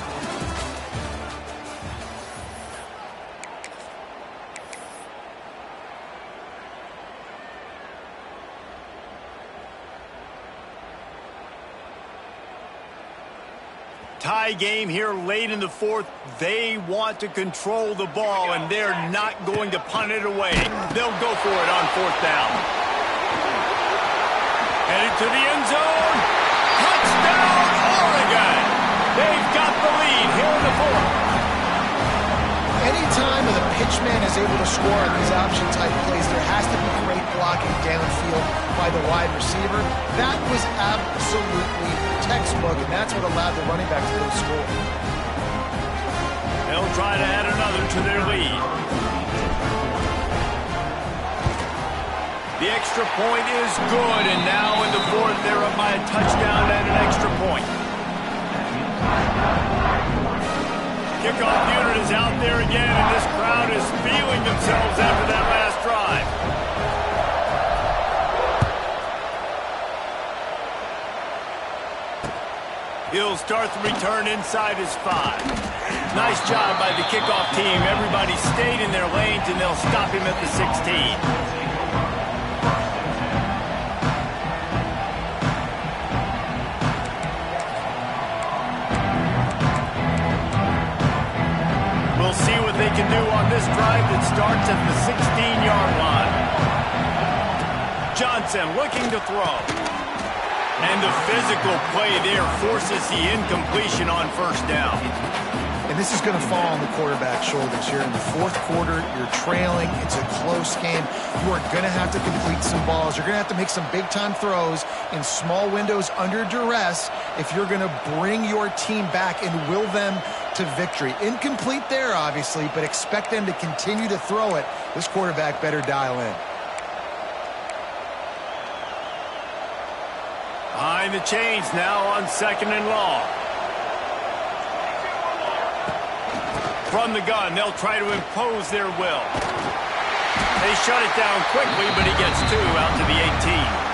Tie game here late in the 4th. They want to control the ball, and they're not going to punt it away. They'll go for it on 4th down. Headed to the end zone. Touchdown, Oregon! They've got the lead here in the 4th. Anytime the pitchman is able to score on these option-type plays, there has to be great blocking downfield by the wide receiver. That was absolutely textbook, and that's what allowed the running back to go score. They'll try to add another to their lead. The extra point is good, and now in the 4th, they're up by a touchdown and an extra point. kickoff unit is out there again, and this crowd is feeling themselves after that last drive. He'll start the return inside his 5. Nice job by the kickoff team. Everybody stayed in their lanes, and they'll stop him at the 16. We'll see what they can do on this drive that starts at the 16-yard line. Johnson looking to throw. And the physical play there forces the incompletion on first down. And this is going to fall on the quarterback's shoulders here in the fourth quarter. You're trailing. It's a close game. You are going to have to complete some balls. You're going to have to make some big-time throws in small windows under duress if you're going to bring your team back and will them to victory. Incomplete there, obviously, but expect them to continue to throw it. This quarterback better dial in. Behind the chains now on 2nd and long. From the gun, they'll try to impose their will. They shut it down quickly, but he gets 2 out to the 18.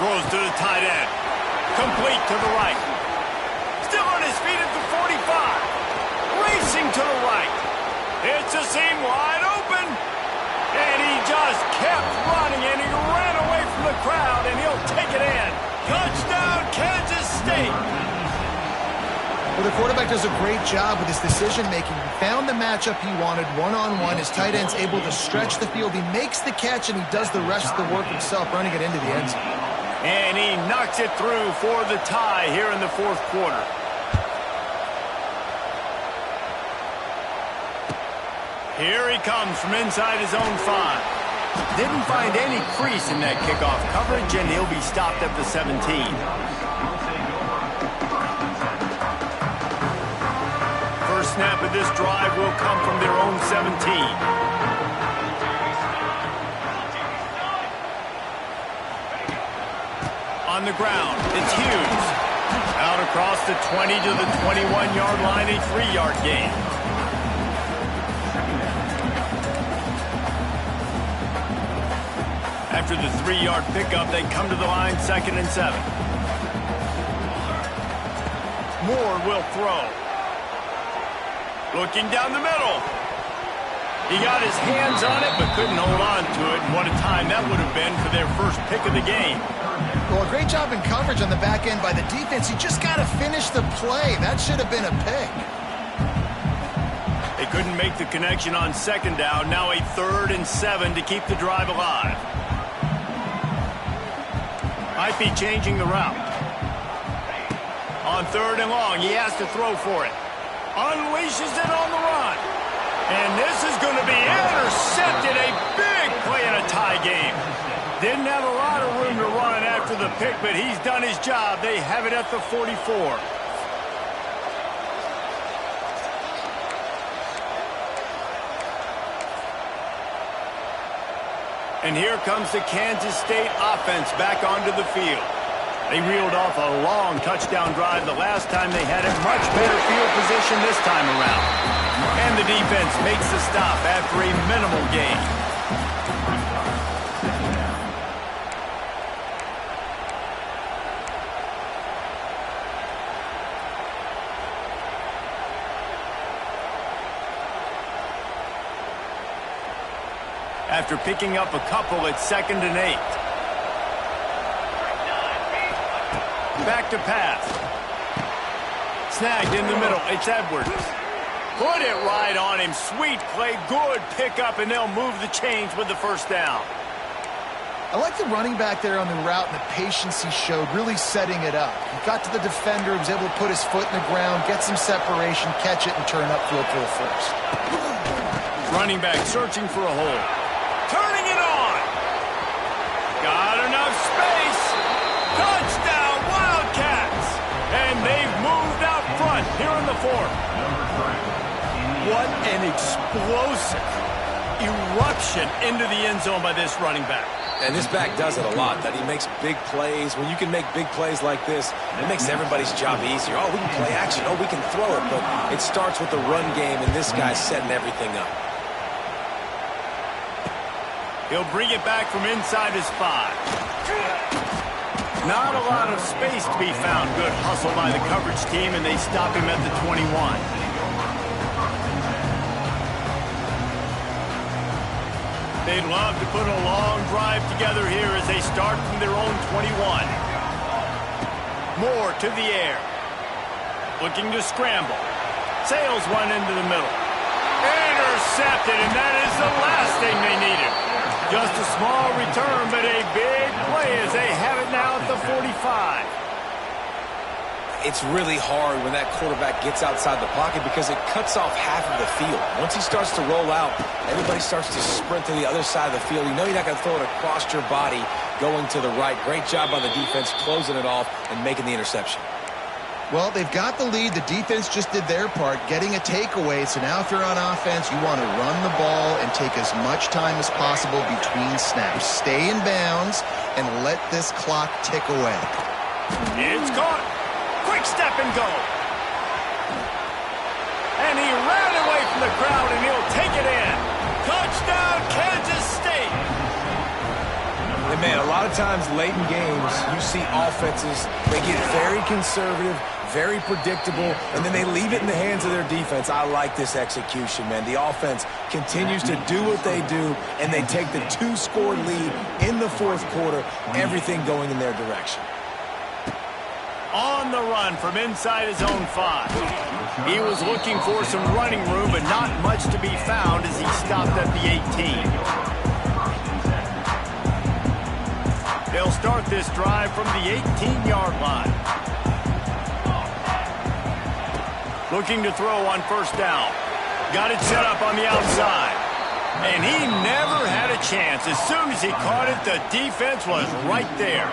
Throws to the tight end. Complete to the right. Still on his feet at the 45. Racing to the right. It's a seam wide open. And he just kept running, and he ran away from the crowd, and he'll take it in. Touchdown, Kansas State. Well, the quarterback does a great job with his decision-making. He found the matchup he wanted one-on-one. His tight end's able to stretch the field. He makes the catch, and he does the rest of the work himself, running it into the end zone. And he knocks it through for the tie here in the fourth quarter. Here he comes from inside his own 5. Didn't find any crease in that kickoff coverage, and he'll be stopped at the 17. First snap of this drive will come from their own 17. On the ground, it's Hughes. Out across the 20 to the 21-yard line, a 3-yard gain. After the 3-yard pickup, they come to the line 2nd and 7. Moore will throw. Looking down the middle. He got his hands on it, but couldn't hold on to it. And what a time that would have been for their first pick of the game. Well, a great job in coverage on the back end by the defense. You just got to finish the play. That should have been a pick. They couldn't make the connection on 2nd down. Now a 3rd and 7 to keep the drive alive. Might be changing the route. On 3rd and long, he has to throw for it. Unleashes it on the run. And this is going to be intercepted. A big play in a tie game. Didn't have a lot of room to run after the pick, but he's done his job. They have it at the 44. And here comes the Kansas State offense back onto the field. They reeled off a long touchdown drive the last time they had it. Much better field position this time around. And the defense makes the stop after a minimal gain. After picking up a couple at 2nd and 8. Back to pass. Snagged in the middle. It's Edwards. Put it right on him. Sweet play. Good pickup, and they'll move the chains with the first down. I like the running back there on the route and the patience he showed, really setting it up. He got to the defender, was able to put his foot in the ground, get some separation, catch it, and turn upfield full force. Running back searching for a hole. Turning it on. Got enough space. Touchdown, Wildcats. And they've moved out front here in the fourth. What an explosive eruption into the end zone by this running back. And this back does it a lot, that he makes big plays. When you can make big plays like this, it makes everybody's job easier. Oh, we can play action. Oh, we can throw it. But it starts with the run game, and this guy's setting everything up. He'll bring it back from inside his 5. Not a lot of space to be found. Good hustle by the coverage team, and they stop him at the 21. They'd love to put a long drive together here as they start from their own 21. Moore to the air. Looking to scramble. Sails one into the middle. Intercepted, and that is the last thing they needed. Just a small return, but a big play as they have it now at the 45. It's really hard when that quarterback gets outside the pocket because it cuts off half of the field. Once he starts to roll out, everybody starts to sprint to the other side of the field. You know you're not going to throw it across your body going to the right. Great job by the defense closing it off and making the interception. Well, they've got the lead. The defense just did their part, getting a takeaway. So now if you're on offense, you want to run the ball and take as much time as possible between snaps. Stay in bounds and let this clock tick away. It's caught. Quick step and go. And he ran away from the crowd, and he'll take it in. Touchdown, Kansas State. And man, a lot of times late in games, you see offenses, they get very conservative, very predictable, and then they leave it in the hands of their defense. I like this execution, man. The offense continues to do what they do, and they take the 2-score lead in the fourth quarter, everything going in their direction. On the run from inside his own 5. He was looking for some running room, but not much to be found as he stopped at the 18. They'll start this drive from the 18-yard line. Looking to throw on first down. Got it set up on the outside. And he never had a chance. As soon as he caught it, the defense was right there.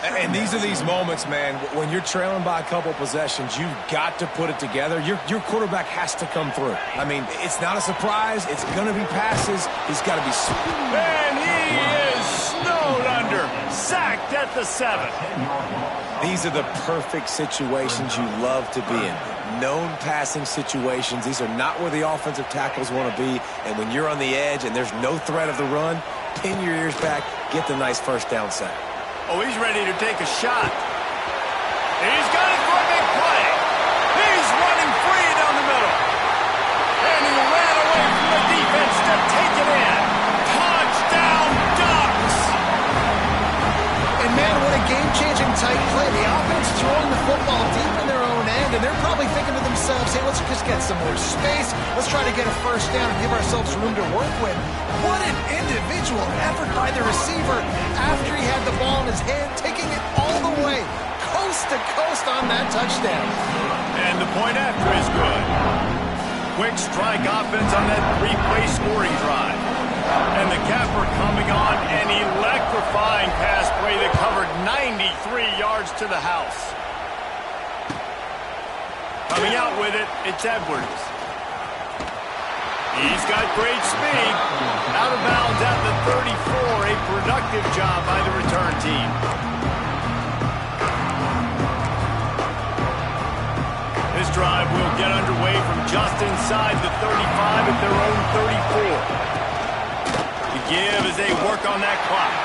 And these are these moments, man, when you're trailing by a couple possessions, you've got to put it together. Your quarterback has to come through. I mean, it's not a surprise. It's going to be passes. He's got to be... And he is snowed under. Sacked at the 7. These are the perfect situations you love to be in. Known passing situations. These are not where the offensive tackles want to be. And when you're on the edge and there's no threat of the run, pin your ears back, get the nice first down sack. Oh, he's ready to take a shot. He's got it for a big play. He's running free down the middle. And he ran away from the defense to take it in. Touchdown, Ducks! And man, what a game-changing tight play. The offense throwing the football deep in their own end, and they're probably thinking to themselves, hey, let's just get some more space. Let's try to get a first down and give ourselves room to work with. What an individual effort by the receiver after he had the ball in his hand, taking it all the way, coast to coast on that touchdown. And the point after is good. Quick strike offense on that 3-play scoring drive. And the capper coming on, an electrifying pass play that covered 93 yards to the house. Coming out with it, it's Edwards. He's got great speed. Out of bounds at the 34. A productive job by the return team. This drive will get underway from just inside the 35 at their own 34. To give as they work on that clock.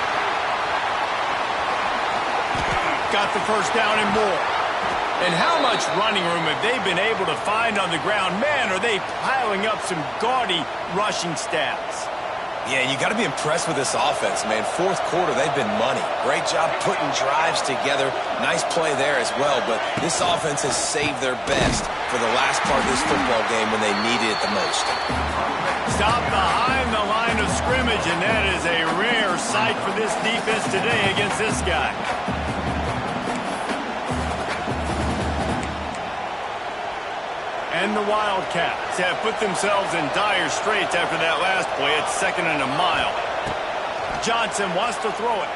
Got the first down and more. And how much running room have they been able to find on the ground? Man, are they piling up some gaudy rushing stats. Yeah, you got to be impressed with this offense, man. Fourth quarter, they've been money. Great job putting drives together. Nice play there as well, but this offense has saved their best for the last part of this football game when they needed it the most. Stop behind the line of scrimmage, and that is a rare sight for this defense today against this guy. And the Wildcats have put themselves in dire straits after that last play. It's 2nd and a mile. Johnson wants to throw it.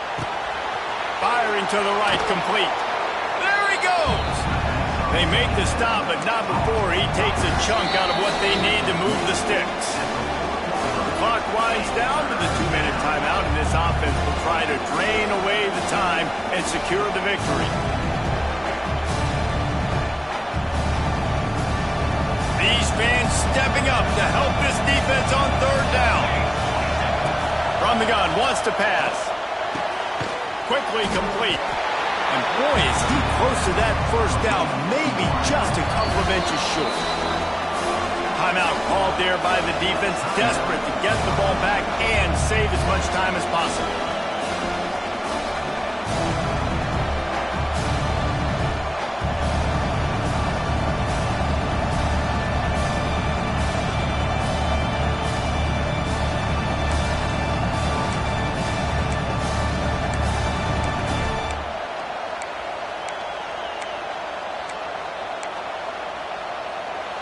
Firing to the right, complete. There he goes! They make the stop, but not before he takes a chunk out of what they need to move the sticks. The clock winds down to the 2-minute timeout, and this offense will try to drain away the time and secure the victory. These fans stepping up to help this defense on 3rd down. From the gun, wants to pass. Quickly complete. And boy, is he close to that 1st down, maybe just a couple of inches short. Timeout called there by the defense, desperate to get the ball back and save as much time as possible.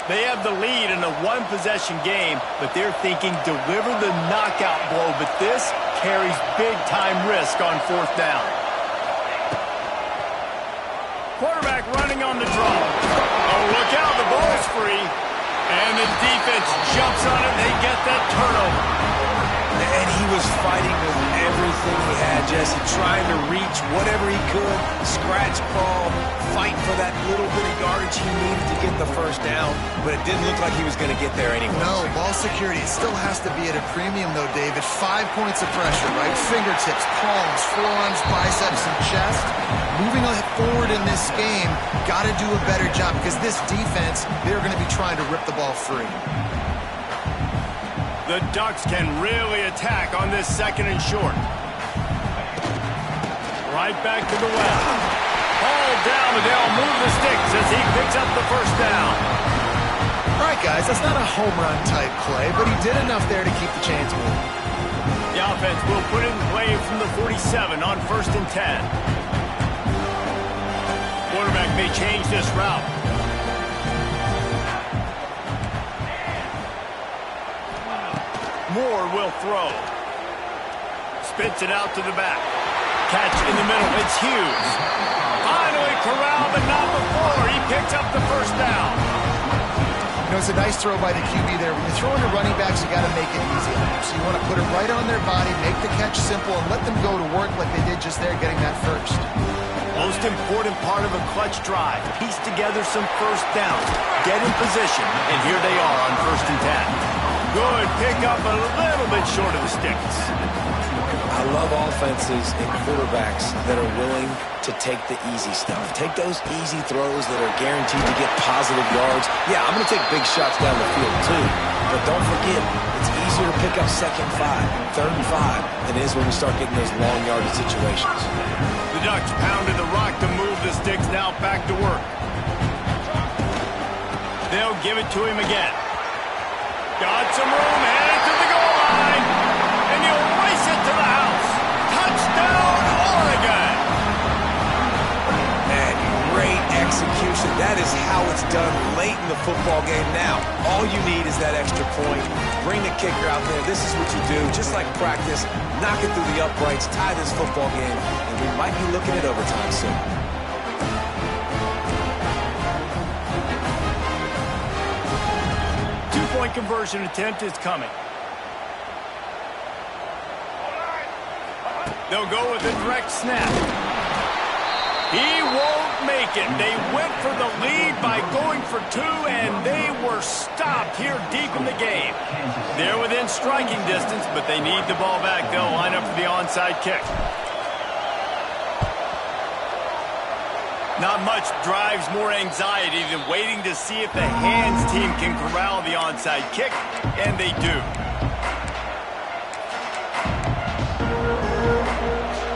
They have the lead in a 1-possession game, but they're thinking deliver the knockout blow, but this carries big-time risk on 4th down. Quarterback running on the draw. Oh, look out, the ball's free. And the defense jumps on it, they get that turnover. And he was fighting with everything he had, Jesse, trying to reach whatever he could, scratch ball, fight for that little bit of yardage he needed to get the 1st down, but it didn't look like he was going to get there anyway. No, ball security still has to be at a premium, though, David. 5 points of pressure, right? Fingertips, palms, forearms, biceps, and chest. Moving forward in this game, got to do a better job because this defense, they're going to be trying to rip the ball free. The Ducks can really attack on this 2nd and short. Right back to the well. Ball down, and they'll move the sticks as he picks up the 1st down. All right, guys, that's not a home run type play, but he did enough there to keep the chains moving. The offense will put it in play from the 47 on 1st and 10. Quarterback may change this route. Moore will throw. Spits it out to the back. Catch in the middle. It's Hughes. Finally corralled, but not before. He picks up the 1st down. You know, it's a nice throw by the QB there. When you're throwing to running backs, you got to make it easy on them. So you want to put it right on their body, make the catch simple, and let them go to work like they did just there, getting that 1st. Most important part of a clutch drive. Piece together some 1st downs. Get in position, and here they are on 1st and 10. Good pick up a little bit short of the sticks. I love offenses and quarterbacks that are willing to take the easy stuff. Take those easy throws that are guaranteed to get positive yards. Yeah, I'm going to take big shots down the field too. But don't forget, it's easier to pick up 2nd and 5, 3rd and 5 than it is when we start getting those long yardage situations. The Ducks pounded the rock to move the sticks, now back to work. They'll give it to him again. Got some room, headed to the goal line, and he'll race it to the house. Touchdown, Oregon! And great execution. That is how it's done late in the football game now. All you need is that extra point. Bring the kicker out there. This is what you do. Just like practice, knock it through the uprights, tie this football game, and we might be looking at overtime soon. Two-point conversion attempt is coming. They'll go with a direct snap. He won't make it. They went for the lead by going for 2, and they were stopped here deep in the game. They're within striking distance, but they need the ball back. They'll line up for the onside kick. Not much drives more anxiety than waiting to see if the hands team can corral the onside kick, and they do.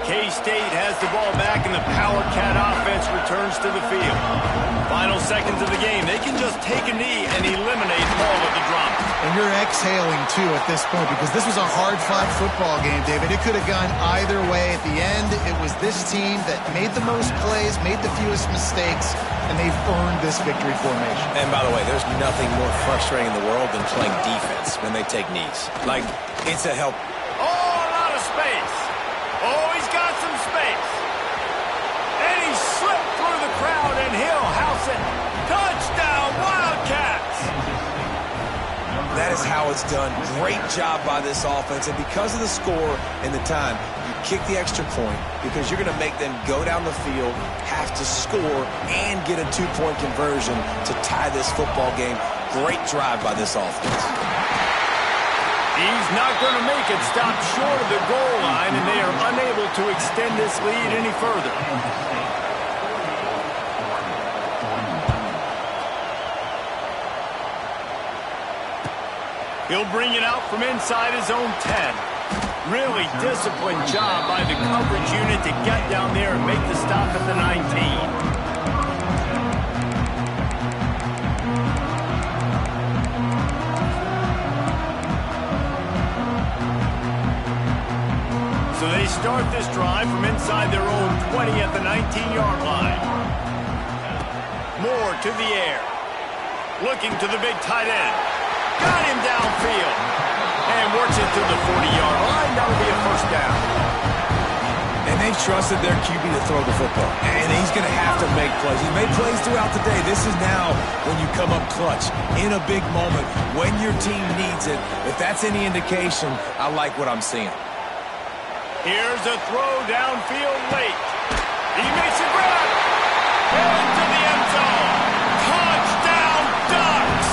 K-State has the ball back, and the Power Cat offense returns to the field. Final seconds of the game. They can just take a knee and eliminate all of the drama. And you're exhaling, too, at this point, because this was a hard-fought football game, David. It could have gone either way. At the end, it was this team that made the most plays, made the fewest mistakes, and they've earned this victory formation. And by the way, there's nothing more frustrating in the world than playing defense when they take knees. Like, it's a help. Oh, a lot of space. Oh, he's got some space. And he slipped through the crowd, and he'll house it. Touchdown, Wildcats! That is how it's done. Great job by this offense. And because of the score and the time, you kick the extra point because you're going to make them go down the field, have to score, and get a two-point conversion to tie this football game. Great drive by this offense. He's not going to make it. Stop short of the goal line, and they are unable to extend this lead any further. He'll bring it out from inside his own 10. Really disciplined job by the coverage unit to get down there and make the stop at the 19. So they start this drive from inside their own 20 at the 19-yard line. Moore to the air. Looking to the big tight end. Got him downfield. And works it to the 40-yard line. That'll be a first down. And they've trusted their QB to throw the football. And he's going to have to make plays. He's made plays throughout the day. This is now when you come up clutch in a big moment when your team needs it. If that's any indication, I like what I'm seeing. Here's a throw downfield late. He makes a grab. Into the end zone. Touchdown, Ducks!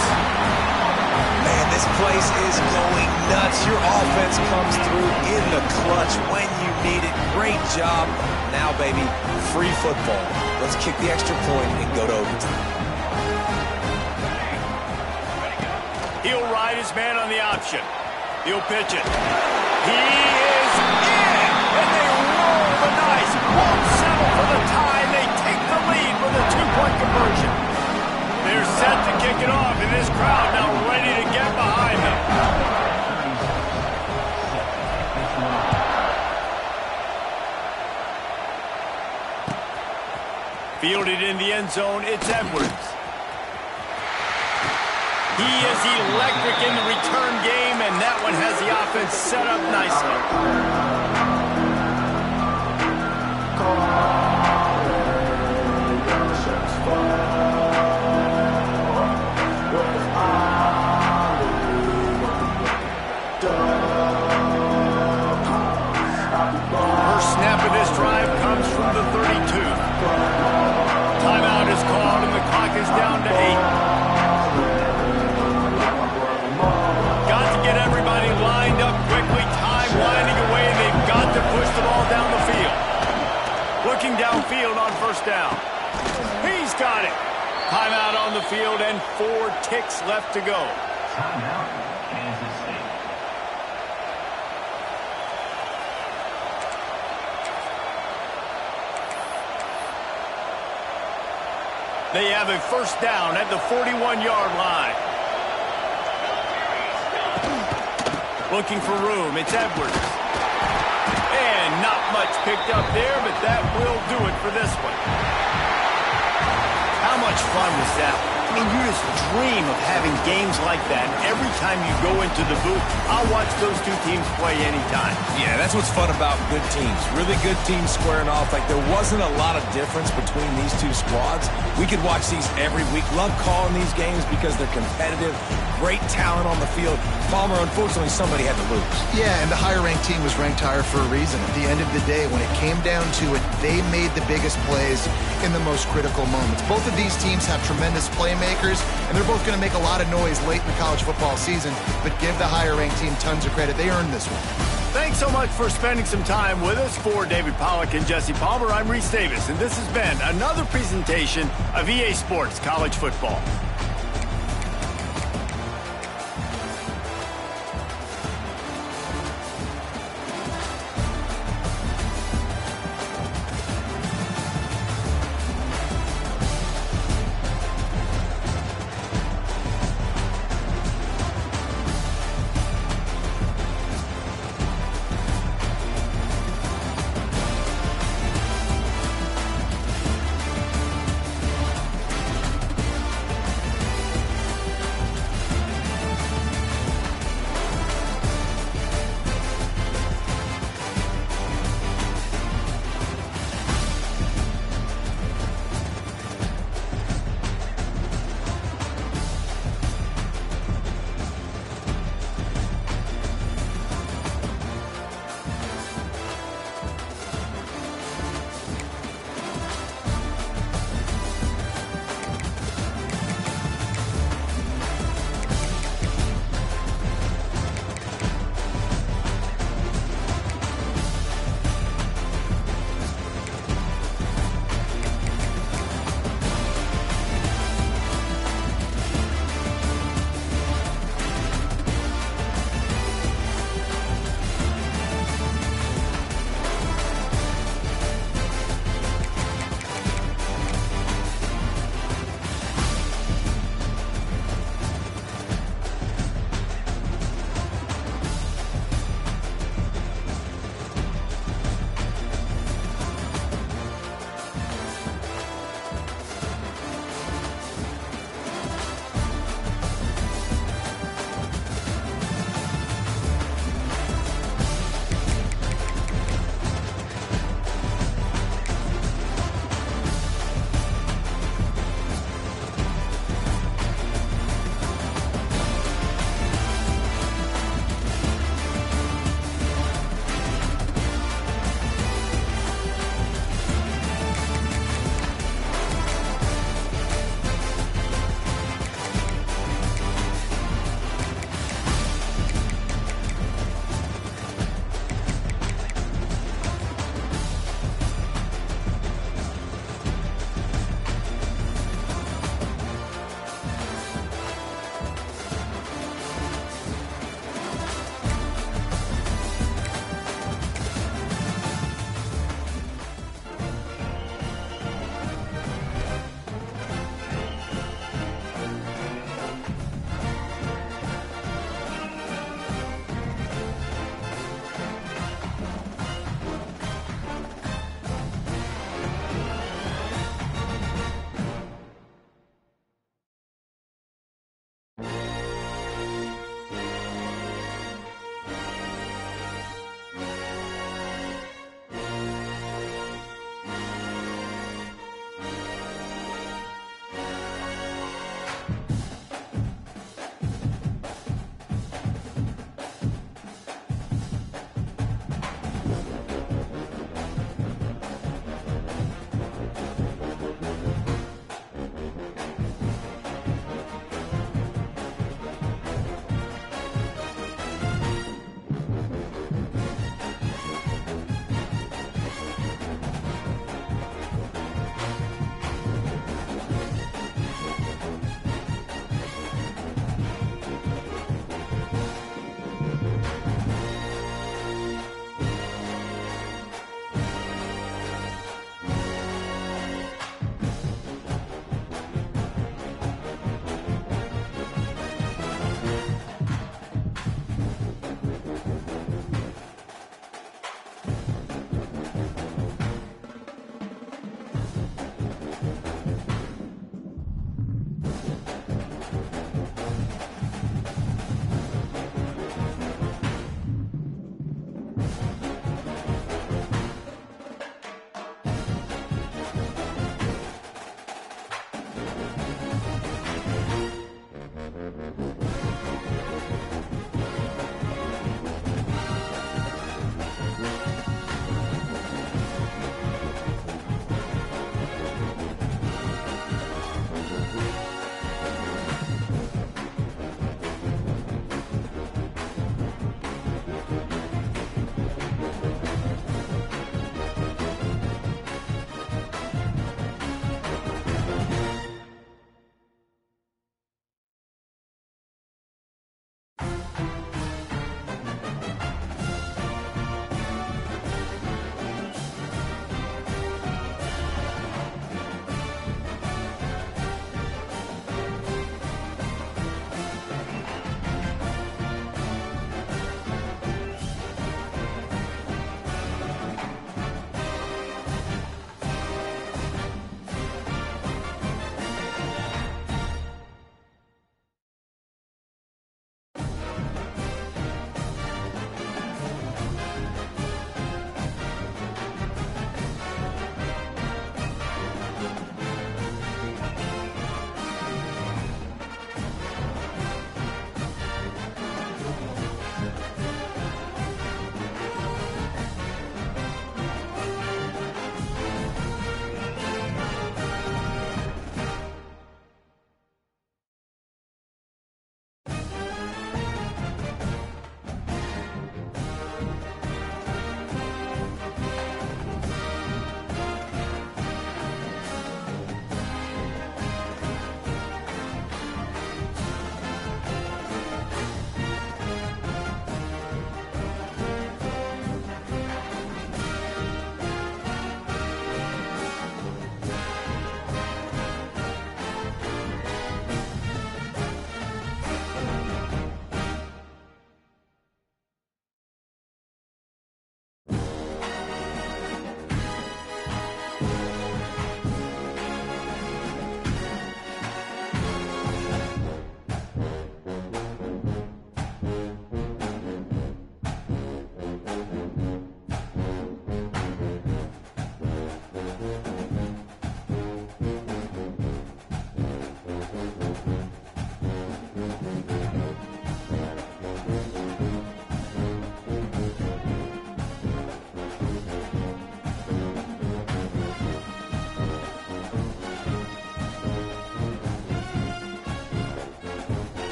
Man, this place is going nuts. Your offense comes through in the clutch when you need it. Great job. Now, baby, free football. Let's kick the extra point and go to overtime. He'll ride his man on the option. He'll pitch it. He is in! And they roll the dice. Won't settle for the tie. They take the lead with a two-point conversion. They're set to kick it off, and this crowd now ready to get behind them. Fielded in the end zone, it's Edwards. He is electric in the return game, and that one has the offense set up nicely. First snap of this drive comes from the 32. Timeout is called, and the clock is down to 8. Got to get everybody lined up quickly. Time winding away. They've got to push the ball down the field. Looking downfield on first down. He's got it. Timeout on the field and 4 ticks left to go. Timeout, Kansas State. They have a first down at the 41-yard line. Looking for room. It's Edwards. And not much picked up there, but that will do it for this one. How much fun was that? I mean, you just dream of having games like that. Every time you go into the booth, I'll watch those two teams play anytime. Yeah, that's what's fun about good teams. Really good teams squaring off. Like, there wasn't a lot of difference between these two squads. We could watch these every week. Love calling these games because they're competitive. Great talent on the field. Palmer, unfortunately, somebody had to lose. Yeah, and the higher-ranked team was ranked higher for a reason. At the end of the day, when it came down to it, they made the biggest plays in the most critical moments. Both of these teams have tremendous playmakers, and they're both going to make a lot of noise late in the college football season, but give the higher-ranked team tons of credit. They earned this one. Thanks so much for spending some time with us. For David Pollack and Jesse Palmer, I'm Reese Davis, and this has been another presentation of EA Sports College Football.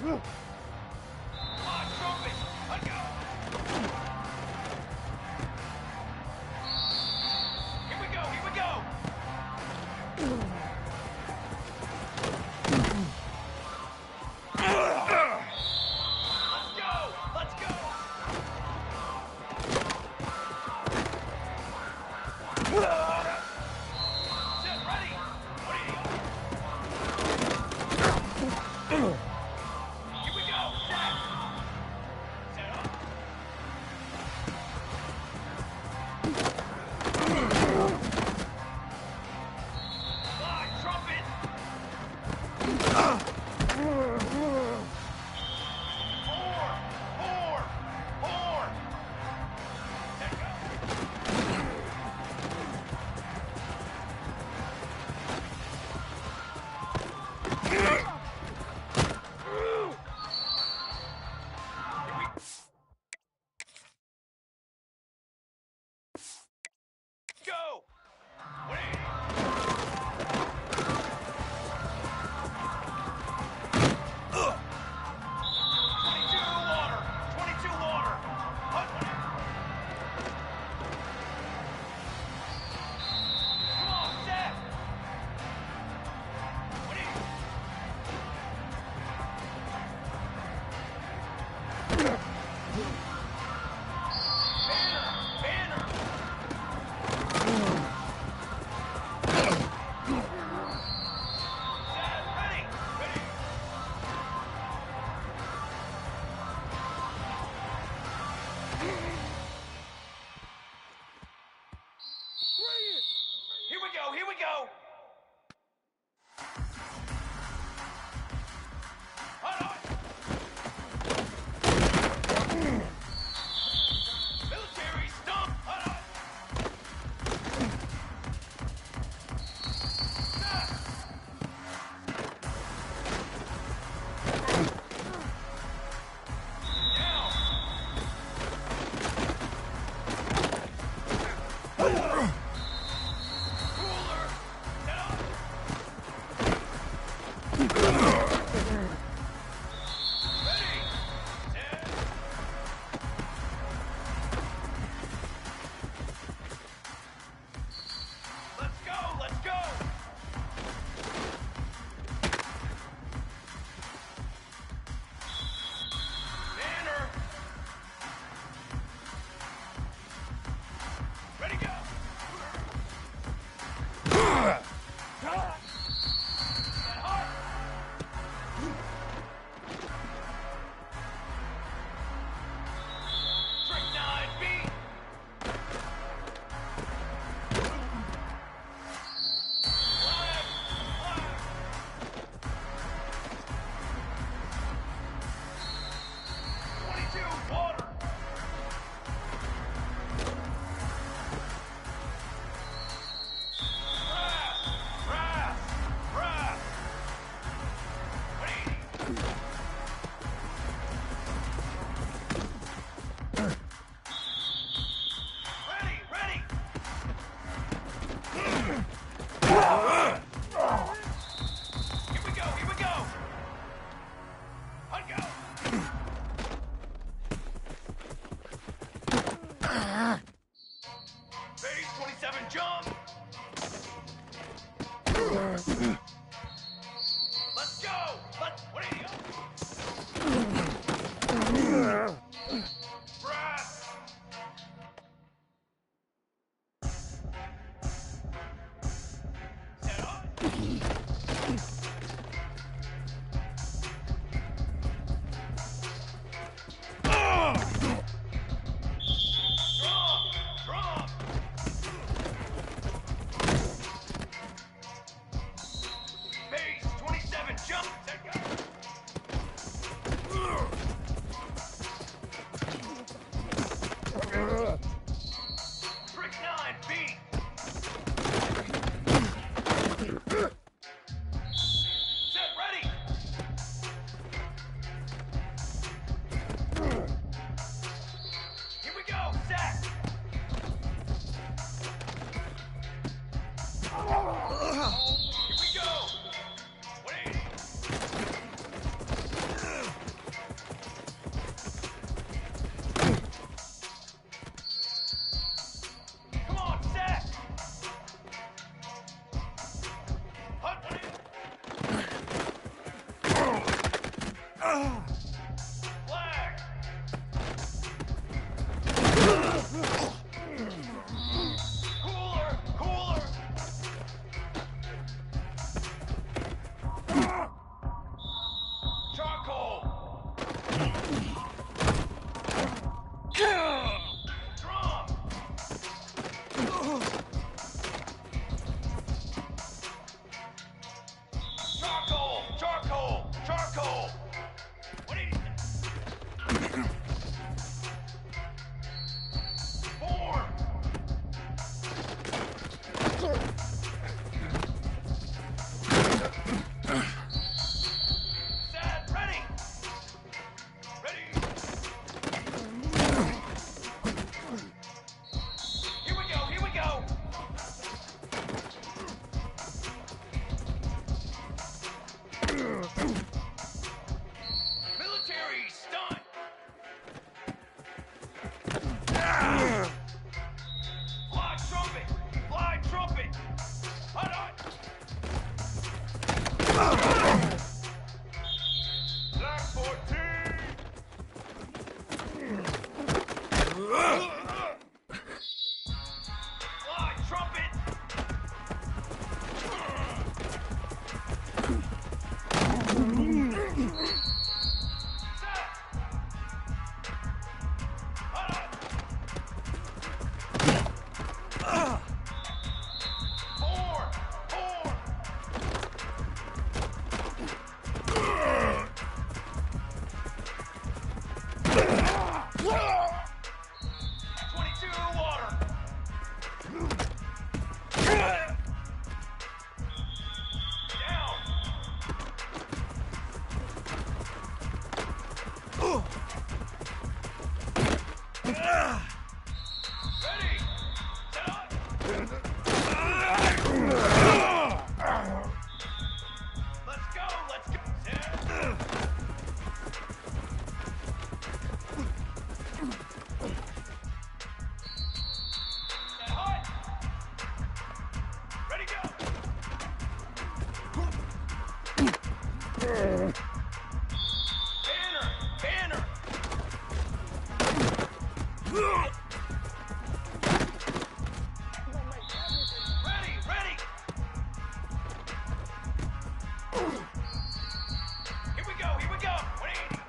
On, trophy. Let's go. Here we go. Here we go. Let's go. Let's go. Set, ready. What are you? Here we go. Charcoal! Charcoal! Charcoal! What do you... Form! Set! Ready! Ready! Here we go! Here we go! Military stunt! Fly trumpet! Fly trumpet! Hot on! Black 14! Fly trumpet! Set! Hot on! Four! Four! 22 water! Down! Ready! Set up! Let's go! Let's go! Set! Set hot! Ready, go! Banner! Banner! Ready! Ready! Here we go! Here we go! 180!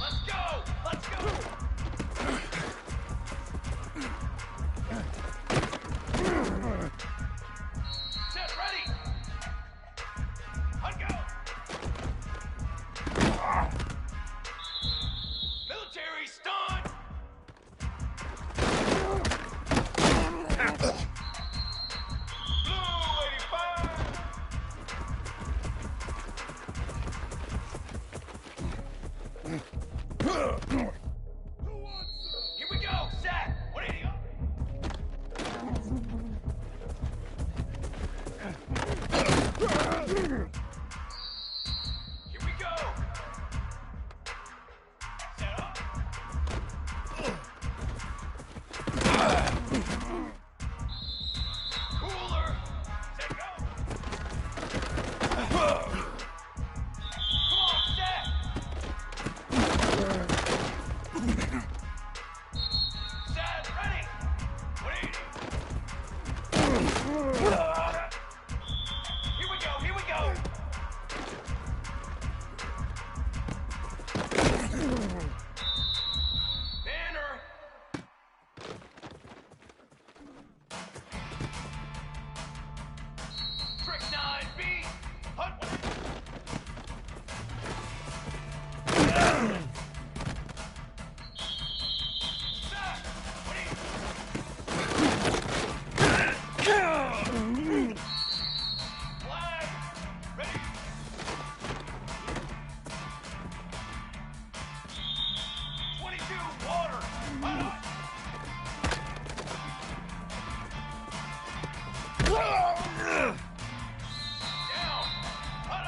Let's go! Let's go! Set, ready! Hot, go! Military stunt! Blue 85! Here we go! Set! 180 up! Here we go! Set up! Cooler! Set, go! Come on, set! Set, ready! 180! Here we go, here we go! Banner! Trick 9B! Hut! Set! 180! Flag! Ready! Water! Hot on! Down! Hot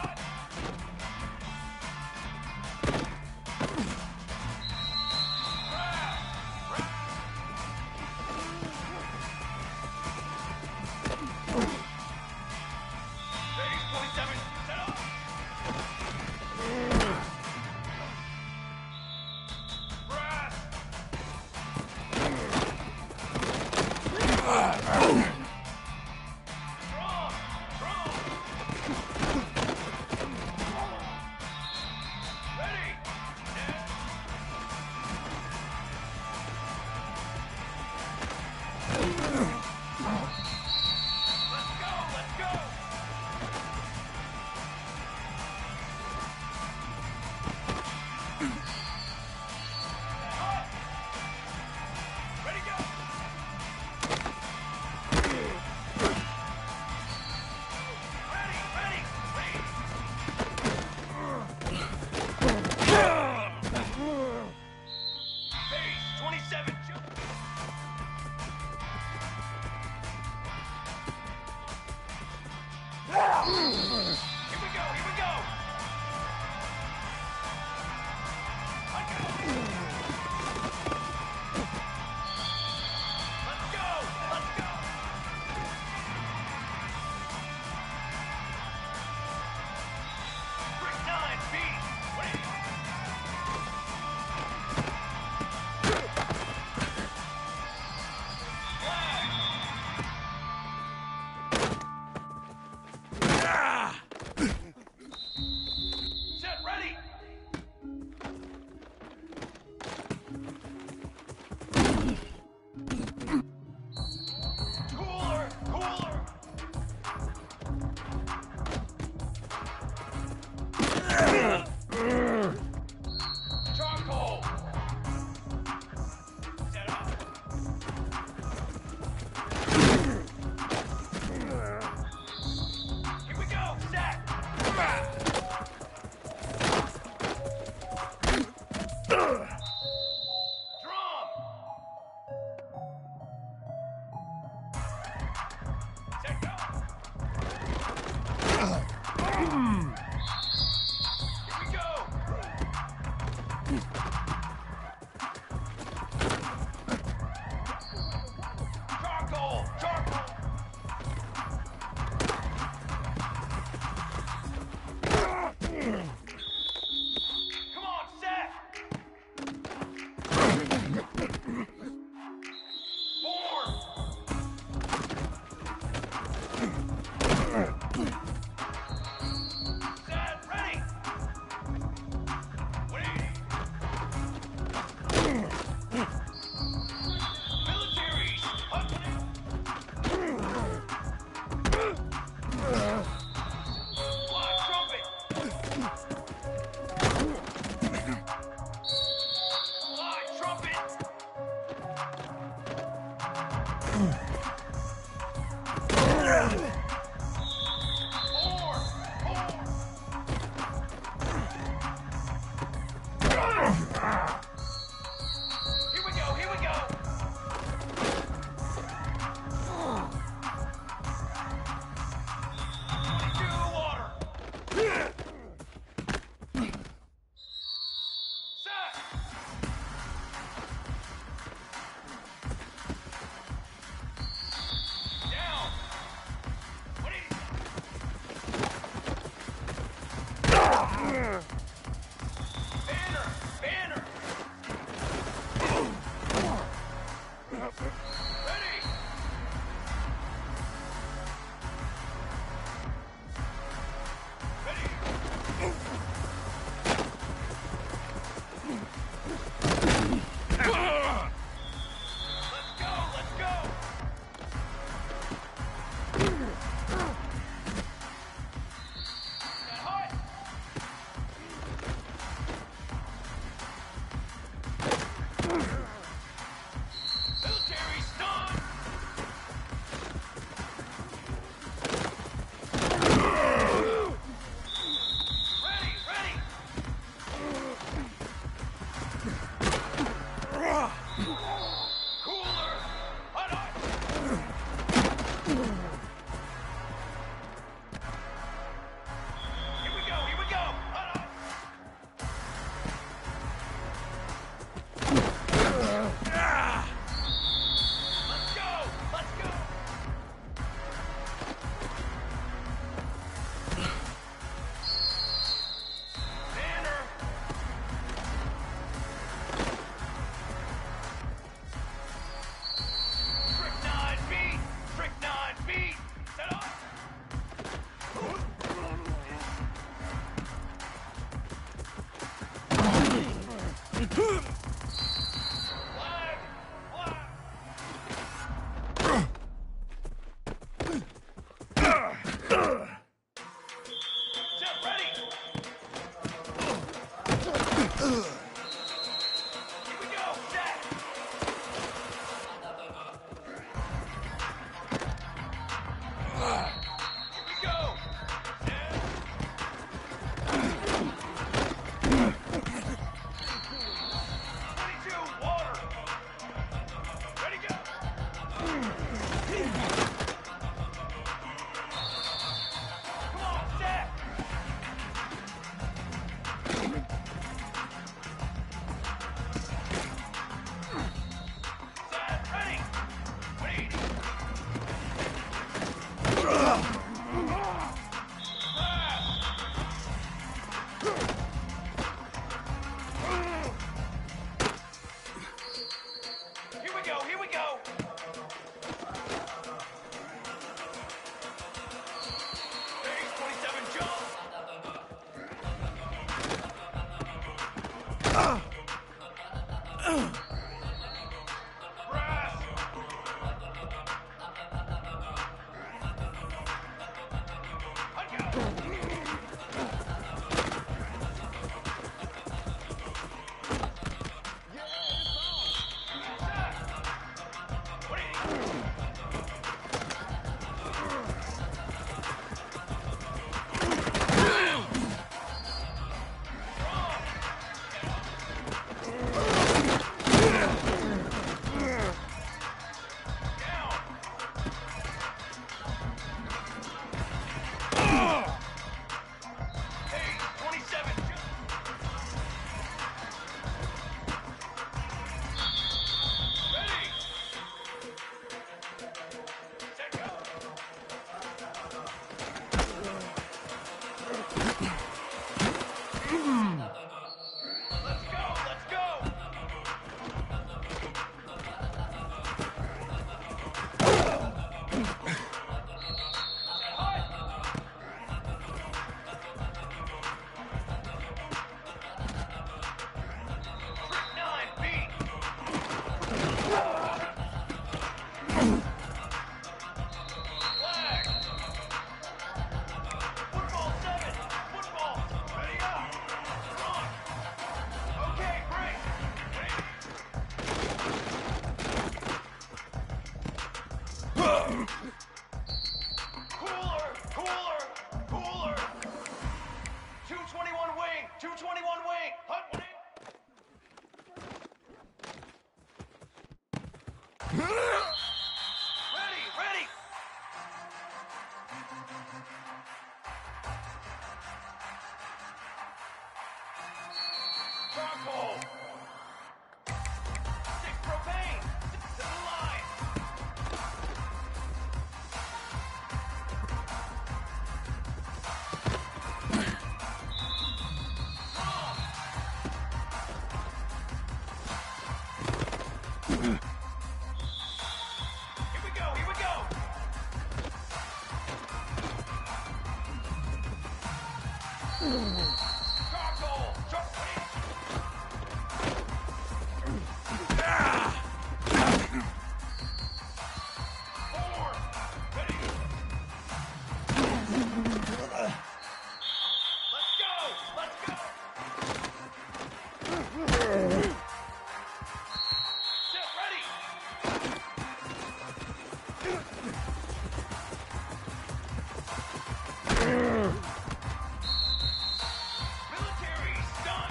Charcoal! Charcoal! Form! Ready! Let's go! Let's go! Set ready! Military stun!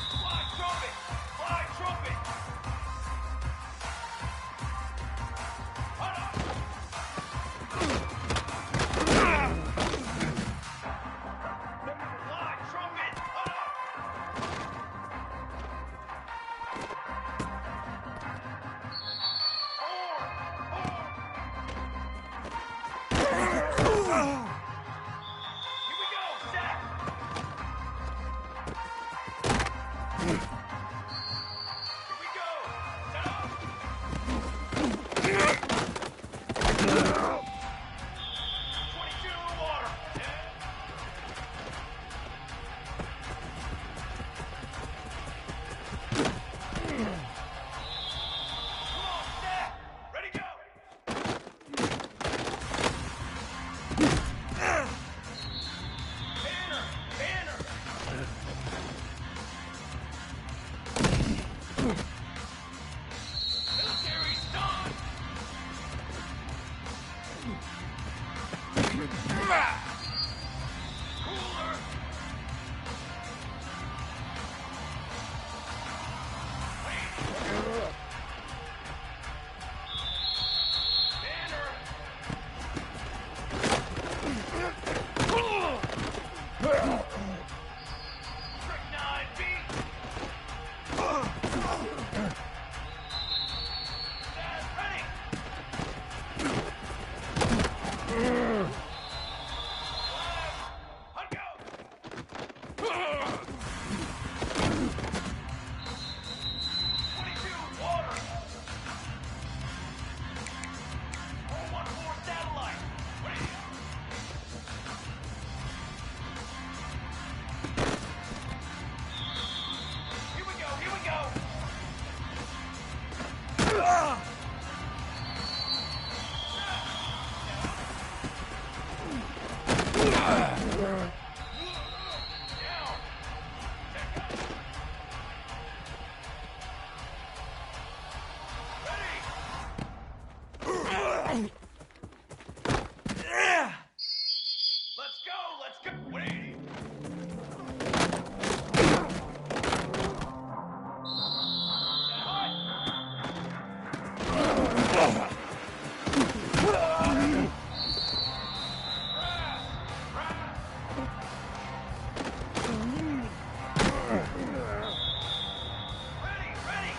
Fly trumpet! Fly trumpet! Hold up! Fly trumpet! Hold up! Here we go, set! Here we go! Set up! 22 in the water! Come on, set! Ready, go! Banner! Banner! Military stun! Cooler! Banner! Strychnine beat! Stand ready! Let go! 22 water! 414 satellite! Ready? Here we go, here we go! Down! Ready! Let's go, let's go! 180! Ready, ready!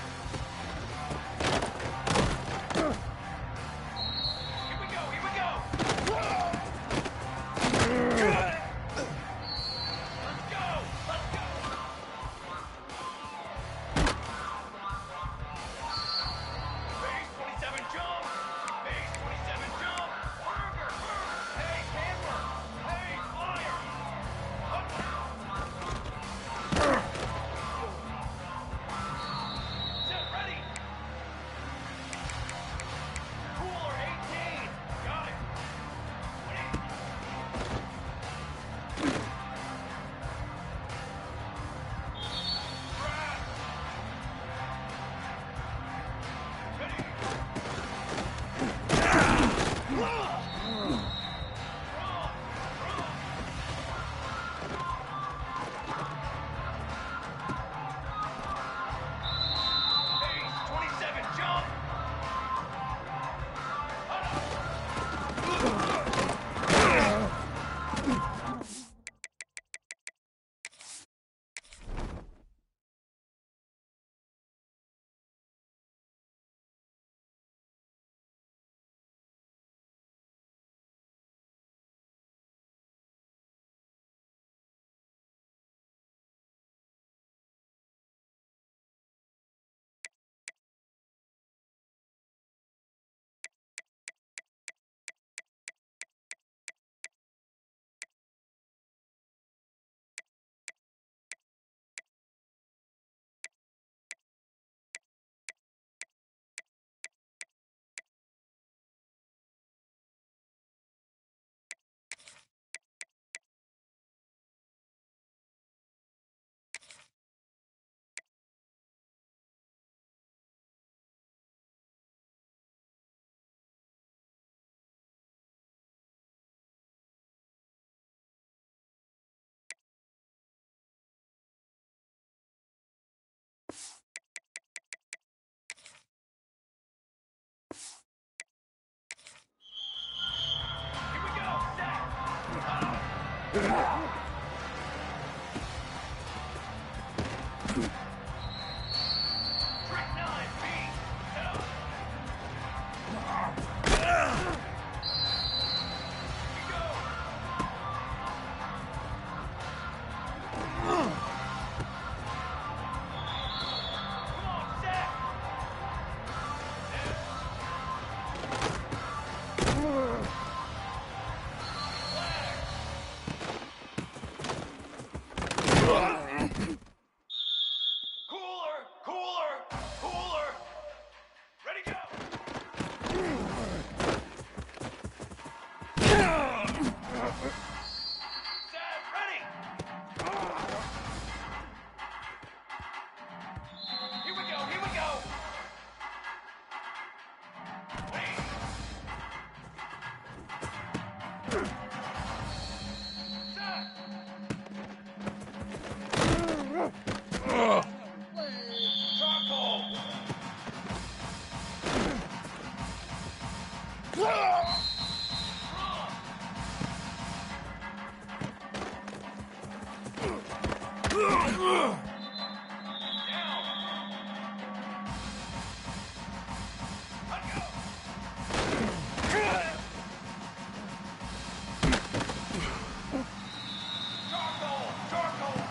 Cooler! Cooler! Ready, go! Set, ready! Here we go, here we go! Wait! Set! Charcoal!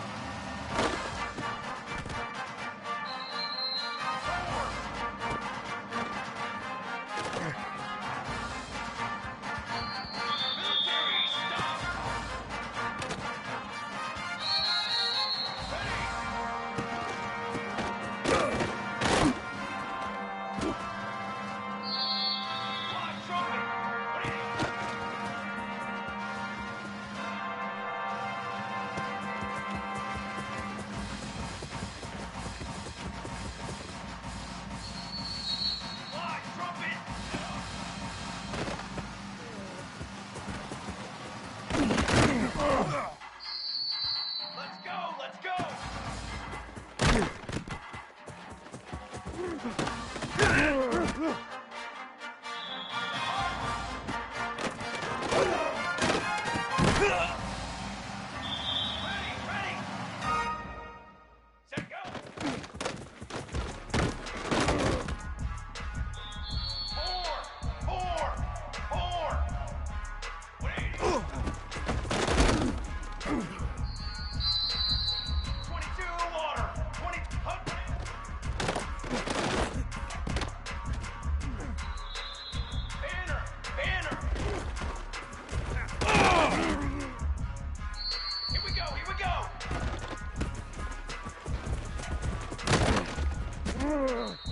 Let's go! Let's go! Ready! Ready! Set, go! 4! 22 water! 20 hug. Banner! Banner! Here we go! Here we go!